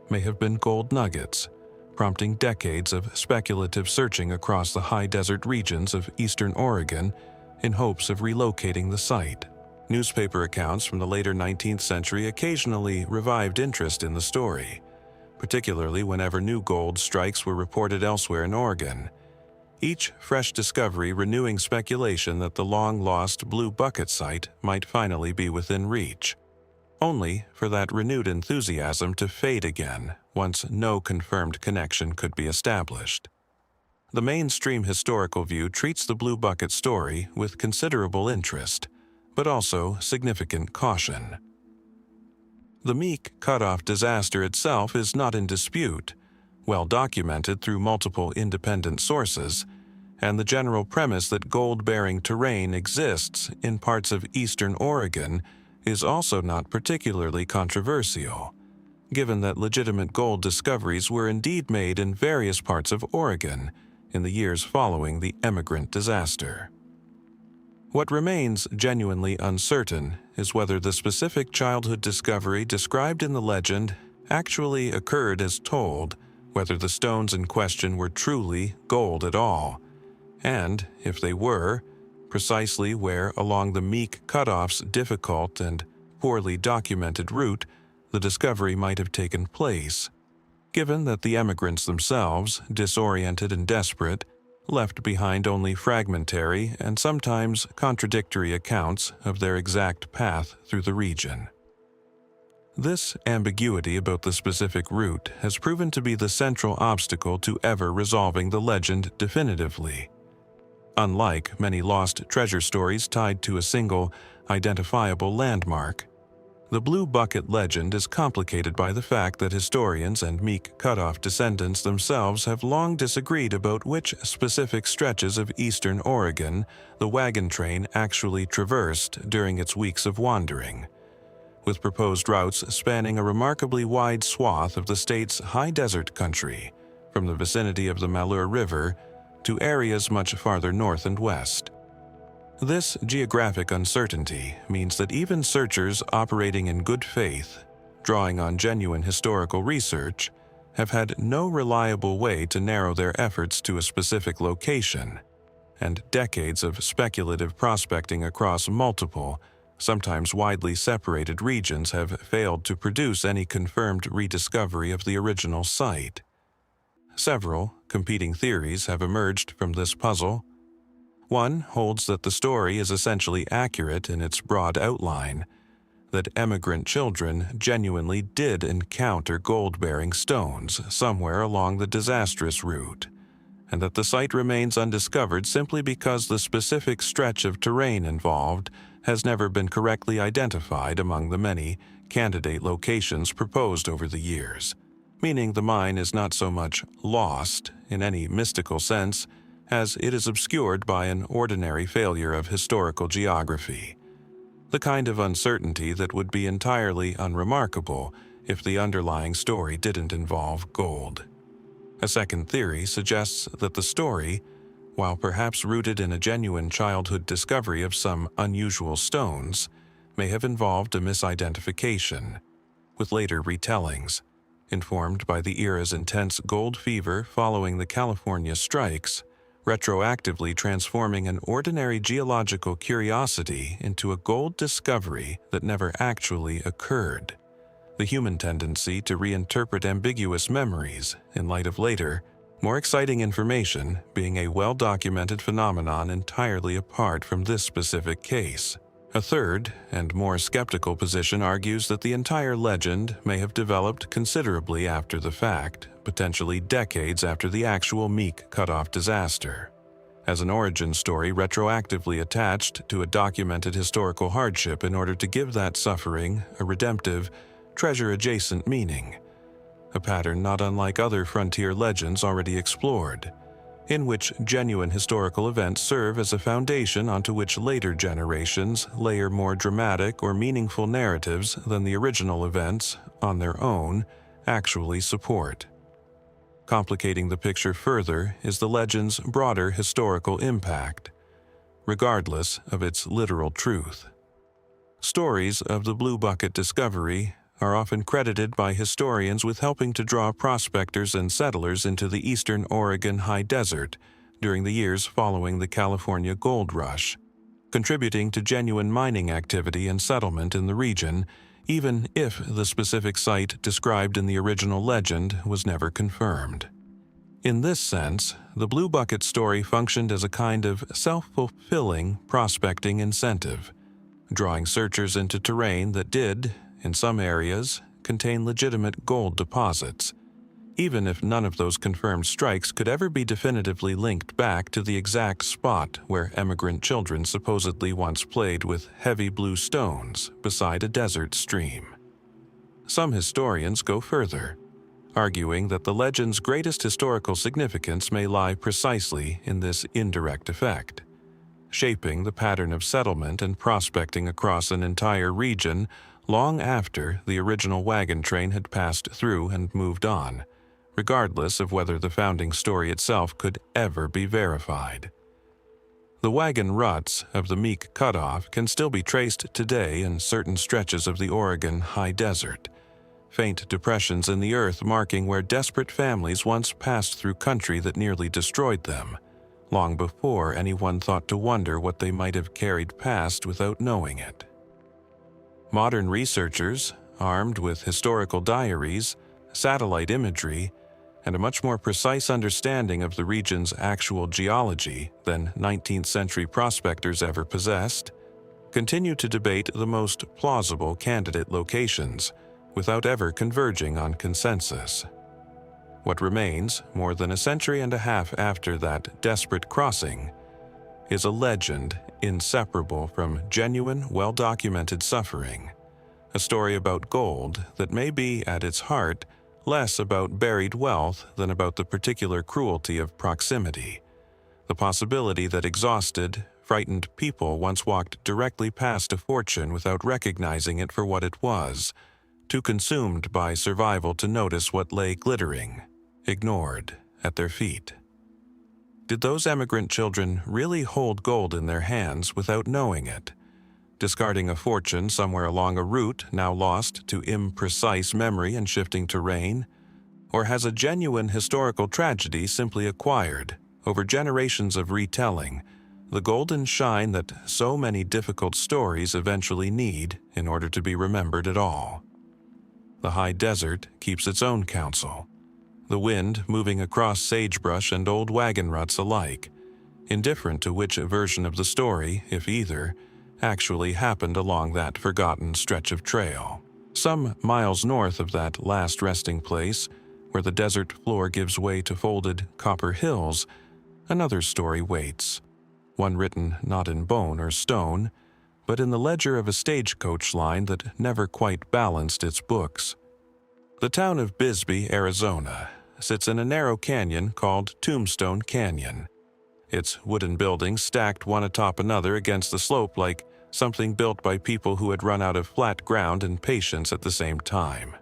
may have been gold nuggets, prompting decades of speculative searching across the high desert regions of eastern Oregon in hopes of relocating the site. Newspaper accounts from the later 19th century occasionally revived interest in the story, particularly whenever new gold strikes were reported elsewhere in Oregon, each fresh discovery renewing speculation that the long-lost Blue Bucket site might finally be within reach, only for that renewed enthusiasm to fade again once no confirmed connection could be established. The mainstream historical view treats the Blue Bucket story with considerable interest, but also significant caution. The Meek Cutoff disaster itself is not in dispute, well documented through multiple independent sources, and the general premise that gold-bearing terrain exists in parts of eastern Oregon is also not particularly controversial, given that legitimate gold discoveries were indeed made in various parts of Oregon in the years following the emigrant disaster. What remains genuinely uncertain is whether the specific childhood discovery described in the legend actually occurred as told, whether the stones in question were truly gold at all, and, if they were, precisely where along the Meek Cutoff's difficult and poorly documented route the discovery might have taken place, given that the emigrants themselves, disoriented and desperate, left behind only fragmentary and sometimes contradictory accounts of their exact path through the region. This ambiguity about the specific route has proven to be the central obstacle to ever resolving the legend definitively. Unlike many lost treasure stories tied to a single, identifiable landmark, the Blue Bucket legend is complicated by the fact that historians and Meek Cutoff descendants themselves have long disagreed about which specific stretches of eastern Oregon the wagon train actually traversed during its weeks of wandering, with proposed routes spanning a remarkably wide swath of the state's high desert country, from the vicinity of the Malheur River to areas much farther north and west. This geographic uncertainty means that even searchers operating in good faith, drawing on genuine historical research, have had no reliable way to narrow their efforts to a specific location, and decades of speculative prospecting across multiple, sometimes widely separated regions have failed to produce any confirmed rediscovery of the original site. Several competing theories have emerged from this puzzle. One holds that the story is essentially accurate in its broad outline, that emigrant children genuinely did encounter gold-bearing stones somewhere along the disastrous route, and that the site remains undiscovered simply because the specific stretch of terrain involved has never been correctly identified among the many candidate locations proposed over the years, meaning the mine is not so much lost in any mystical sense as it is obscured by an ordinary failure of historical geography, the kind of uncertainty that would be entirely unremarkable if the underlying story didn't involve gold. A second theory suggests that the story, while perhaps rooted in a genuine childhood discovery of some unusual stones, may have involved a misidentification, with later retellings, informed by the era's intense gold fever following the California strikes, retroactively transforming an ordinary geological curiosity into a gold discovery that never actually occurred. The human tendency to reinterpret ambiguous memories in light of later, more exciting information being a well-documented phenomenon entirely apart from this specific case. A third, and more skeptical position argues that the entire legend may have developed considerably after the fact, potentially decades after the actual Meek Cutoff disaster, as an origin story retroactively attached to a documented historical hardship in order to give that suffering a redemptive, treasure-adjacent meaning, a pattern not unlike other frontier legends already explored, in which genuine historical events serve as a foundation onto which later generations layer more dramatic or meaningful narratives than the original events, on their own, actually support. Complicating the picture further is the legend's broader historical impact, regardless of its literal truth. Stories of the Blue Bucket discovery are often credited by historians with helping to draw prospectors and settlers into the eastern Oregon high desert during the years following the California gold rush. contributing to genuine mining activity and settlement in the region, even if the specific site described in the original legend was never confirmed. In this sense, the Blue Bucket story functioned as a kind of self-fulfilling prospecting incentive, drawing searchers into terrain that did, in some areas, contain legitimate gold deposits, even if none of those confirmed strikes could ever be definitively linked back to the exact spot where emigrant children supposedly once played with heavy blue stones beside a desert stream. Some historians go further, arguing that the legend's greatest historical significance may lie precisely in this indirect effect, shaping the pattern of settlement and prospecting across an entire region long after the original wagon train had passed through and moved on, regardless of whether the founding story itself could ever be verified. The wagon ruts of the Meek Cutoff can still be traced today in certain stretches of the Oregon high desert, faint depressions in the earth marking where desperate families once passed through country that nearly destroyed them, long before anyone thought to wonder what they might have carried past without knowing it. Modern researchers, armed with historical diaries, satellite imagery, and a much more precise understanding of the region's actual geology than 19th century prospectors ever possessed, continue to debate the most plausible candidate locations without ever converging on consensus. What remains, more than a century and a half after that desperate crossing, is a legend inseparable from genuine, well-documented suffering, a story about gold that may be, at its heart, less about buried wealth than about the particular cruelty of proximity, the possibility that exhausted, frightened people once walked directly past a fortune without recognizing it for what it was, too consumed by survival to notice what lay glittering, ignored, at their feet. Did those emigrant children really hold gold in their hands without knowing it, discarding a fortune somewhere along a route now lost to imprecise memory and shifting terrain? Or has a genuine historical tragedy simply acquired, over generations of retelling, the golden shine that so many difficult stories eventually need in order to be remembered at all? The high desert keeps its own counsel, the wind moving across sagebrush and old wagon ruts alike, indifferent to which version of the story, if either, actually happened along that forgotten stretch of trail. Some miles north of that last resting place, where the desert floor gives way to folded copper hills, another story waits, one written not in bone or stone, but in the ledger of a stagecoach line that never quite balanced its books. The town of Bisbee, Arizona, sits in a narrow canyon called Tombstone Canyon, its wooden buildings stacked one atop another against the slope like something built by people who had run out of flat ground and patience at the same time.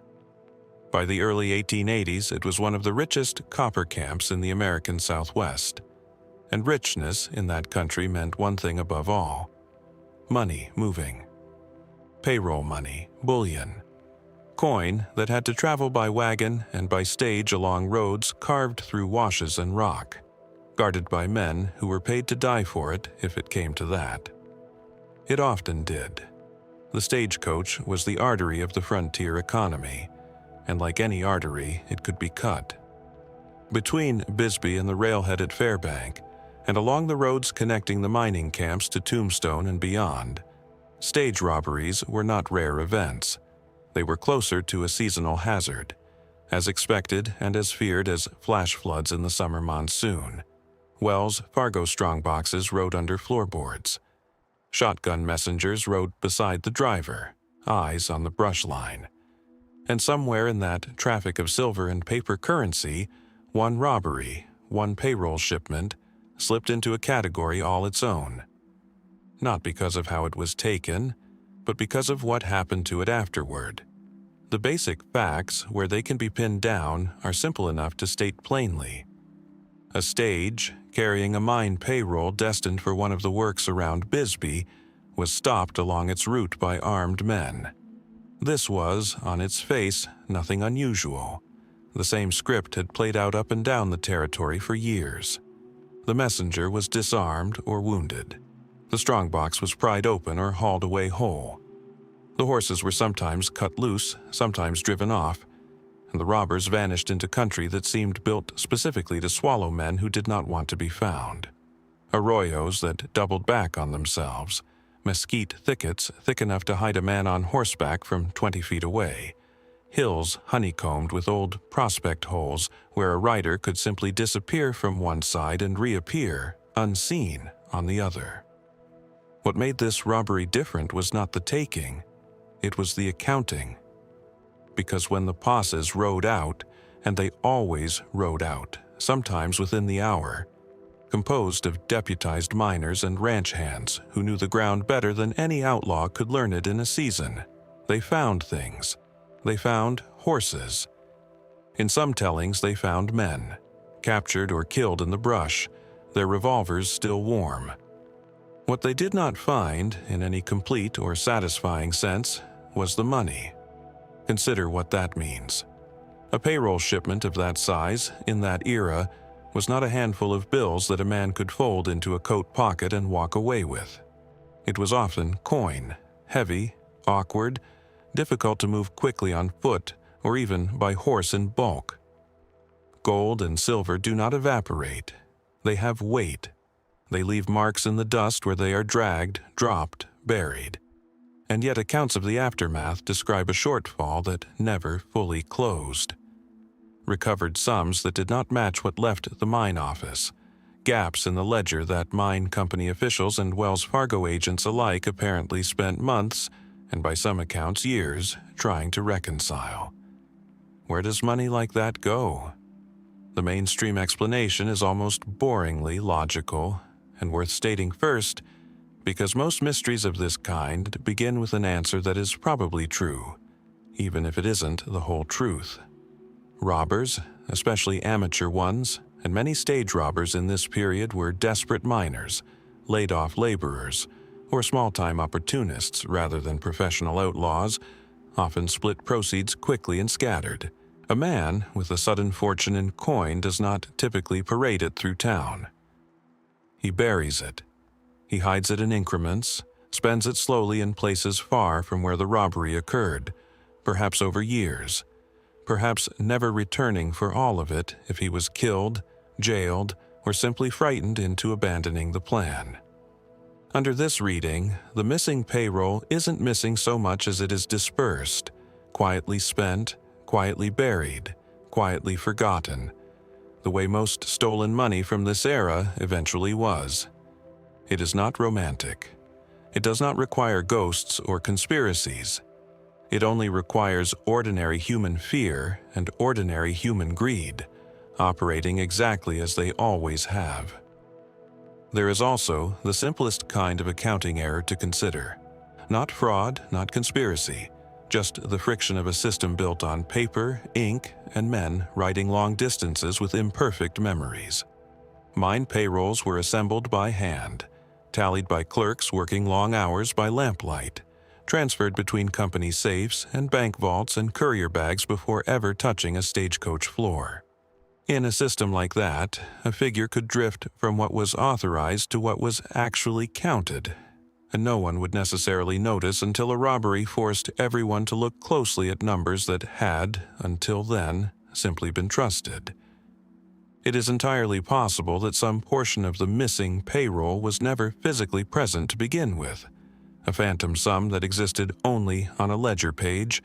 By the early 1880s, it was one of the richest copper camps in the American Southwest, and richness in that country meant one thing above all: money moving. Payroll money, bullion, coin that had to travel by wagon and by stage along roads carved through washes and rock, guarded by men who were paid to die for it if it came to that. It often did. The stagecoach was the artery of the frontier economy, and like any artery, it could be cut. Between Bisbee and the railhead at Fairbank, and along the roads connecting the mining camps to Tombstone and beyond, stage robberies were not rare events. They were closer to a seasonal hazard, as expected and as feared as flash floods in the summer monsoon. Wells Fargo strongboxes rode under floorboards. Shotgun messengers rode beside the driver, eyes on the brush line. And somewhere in that traffic of silver and paper currency, one robbery, one payroll shipment, slipped into a category all its own. Not because of how it was taken, but because of what happened to it afterward. The basic facts, where they can be pinned down, are simple enough to state plainly. A stage, carrying a mine payroll destined for one of the works around Bisbee, was stopped along its route by armed men. This was, on its face, nothing unusual. The same script had played out up and down the territory for years. The messenger was disarmed or wounded. The strongbox was pried open or hauled away whole. The horses were sometimes cut loose, sometimes driven off, and the robbers vanished into country that seemed built specifically to swallow men who did not want to be found. Arroyos that doubled back on themselves, mesquite thickets thick enough to hide a man on horseback from 20 feet away, hills honeycombed with old prospect holes where a rider could simply disappear from one side and reappear, unseen, on the other. What made this robbery different was not the taking, it was the accounting. Because when the posses rode out, and they always rode out, sometimes within the hour, composed of deputized miners and ranch hands who knew the ground better than any outlaw could learn it in a season, they found things. They found horses. In some tellings, they found men, captured or killed in the brush, their revolvers still warm. What they did not find, in any complete or satisfying sense, was the money. Consider what that means. A payroll shipment of that size, in that era, was not a handful of bills that a man could fold into a coat pocket and walk away with. It was often coin, heavy, awkward, difficult to move quickly on foot or even by horse in bulk. Gold and silver do not evaporate. They have weight. They leave marks in the dust where they are dragged, dropped, buried. And yet accounts of the aftermath describe a shortfall that never fully closed. Recovered sums that did not match what left the mine office, gaps in the ledger that mine company officials and Wells Fargo agents alike apparently spent months, and by some accounts years, trying to reconcile. Where does money like that go? The mainstream explanation is almost boringly logical, and worth stating first, because most mysteries of this kind begin with an answer that is probably true, even if it isn't the whole truth. Robbers, especially amateur ones, and many stage robbers in this period were desperate miners, laid-off laborers, or small-time opportunists rather than professional outlaws, often split proceeds quickly and scattered. A man with a sudden fortune in coin does not typically parade it through town. He buries it. He hides it in increments, spends it slowly in places far from where the robbery occurred, perhaps over years, perhaps never returning for all of it if he was killed, jailed, or simply frightened into abandoning the plan. Under this reading, the missing payroll isn't missing so much as it is dispersed, quietly spent, quietly buried, quietly forgotten, the way most stolen money from this era eventually was. It is not romantic. It does not require ghosts or conspiracies. It only requires ordinary human fear and ordinary human greed, operating exactly as they always have. There is also the simplest kind of accounting error to consider. Not fraud, not conspiracy, just the friction of a system built on paper, ink, and men riding long distances with imperfect memories. Mine payrolls were assembled by hand, tallied by clerks working long hours by lamplight, transferred between company safes and bank vaults and courier bags before ever touching a stagecoach floor. In a system like that, a figure could drift from what was authorized to what was actually counted, and no one would necessarily notice until a robbery forced everyone to look closely at numbers that had, until then, simply been trusted. It is entirely possible that some portion of the missing payroll was never physically present to begin with, a phantom sum that existed only on a ledger page,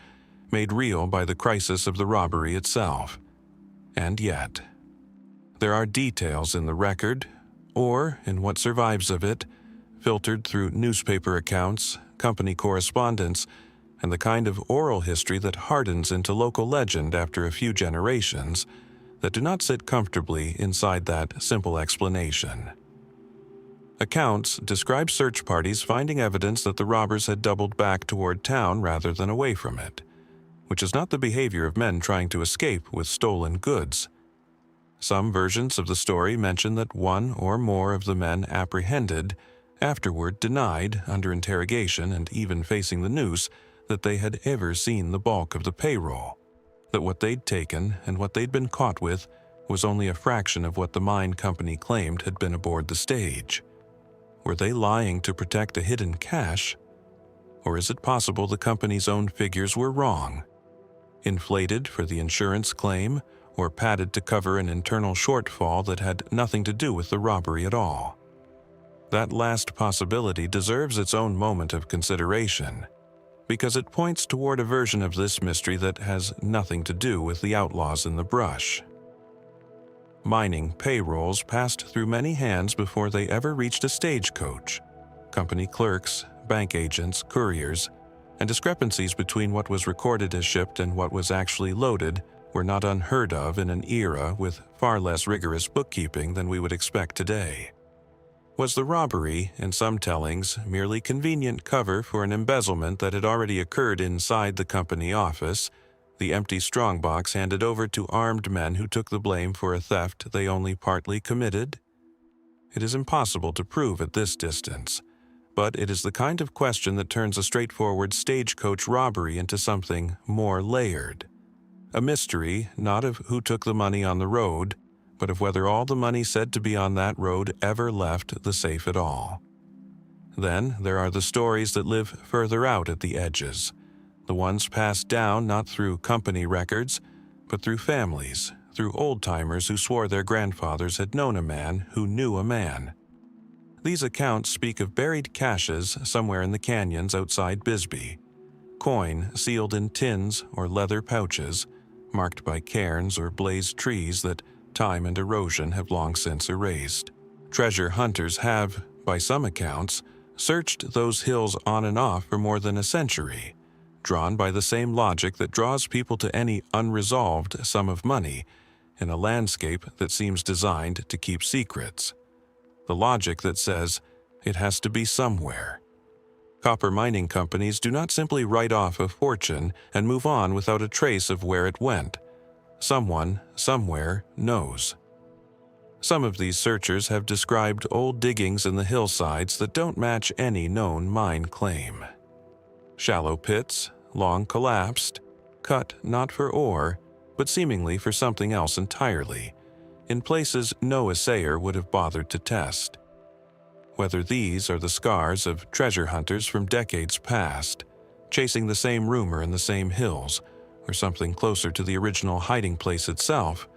made real by the crisis of the robbery itself. And yet, there are details in the record, or in what survives of it, filtered through newspaper accounts, company correspondence, and the kind of oral history that hardens into local legend after a few generations, that do not sit comfortably inside that simple explanation. Accounts describe search parties finding evidence that the robbers had doubled back toward town rather than away from it, which is not the behavior of men trying to escape with stolen goods. Some versions of the story mention that one or more of the men apprehended afterward denied, under interrogation and even facing the noose, that they had ever seen the bulk of the payroll, that what they'd taken and what they'd been caught with was only a fraction of what the mine company claimed had been aboard the stage. Were they lying to protect a hidden cache? Or is it possible the company's own figures were wrong? Inflated for the insurance claim, or padded to cover an internal shortfall that had nothing to do with the robbery at all? That last possibility deserves its own moment of consideration, because it points toward a version of this mystery that has nothing to do with the outlaws in the brush. Mining payrolls passed through many hands before they ever reached a stagecoach. Company clerks, bank agents, couriers, and discrepancies between what was recorded as shipped and what was actually loaded were not unheard of in an era with far less rigorous bookkeeping than we would expect today. Was the robbery, in some tellings, merely convenient cover for an embezzlement that had already occurred inside the company office, the empty strongbox handed over to armed men who took the blame for a theft they only partly committed? It is impossible to prove at this distance, but it is the kind of question that turns a straightforward stagecoach robbery into something more layered. A mystery not of who took the money on the road, but of whether all the money said to be on that road ever left the safe at all. Then there are the stories that live further out at the edges, the ones passed down not through company records, but through families, through old-timers who swore their grandfathers had known a man who knew a man. These accounts speak of buried caches somewhere in the canyons outside Bisbee, coin sealed in tins or leather pouches, marked by cairns or blazed trees that time and erosion have long since erased. Treasure hunters have, by some accounts, searched those hills on and off for more than a century, drawn by the same logic that draws people to any unresolved sum of money in a landscape that seems designed to keep secrets. The logic that says it has to be somewhere. Copper mining companies do not simply write off a fortune and move on without a trace of where it went. Someone, somewhere, knows. Some of these searchers have described old diggings in the hillsides that don't match any known mine claim. Shallow pits, long collapsed, cut not for ore, but seemingly for something else entirely, in places no assayer would have bothered to test. Whether these are the scars of treasure hunters from decades past, chasing the same rumor in the same hills, or something closer to the original hiding place itself,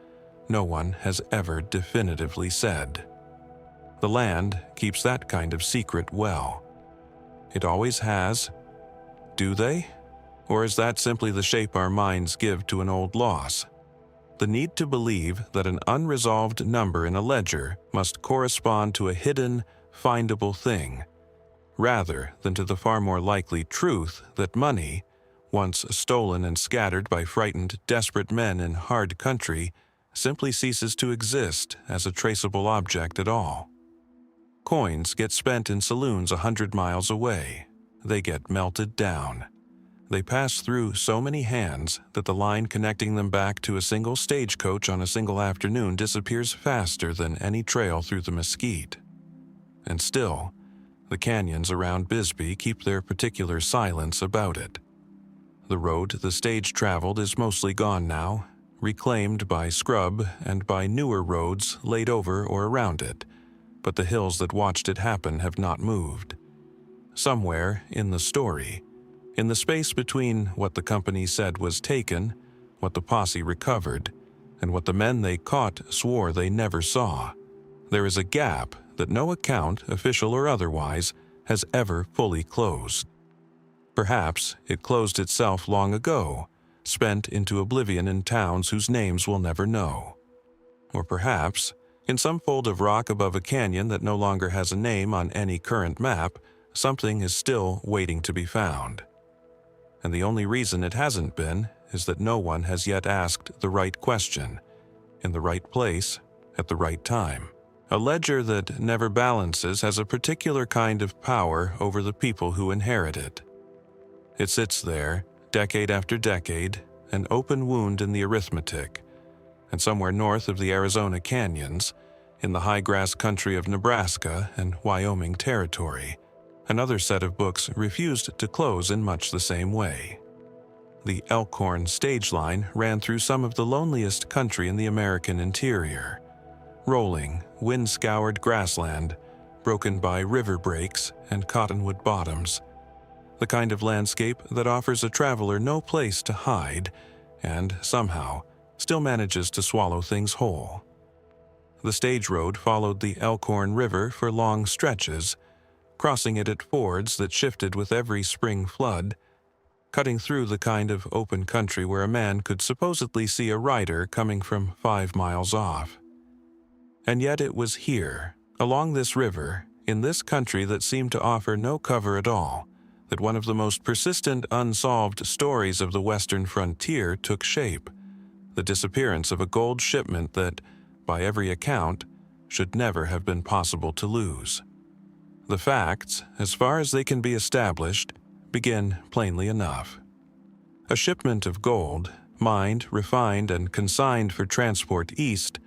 no one has ever definitively said. The land keeps that kind of secret well. It always has. Do they? Or is that simply the shape our minds give to an old loss? The need to believe that an unresolved number in a ledger must correspond to a hidden, findable thing, rather than to the far more likely truth that money, once stolen and scattered by frightened, desperate men in hard country, simply ceases to exist as a traceable object at all. Coins get spent in saloons 100 miles away. They get melted down. They pass through so many hands that the line connecting them back to a single stagecoach on a single afternoon disappears faster than any trail through the mesquite. And still, the canyons around Bisbee keep their particular silence about it. The road the stage traveled is mostly gone now, reclaimed by scrub and by newer roads laid over or around it, but the hills that watched it happen have not moved. Somewhere in the story, in the space between what the company said was taken, what the posse recovered, and what the men they caught swore they never saw, there is a gap that no account, official or otherwise, has ever fully closed. Perhaps it closed itself long ago, spent into oblivion in towns whose names we'll never know. Or perhaps, in some fold of rock above a canyon that no longer has a name on any current map, something is still waiting to be found. And the only reason it hasn't been is that no one has yet asked the right question, in the right place, at the right time. A ledger that never balances has a particular kind of power over the people who inherit it. It sits there, decade after decade, an open wound in the arithmetic, and somewhere north of the Arizona canyons, in the high-grass country of Nebraska and Wyoming territory, another set of books refused to close in much the same way. The Elkhorn stage line ran through some of the loneliest country in the American interior. Rolling, wind-scoured grassland, broken by river breaks and cottonwood bottoms, the kind of landscape that offers a traveler no place to hide and, somehow, still manages to swallow things whole. The stage road followed the Elkhorn River for long stretches, crossing it at fords that shifted with every spring flood, cutting through the kind of open country where a man could supposedly see a rider coming from 5 miles off. And yet it was here, along this river, in this country that seemed to offer no cover at all, that one of the most persistent unsolved stories of the western frontier took shape: the disappearance of a gold shipment that, by every account, should never have been possible to lose. The facts, as far as they can be established, begin plainly enough. A shipment of gold, mined, refined, and consigned for transport east,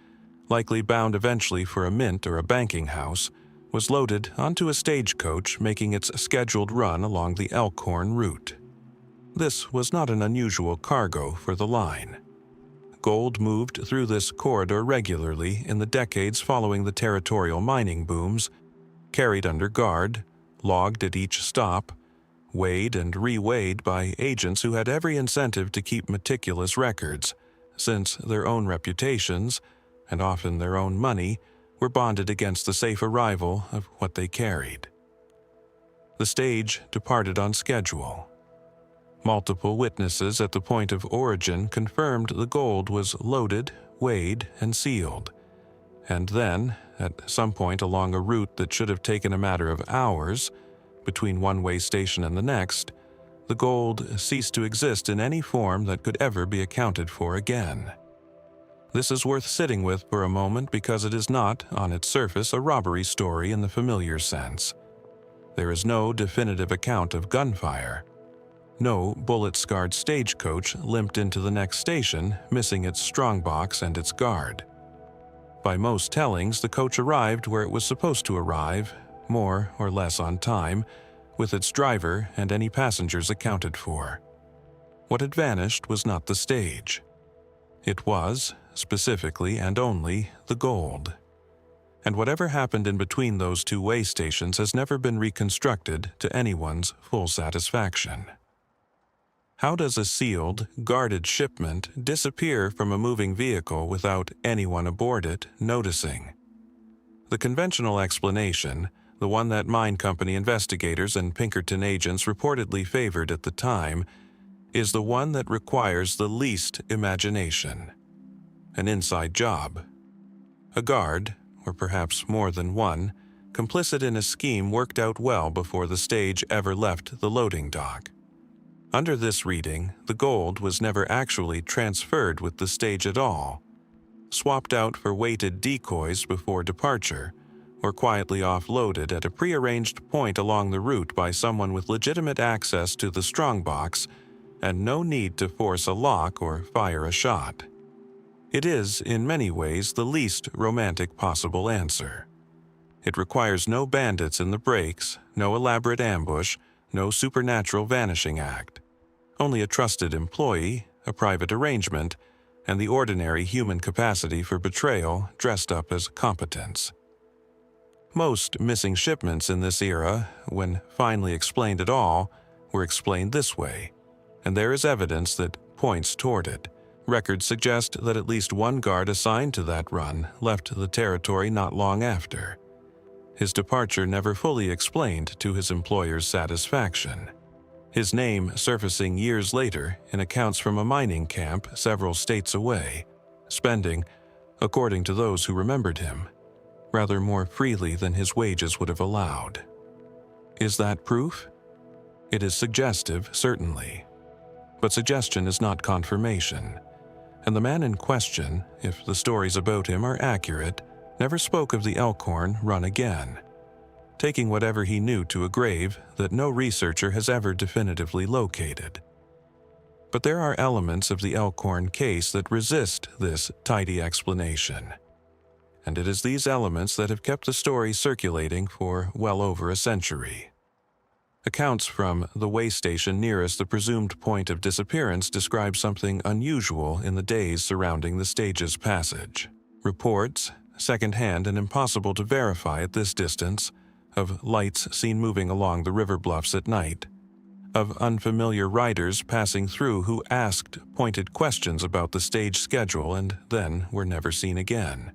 likely bound eventually for a mint or a banking house, was loaded onto a stagecoach making its scheduled run along the Elkhorn route. This was not an unusual cargo for the line. Gold moved through this corridor regularly in the decades following the territorial mining booms, carried under guard, logged at each stop, weighed and reweighed by agents who had every incentive to keep meticulous records, since their own reputations, and often their own money, were bonded against the safe arrival of what they carried. The stage departed on schedule. Multiple witnesses at the point of origin confirmed the gold was loaded, weighed, and sealed. And then, at some point along a route that should have taken a matter of hours, between one way station and the next, the gold ceased to exist in any form that could ever be accounted for again. This is worth sitting with for a moment because it is not, on its surface, a robbery story in the familiar sense. There is no definitive account of gunfire. No bullet-scarred stagecoach limped into the next station, missing its strongbox and its guard. By most tellings, the coach arrived where it was supposed to arrive, more or less on time, with its driver and any passengers accounted for. What had vanished was not the stage. It was, specifically and only, the gold. And whatever happened in between those two way stations has never been reconstructed to anyone's full satisfaction. How does a sealed, guarded shipment disappear from a moving vehicle without anyone aboard it noticing? The conventional explanation, the one that mine company investigators and Pinkerton agents reportedly favored at the time, is the one that requires the least imagination. An inside job. A guard, or perhaps more than one, complicit in a scheme worked out well before the stage ever left the loading dock. Under this reading, the gold was never actually transferred with the stage at all, swapped out for weighted decoys before departure, or quietly offloaded at a prearranged point along the route by someone with legitimate access to the strongbox and no need to force a lock or fire a shot. It is, in many ways, the least romantic possible answer. It requires no bandits in the breaks, no elaborate ambush, no supernatural vanishing act. Only a trusted employee, a private arrangement, and the ordinary human capacity for betrayal dressed up as competence. Most missing shipments in this era, when finally explained at all, were explained this way, and there is evidence that points toward it. Records suggest that at least one guard assigned to that run left the territory not long after. His departure never fully explained to his employer's satisfaction. His name surfacing years later in accounts from a mining camp several states away, spending, according to those who remembered him, rather more freely than his wages would have allowed. Is that proof? It is suggestive, certainly. But suggestion is not confirmation, and the man in question, if the stories about him are accurate, never spoke of the Elkhorn run again, taking whatever he knew to a grave that no researcher has ever definitively located. But there are elements of the Elkhorn case that resist this tidy explanation, and it is these elements that have kept the story circulating for well over a century. Accounts from the way station nearest the presumed point of disappearance describe something unusual in the days surrounding the stage's passage. Reports, second-hand and impossible to verify at this distance, of lights seen moving along the river bluffs at night, of unfamiliar riders passing through who asked pointed questions about the stage schedule and then were never seen again.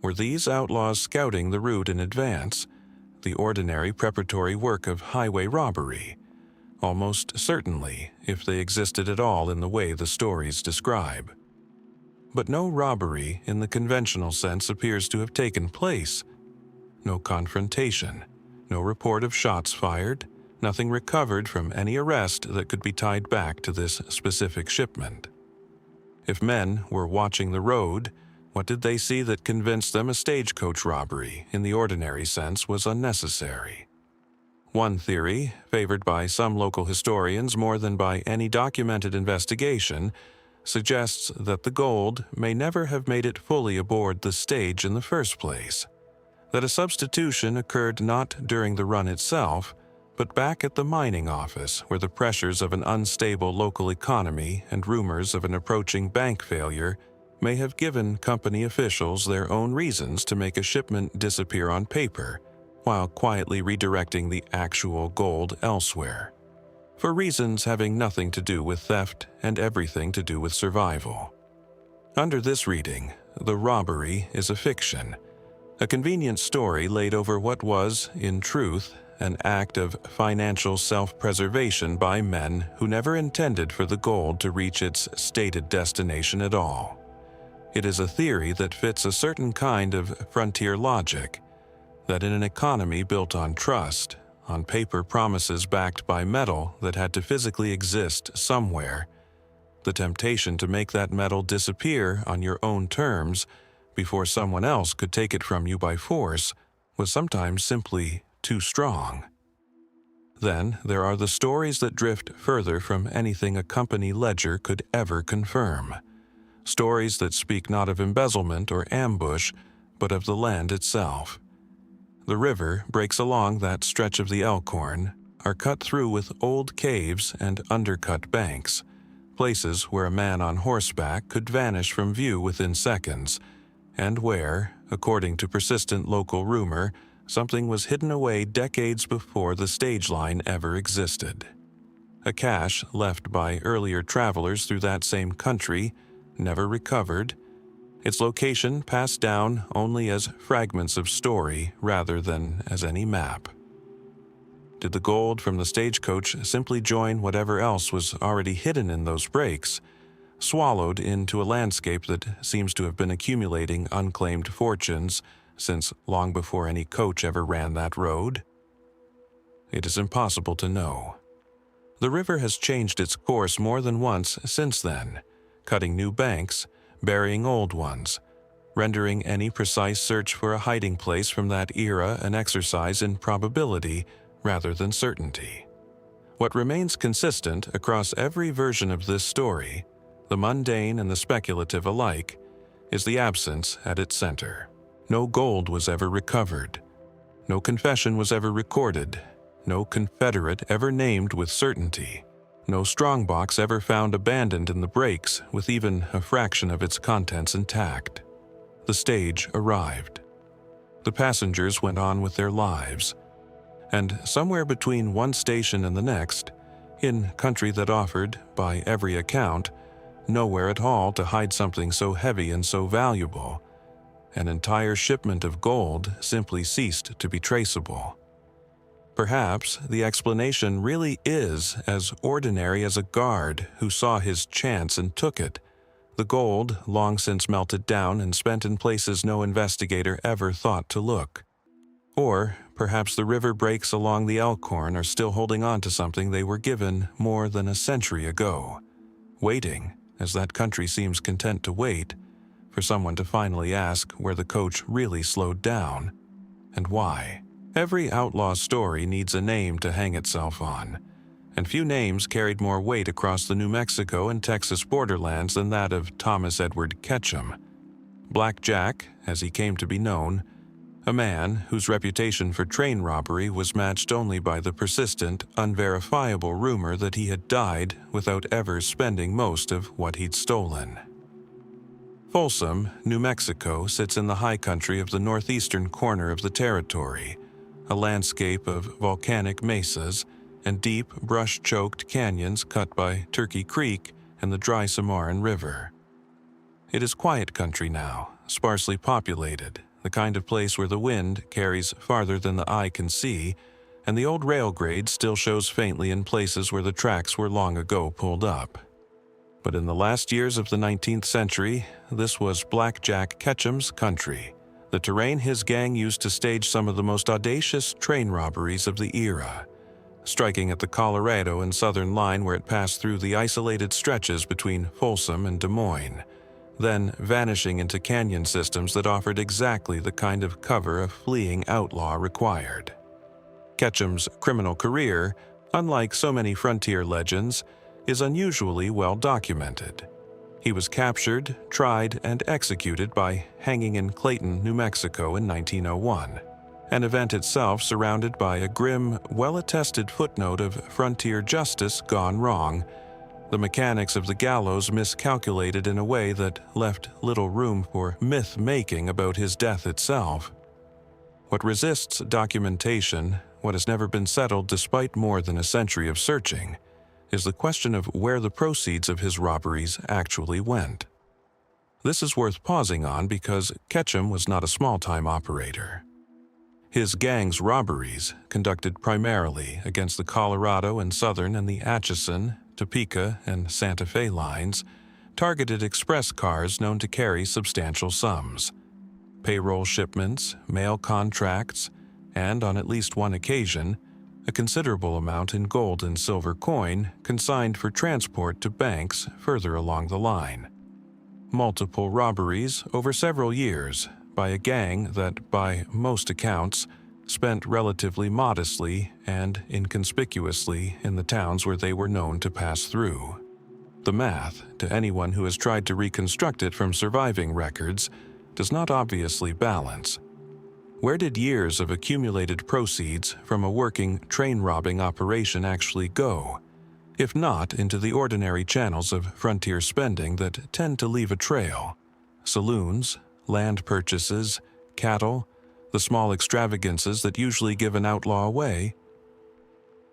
Were these outlaws scouting the route in advance, the ordinary preparatory work of highway robbery? Almost certainly, if they existed at all in the way the stories describe. But no robbery in the conventional sense appears to have taken place. No confrontation, no report of shots fired, nothing recovered from any arrest that could be tied back to this specific shipment. If men were watching the road, what did they see that convinced them a stagecoach robbery, in the ordinary sense, was unnecessary? One theory, favored by some local historians more than by any documented investigation, suggests that the gold may never have made it fully aboard the stage in the first place, that a substitution occurred not during the run itself, but back at the mining office, where the pressures of an unstable local economy and rumors of an approaching bank failure may have given company officials their own reasons to make a shipment disappear on paper, while quietly redirecting the actual gold elsewhere, for reasons having nothing to do with theft and everything to do with survival. Under this reading, the robbery is a fiction, a convenient story laid over what was, in truth, an act of financial self-preservation by men who never intended for the gold to reach its stated destination at all. It is a theory that fits a certain kind of frontier logic, that in an economy built on trust, on paper promises backed by metal that had to physically exist somewhere, the temptation to make that metal disappear on your own terms before someone else could take it from you by force was sometimes simply too strong. Then there are the stories that drift further from anything a company ledger could ever confirm. Stories that speak not of embezzlement or ambush, but of the land itself. The river breaks along that stretch of the Elkhorn, are cut through with old caves and undercut banks, places where a man on horseback could vanish from view within seconds, and where, according to persistent local rumor, something was hidden away decades before the stage line ever existed. A cache left by earlier travelers through that same country, never recovered, its location passed down only as fragments of story rather than as any map. Did the gold from the stagecoach simply join whatever else was already hidden in those breaks, swallowed into a landscape that seems to have been accumulating unclaimed fortunes since long before any coach ever ran that road? It is impossible to know. The river has changed its course more than once since then, cutting new banks, burying old ones, rendering any precise search for a hiding place from that era an exercise in probability rather than certainty. What remains consistent across every version of this story, the mundane and the speculative alike, is the absence at its center. No gold was ever recovered. No confession was ever recorded. No Confederate ever named with certainty. No strongbox ever found abandoned in the breaks with even a fraction of its contents intact. The stage arrived. The passengers went on with their lives. And somewhere between one station and the next, in country that offered, by every account, nowhere at all to hide something so heavy and so valuable, an entire shipment of gold simply ceased to be traceable. Perhaps the explanation really is as ordinary as a guard who saw his chance and took it, the gold long since melted down and spent in places no investigator ever thought to look. Or perhaps the river breaks along the Elkhorn are still holding on to something they were given more than a century ago, waiting, as that country seems content to wait, for someone to finally ask where the coach really slowed down, and why. Every outlaw story needs a name to hang itself on, and few names carried more weight across the New Mexico and Texas borderlands than that of Thomas Edward Ketchum. Black Jack, as he came to be known, a man whose reputation for train robbery was matched only by the persistent, unverifiable rumor that he had died without ever spending most of what he'd stolen. Folsom, New Mexico sits in the high country of the northeastern corner of the territory, a landscape of volcanic mesas and deep, brush-choked canyons cut by Turkey Creek and the dry Samarran River. It is quiet country now, sparsely populated, the kind of place where the wind carries farther than the eye can see, and the old rail grade still shows faintly in places where the tracks were long ago pulled up. But in the last years of the 19th century, this was Blackjack Ketchum's country, the terrain his gang used to stage some of the most audacious train robberies of the era, striking at the Colorado and Southern line where it passed through the isolated stretches between Folsom and Des Moines, then vanishing into canyon systems that offered exactly the kind of cover a fleeing outlaw required. Ketchum's criminal career, unlike so many frontier legends, is unusually well documented. He was captured, tried, and executed by hanging in Clayton, New Mexico in 1901, an event itself surrounded by a grim, well-attested footnote of frontier justice gone wrong, the mechanics of the gallows miscalculated in a way that left little room for myth-making about his death itself. What resists documentation, what has never been settled despite more than a century of searching, is the question of where the proceeds of his robberies actually went. This is worth pausing on because Ketchum was not a small-time operator. His gang's robberies, conducted primarily against the Colorado and Southern and the Atchison, Topeka, and Santa Fe lines, targeted express cars known to carry substantial sums. Payroll shipments, mail contracts, and on at least one occasion, a considerable amount in gold and silver coin consigned for transport to banks further along the line. Multiple robberies over several years by a gang that, by most accounts, spent relatively modestly and inconspicuously in the towns where they were known to pass through. The math, to anyone who has tried to reconstruct it from surviving records, does not obviously balance. Where did years of accumulated proceeds from a working train-robbing operation actually go, if not into the ordinary channels of frontier spending that tend to leave a trail? Saloons, land purchases, cattle, the small extravagances that usually give an outlaw away?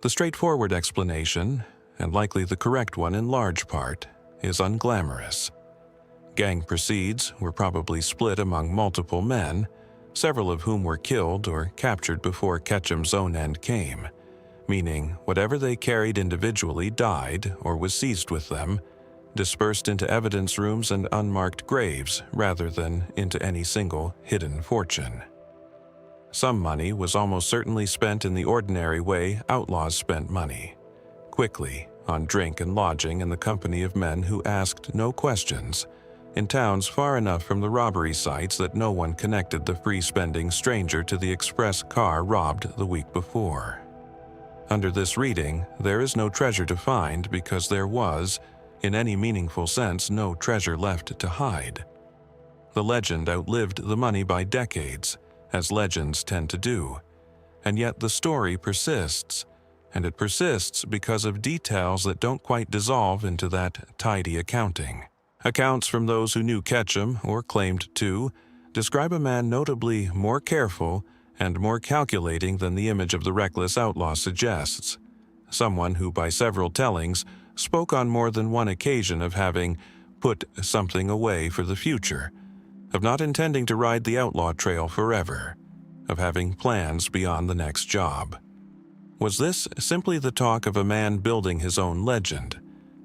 The straightforward explanation, and likely the correct one in large part, is unglamorous. Gang proceeds were probably split among multiple men, several of whom were killed or captured before Ketchum's own end came, meaning whatever they carried individually died or was seized with them, dispersed into evidence rooms and unmarked graves rather than into any single hidden fortune. Some money was almost certainly spent in the ordinary way outlaws spent money, quickly, on drink and lodging in the company of men who asked no questions, in towns far enough from the robbery sites that no one connected the free-spending stranger to the express car robbed the week before. Under this reading, there is no treasure to find because there was, in any meaningful sense, no treasure left to hide. The legend outlived the money by decades, as legends tend to do, and yet the story persists, and it persists because of details that don't quite dissolve into that tidy accounting. Accounts from those who knew Ketchum, or claimed to, describe a man notably more careful and more calculating than the image of the reckless outlaw suggests. Someone who, by several tellings, spoke on more than one occasion of having put something away for the future, of not intending to ride the outlaw trail forever, of having plans beyond the next job. Was this simply the talk of a man building his own legend,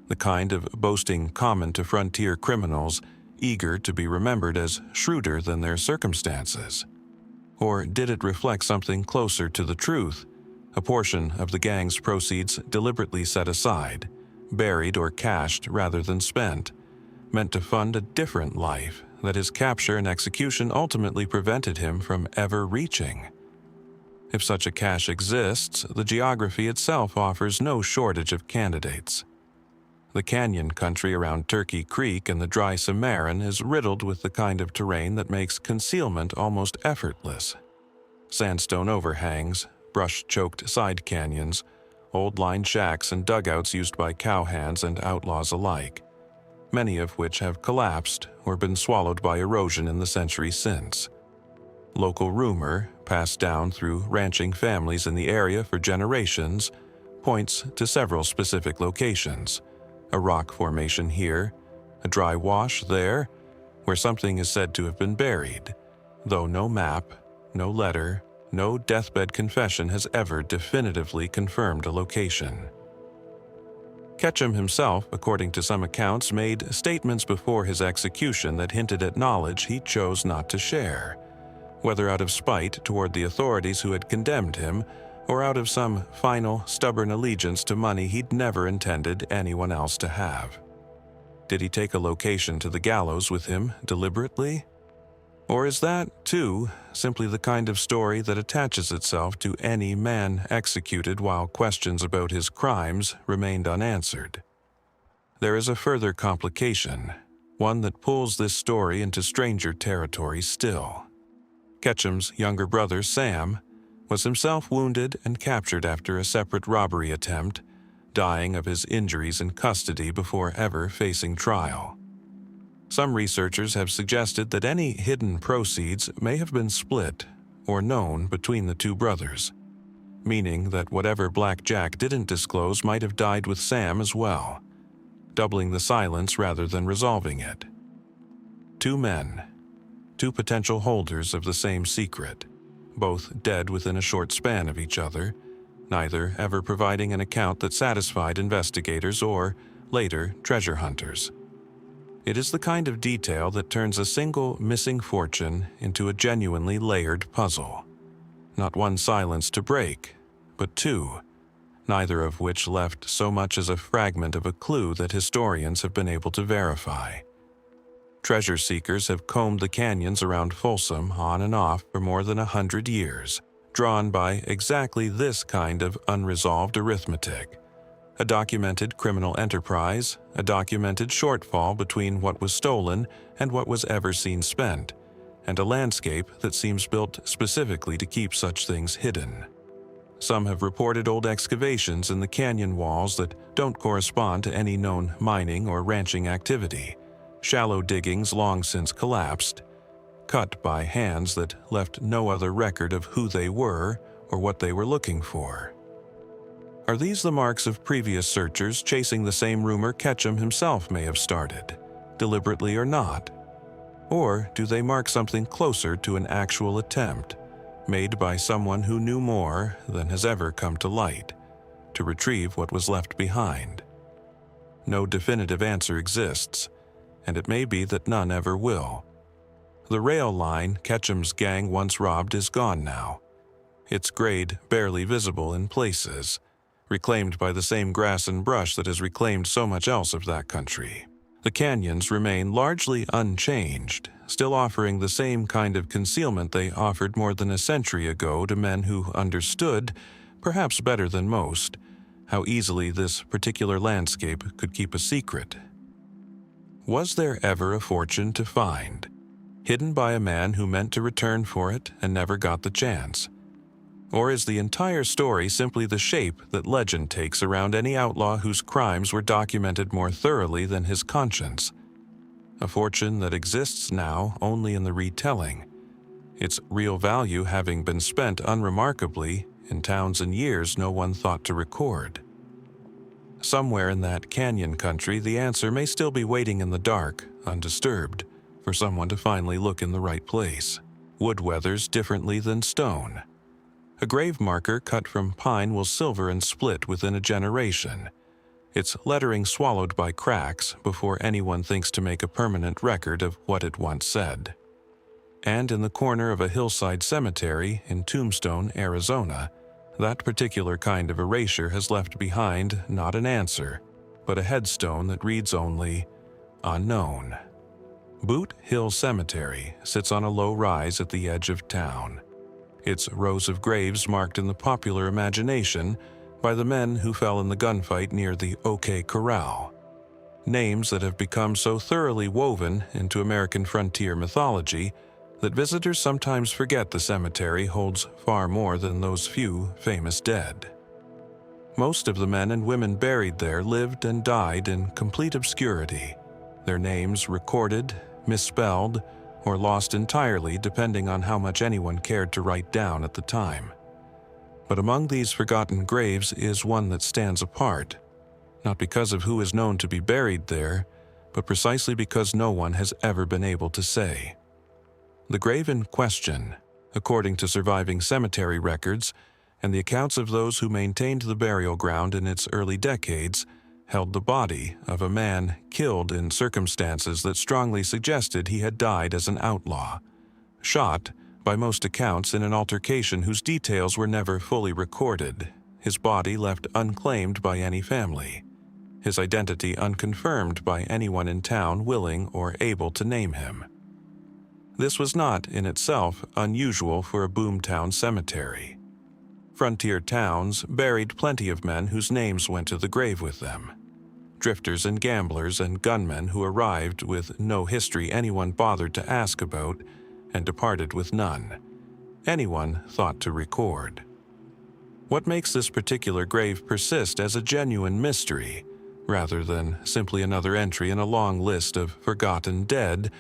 the kind of boasting common to frontier criminals eager to be remembered as shrewder than their circumstances? Or did it reflect something closer to the truth, a portion of the gang's proceeds deliberately set aside, buried or cashed rather than spent, meant to fund a different life that his capture and execution ultimately prevented him from ever reaching? If such a cache exists, the geography itself offers no shortage of candidates. The canyon country around Turkey Creek and the dry Samarran is riddled with the kind of terrain that makes concealment almost effortless. Sandstone overhangs, brush-choked side canyons, old-line shacks and dugouts used by cowhands and outlaws alike, many of which have collapsed or been swallowed by erosion in the centuries since. Local rumor, passed down through ranching families in the area for generations, points to several specific locations. A rock formation here, a dry wash there, where something is said to have been buried, though no map, no letter, no deathbed confession has ever definitively confirmed a location. Ketchum himself, according to some accounts, made statements before his execution that hinted at knowledge he chose not to share, whether out of spite toward the authorities who had condemned him, or out of some final, stubborn allegiance to money he'd never intended anyone else to have. Did he take a location to the gallows with him deliberately? Or is that, too, simply the kind of story that attaches itself to any man executed while questions about his crimes remained unanswered? There is a further complication, one that pulls this story into stranger territory still. Ketchum's younger brother, Sam, was himself wounded and captured after a separate robbery attempt, dying of his injuries in custody before ever facing trial. Some researchers have suggested that any hidden proceeds may have been split or known between the two brothers, meaning that whatever Black Jack didn't disclose might have died with Sam as well, doubling the silence rather than resolving it. Two men, two potential holders of the same secret, both dead within a short span of each other, neither ever providing an account that satisfied investigators or, later, treasure hunters. It is the kind of detail that turns a single missing fortune into a genuinely layered puzzle. Not one silence to break, but two, neither of which left so much as a fragment of a clue that historians have been able to verify. Treasure seekers have combed the canyons around Folsom on and off for more than 100 years, drawn by exactly this kind of unresolved arithmetic. A documented criminal enterprise, a documented shortfall between what was stolen and what was ever seen spent, and a landscape that seems built specifically to keep such things hidden. Some have reported old excavations in the canyon walls that don't correspond to any known mining or ranching activity, shallow diggings long since collapsed, cut by hands that left no other record of who they were or what they were looking for. Are these the marks of previous searchers chasing the same rumor Ketchum himself may have started, deliberately or not? Or do they mark something closer to an actual attempt, made by someone who knew more than has ever come to light, to retrieve what was left behind? No definitive answer exists, and it may be that none ever will. The rail line Ketchum's gang once robbed is gone now, its grade barely visible in places, reclaimed by the same grass and brush that has reclaimed so much else of that country. The canyons remain largely unchanged, still offering the same kind of concealment they offered more than a century ago to men who understood, perhaps better than most, how easily this particular landscape could keep a secret. Was there ever a fortune to find, hidden by a man who meant to return for it and never got the chance? Or is the entire story simply the shape that legend takes around any outlaw whose crimes were documented more thoroughly than his conscience? A fortune that exists now only in the retelling, its real value having been spent unremarkably in towns and years no one thought to record. Somewhere in that canyon country, the answer may still be waiting in the dark, undisturbed, for someone to finally look in the right place. Wood weathers differently than stone. A grave marker cut from pine will silver and split within a generation, its lettering swallowed by cracks before anyone thinks to make a permanent record of what it once said. And in the corner of a hillside cemetery in Tombstone, Arizona, that particular kind of erasure has left behind not an answer, but a headstone that reads only, "Unknown." Boot Hill Cemetery sits on a low rise at the edge of town, its rows of graves marked in the popular imagination by the men who fell in the gunfight near the OK Corral. Names that have become so thoroughly woven into American frontier mythology that visitors sometimes forget the cemetery holds far more than those few famous dead. Most of the men and women buried there lived and died in complete obscurity, their names recorded, misspelled, or lost entirely depending on how much anyone cared to write down at the time. But among these forgotten graves is one that stands apart, not because of who is known to be buried there, but precisely because no one has ever been able to say. The grave in question, according to surviving cemetery records and the accounts of those who maintained the burial ground in its early decades, held the body of a man killed in circumstances that strongly suggested he had died as an outlaw, shot, by most accounts, in an altercation whose details were never fully recorded, his body left unclaimed by any family, his identity unconfirmed by anyone in town willing or able to name him. This was not, in itself, unusual for a boomtown cemetery. Frontier towns buried plenty of men whose names went to the grave with them. Drifters and gamblers and gunmen who arrived with no history anyone bothered to ask about and departed with none anyone thought to record. What makes this particular grave persist as a genuine mystery, rather than simply another entry in a long list of forgotten dead,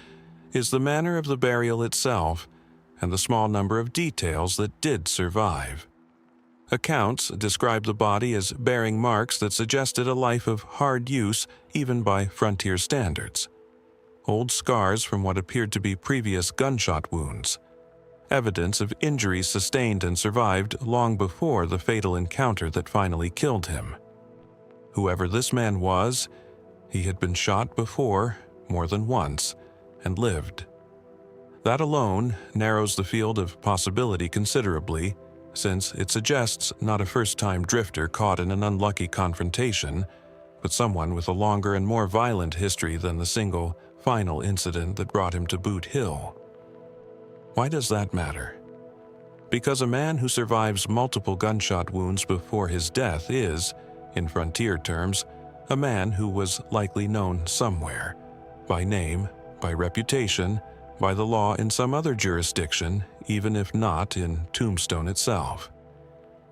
is the manner of the burial itself and the small number of details that did survive. Accounts describe the body as bearing marks that suggested a life of hard use even by frontier standards. Old scars from what appeared to be previous gunshot wounds, evidence of injuries sustained and survived long before the fatal encounter that finally killed him. Whoever this man was, he had been shot before, more than once, and lived. That alone narrows the field of possibility considerably, since it suggests not a first-time drifter caught in an unlucky confrontation, but someone with a longer and more violent history than the single, final incident that brought him to Boot Hill. Why does that matter? Because a man who survives multiple gunshot wounds before his death is, in frontier terms, a man who was likely known somewhere, by name, by reputation, by the law in some other jurisdiction, even if not in Tombstone itself.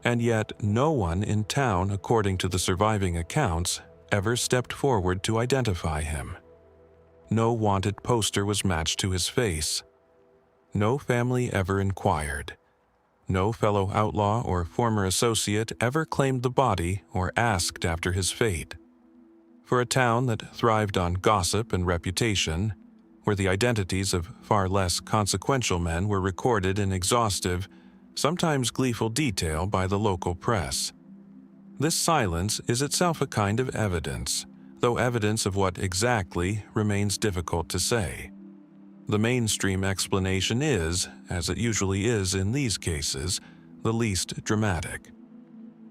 And yet no one in town, according to the surviving accounts, ever stepped forward to identify him. No wanted poster was matched to his face. No family ever inquired. No fellow outlaw or former associate ever claimed the body or asked after his fate. For a town that thrived on gossip and reputation, where the identities of far less consequential men were recorded in exhaustive, sometimes gleeful detail by the local press. This silence is itself a kind of evidence, though evidence of what exactly remains difficult to say. The mainstream explanation is, as it usually is in these cases, the least dramatic.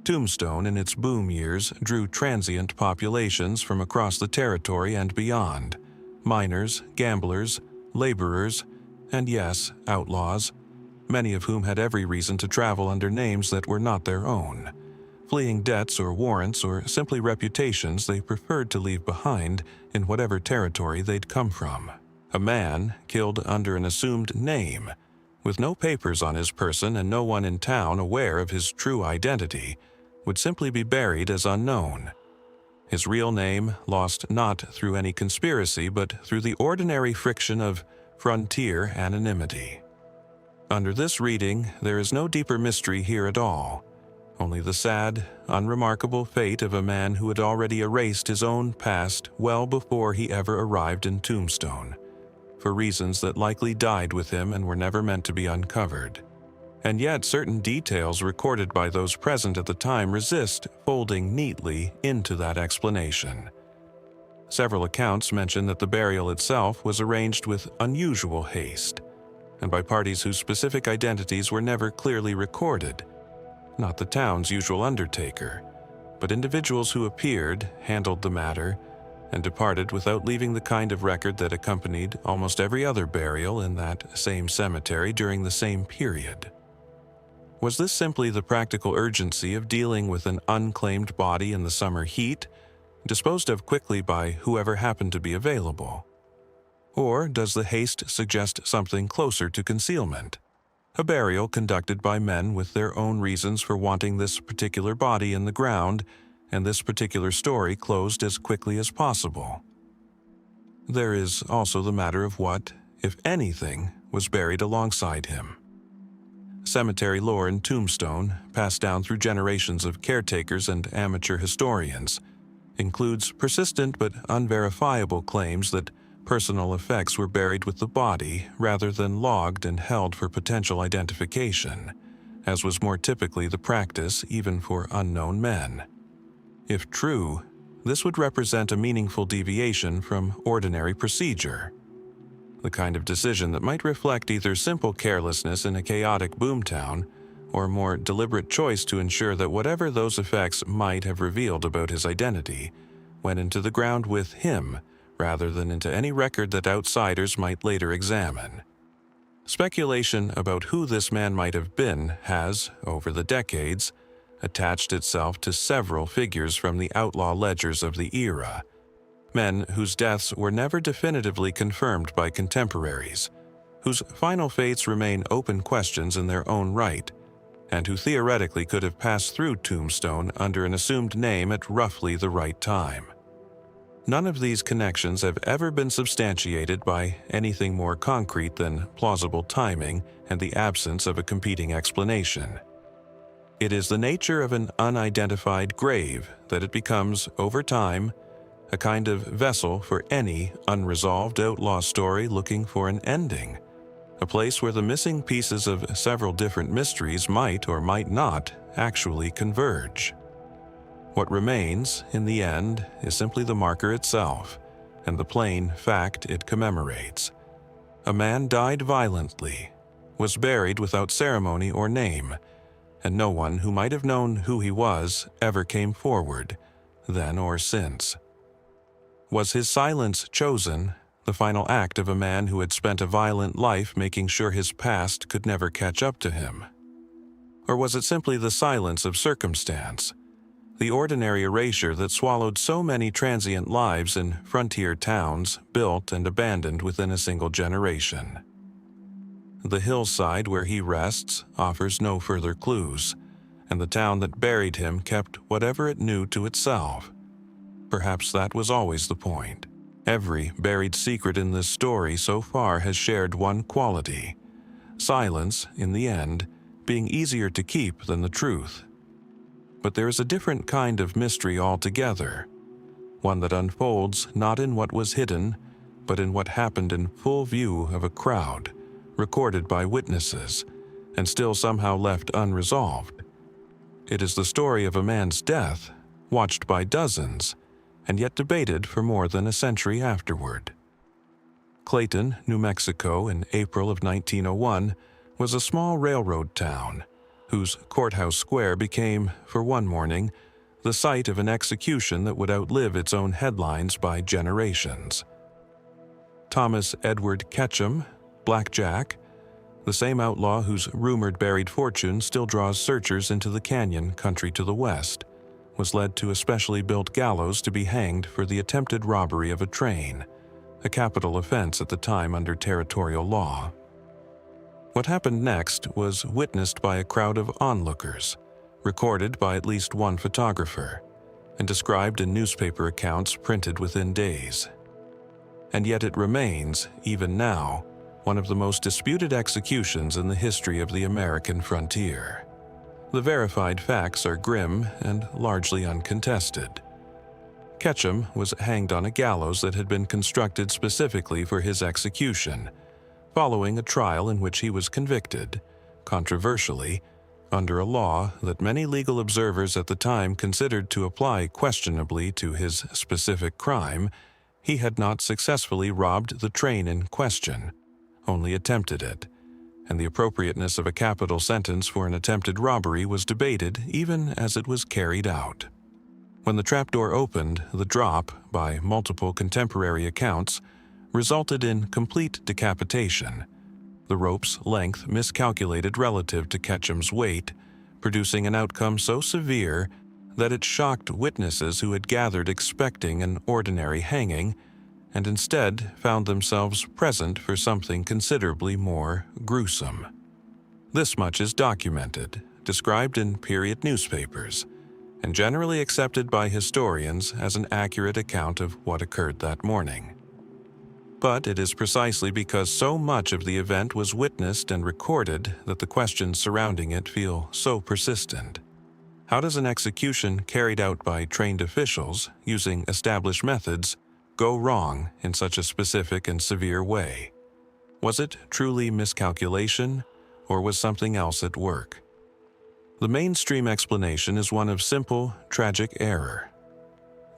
Tombstone in its boom years drew transient populations from across the territory and beyond, miners, gamblers, laborers, and yes, outlaws, many of whom had every reason to travel under names that were not their own, fleeing debts or warrants or simply reputations they preferred to leave behind in whatever territory they'd come from. A man killed under an assumed name, with no papers on his person and no one in town aware of his true identity, would simply be buried as unknown. His real name lost not through any conspiracy but through the ordinary friction of frontier anonymity. Under this reading, there is no deeper mystery here at all, only the sad, unremarkable fate of a man who had already erased his own past well before he ever arrived in Tombstone, for reasons that likely died with him and were never meant to be uncovered. And yet certain details recorded by those present at the time resist folding neatly into that explanation. Several accounts mention that the burial itself was arranged with unusual haste, and by parties whose specific identities were never clearly recorded. Not the town's usual undertaker, but individuals who appeared, handled the matter, and departed without leaving the kind of record that accompanied almost every other burial in that same cemetery during the same period. Was this simply the practical urgency of dealing with an unclaimed body in the summer heat, disposed of quickly by whoever happened to be available? Or does the haste suggest something closer to concealment? A burial conducted by men with their own reasons for wanting this particular body in the ground and this particular story closed as quickly as possible. There is also the matter of what, if anything, was buried alongside him. Cemetery lore and tombstone, passed down through generations of caretakers and amateur historians, includes persistent but unverifiable claims that personal effects were buried with the body rather than logged and held for potential identification, as was more typically the practice even for unknown men. If true, this would represent a meaningful deviation from ordinary procedure, the kind of decision that might reflect either simple carelessness in a chaotic boomtown or a more deliberate choice to ensure that whatever those effects might have revealed about his identity went into the ground with him rather than into any record that outsiders might later examine. Speculation about who this man might have been has, over the decades, attached itself to several figures from the outlaw ledgers of the era, men whose deaths were never definitively confirmed by contemporaries, whose final fates remain open questions in their own right, and who theoretically could have passed through Tombstone under an assumed name at roughly the right time. None of these connections have ever been substantiated by anything more concrete than plausible timing and the absence of a competing explanation. It is the nature of an unidentified grave that it becomes, over time, a kind of vessel for any unresolved outlaw story looking for an ending, a place where the missing pieces of several different mysteries might or might not actually converge. What remains, in the end, is simply the marker itself and the plain fact it commemorates. A man died violently, was buried without ceremony or name, and no one who might have known who he was ever came forward, then or since. Was his silence chosen, the final act of a man who had spent a violent life making sure his past could never catch up to him? Or was it simply the silence of circumstance, the ordinary erasure that swallowed so many transient lives in frontier towns built and abandoned within a single generation? The hillside where he rests offers no further clues, and the town that buried him kept whatever it knew to itself. Perhaps that was always the point. Every buried secret in this story so far has shared one quality: silence, in the end, being easier to keep than the truth. But there is a different kind of mystery altogether, one that unfolds not in what was hidden, but in what happened in full view of a crowd, recorded by witnesses, and still somehow left unresolved. It is the story of a man's death, watched by dozens, and yet debated for more than a century afterward. Clayton, New Mexico, in April of 1901, was a small railroad town, whose courthouse square became, for one morning, the site of an execution that would outlive its own headlines by generations. Thomas Edward Ketchum, Black Jack, the same outlaw whose rumored buried fortune still draws searchers into the canyon country to the west, was led to a specially built gallows to be hanged for the attempted robbery of a train, a capital offense at the time under territorial law. What happened next was witnessed by a crowd of onlookers, recorded by at least one photographer, and described in newspaper accounts printed within days. And yet it remains, even now, one of the most disputed executions in the history of the American frontier. The verified facts are grim and largely uncontested. Ketchum was hanged on a gallows that had been constructed specifically for his execution, following a trial in which he was convicted, controversially, under a law that many legal observers at the time considered to apply questionably to his specific crime. He had not successfully robbed the train in question, only attempted it, and the appropriateness of a capital sentence for an attempted robbery was debated even as it was carried out. When the trapdoor opened, the drop, by multiple contemporary accounts, resulted in complete decapitation, the rope's length miscalculated relative to Ketchum's weight, producing an outcome so severe that it shocked witnesses who had gathered expecting an ordinary hanging, and instead found themselves present for something considerably more gruesome. This much is documented, described in period newspapers, and generally accepted by historians as an accurate account of what occurred that morning. But it is precisely because so much of the event was witnessed and recorded that the questions surrounding it feel so persistent. How does an execution carried out by trained officials, using established methods, go wrong in such a specific and severe way? Was it truly miscalculation, or was something else at work? The mainstream explanation is one of simple, tragic error.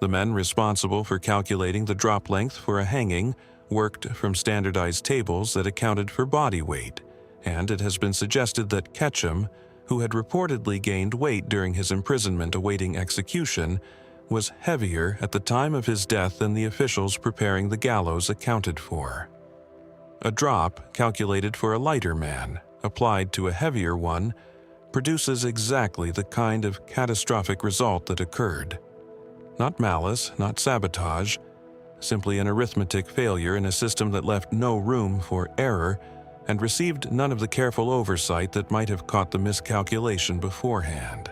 The men responsible for calculating the drop length for a hanging worked from standardized tables that accounted for body weight, and it has been suggested that Ketchum, who had reportedly gained weight during his imprisonment awaiting execution, was heavier at the time of his death than the officials preparing the gallows accounted for. A drop calculated for a lighter man, applied to a heavier one, produces exactly the kind of catastrophic result that occurred. Not malice, not sabotage, simply an arithmetic failure in a system that left no room for error and received none of the careful oversight that might have caught the miscalculation beforehand.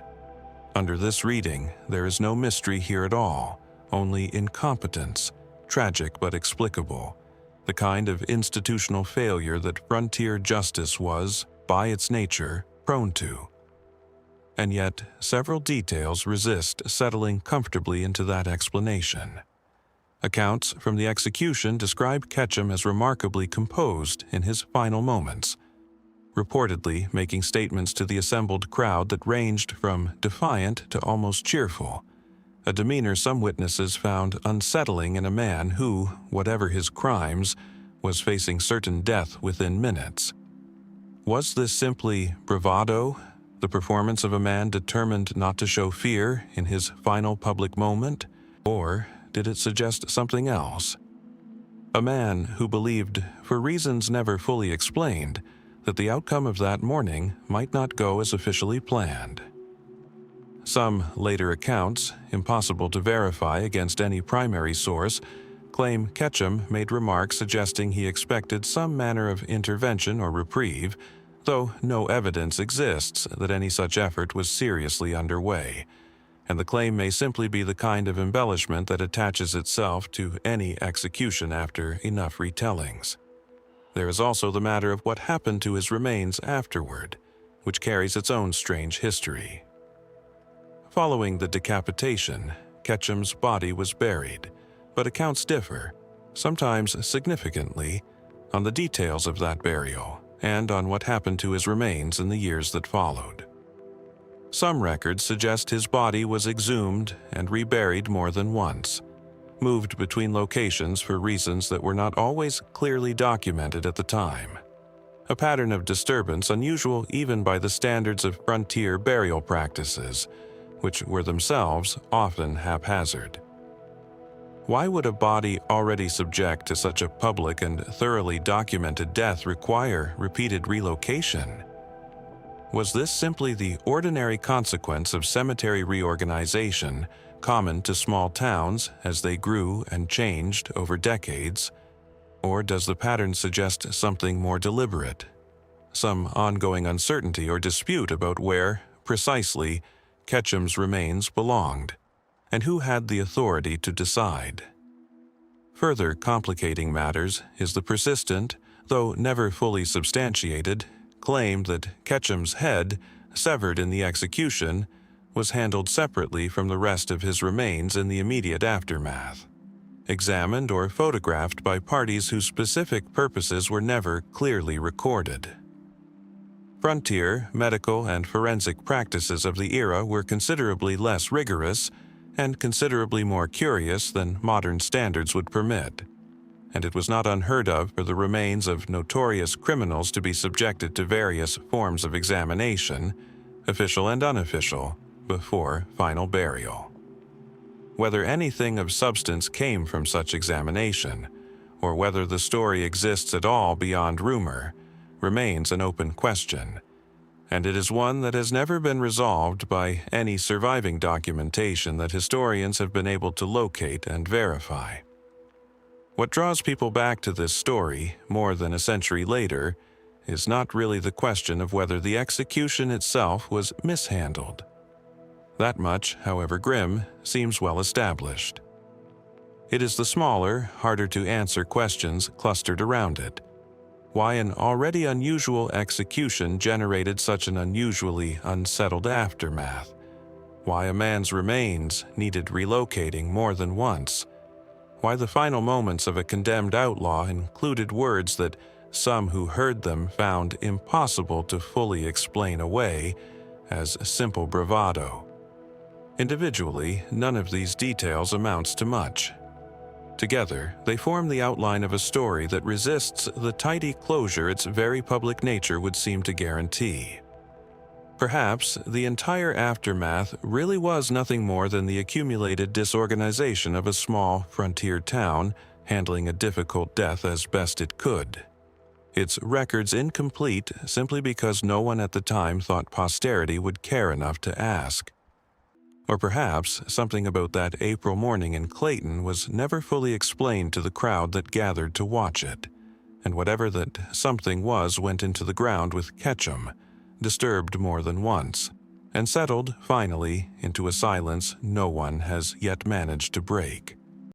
Under this reading, there is no mystery here at all, only incompetence, tragic but explicable, the kind of institutional failure that frontier justice was, by its nature, prone to. And yet, several details resist settling comfortably into that explanation. Accounts from the execution describe Ketchum as remarkably composed in his final moments, reportedly making statements to the assembled crowd that ranged from defiant to almost cheerful, a demeanor some witnesses found unsettling in a man who, whatever his crimes, was facing certain death within minutes. Was this simply bravado, the performance of a man determined not to show fear in his final public moment, or did it suggest something else? A man who believed, for reasons never fully explained, that the outcome of that morning might not go as officially planned. Some later accounts, impossible to verify against any primary source, claim Ketchum made remarks suggesting he expected some manner of intervention or reprieve, though no evidence exists that any such effort was seriously underway, and the claim may simply be the kind of embellishment that attaches itself to any execution after enough retellings. There is also the matter of what happened to his remains afterward, which carries its own strange history. Following the decapitation, Ketchum's body was buried, but accounts differ, sometimes significantly, on the details of that burial and on what happened to his remains in the years that followed. Some records suggest his body was exhumed and reburied more than once, moved between locations for reasons that were not always clearly documented at the time. A pattern of disturbance unusual even by the standards of frontier burial practices, which were themselves often haphazard. Why would a body already subject to such a public and thoroughly documented death require repeated relocation? Was this simply the ordinary consequence of cemetery reorganization, common to small towns as they grew and changed over decades? Or does the pattern suggest something more deliberate? Some ongoing uncertainty or dispute about where, precisely, Ketchum's remains belonged, and who had the authority to decide? Further complicating matters is the persistent, though never fully substantiated, claim that Ketchum's head, severed in the execution, was handled separately from the rest of his remains in the immediate aftermath, examined or photographed by parties whose specific purposes were never clearly recorded. Frontier, medical, and forensic practices of the era were considerably less rigorous and considerably more curious than modern standards would permit, and it was not unheard of for the remains of notorious criminals to be subjected to various forms of examination, official and unofficial, before final burial. Whether anything of substance came from such examination, or whether the story exists at all beyond rumor, remains an open question, and it is one that has never been resolved by any surviving documentation that historians have been able to locate and verify. What draws people back to this story, more than a century later, is not really the question of whether the execution itself was mishandled. That much, however grim, seems well established. It is the smaller, harder-to-answer questions clustered around it. Why an already unusual execution generated such an unusually unsettled aftermath? Why a man's remains needed relocating more than once? Why the final moments of a condemned outlaw included words that some who heard them found impossible to fully explain away as simple bravado. Individually, none of these details amounts to much. Together, they form the outline of a story that resists the tidy closure its very public nature would seem to guarantee. Perhaps the entire aftermath really was nothing more than the accumulated disorganization of a small frontier town handling a difficult death as best it could. Its records incomplete simply because no one at the time thought posterity would care enough to ask. Or perhaps something about that April morning in Clayton was never fully explained to the crowd that gathered to watch it, and whatever that something was went into the ground with Ketchum, disturbed more than once, and settled, finally, into a silence no one has yet managed to break.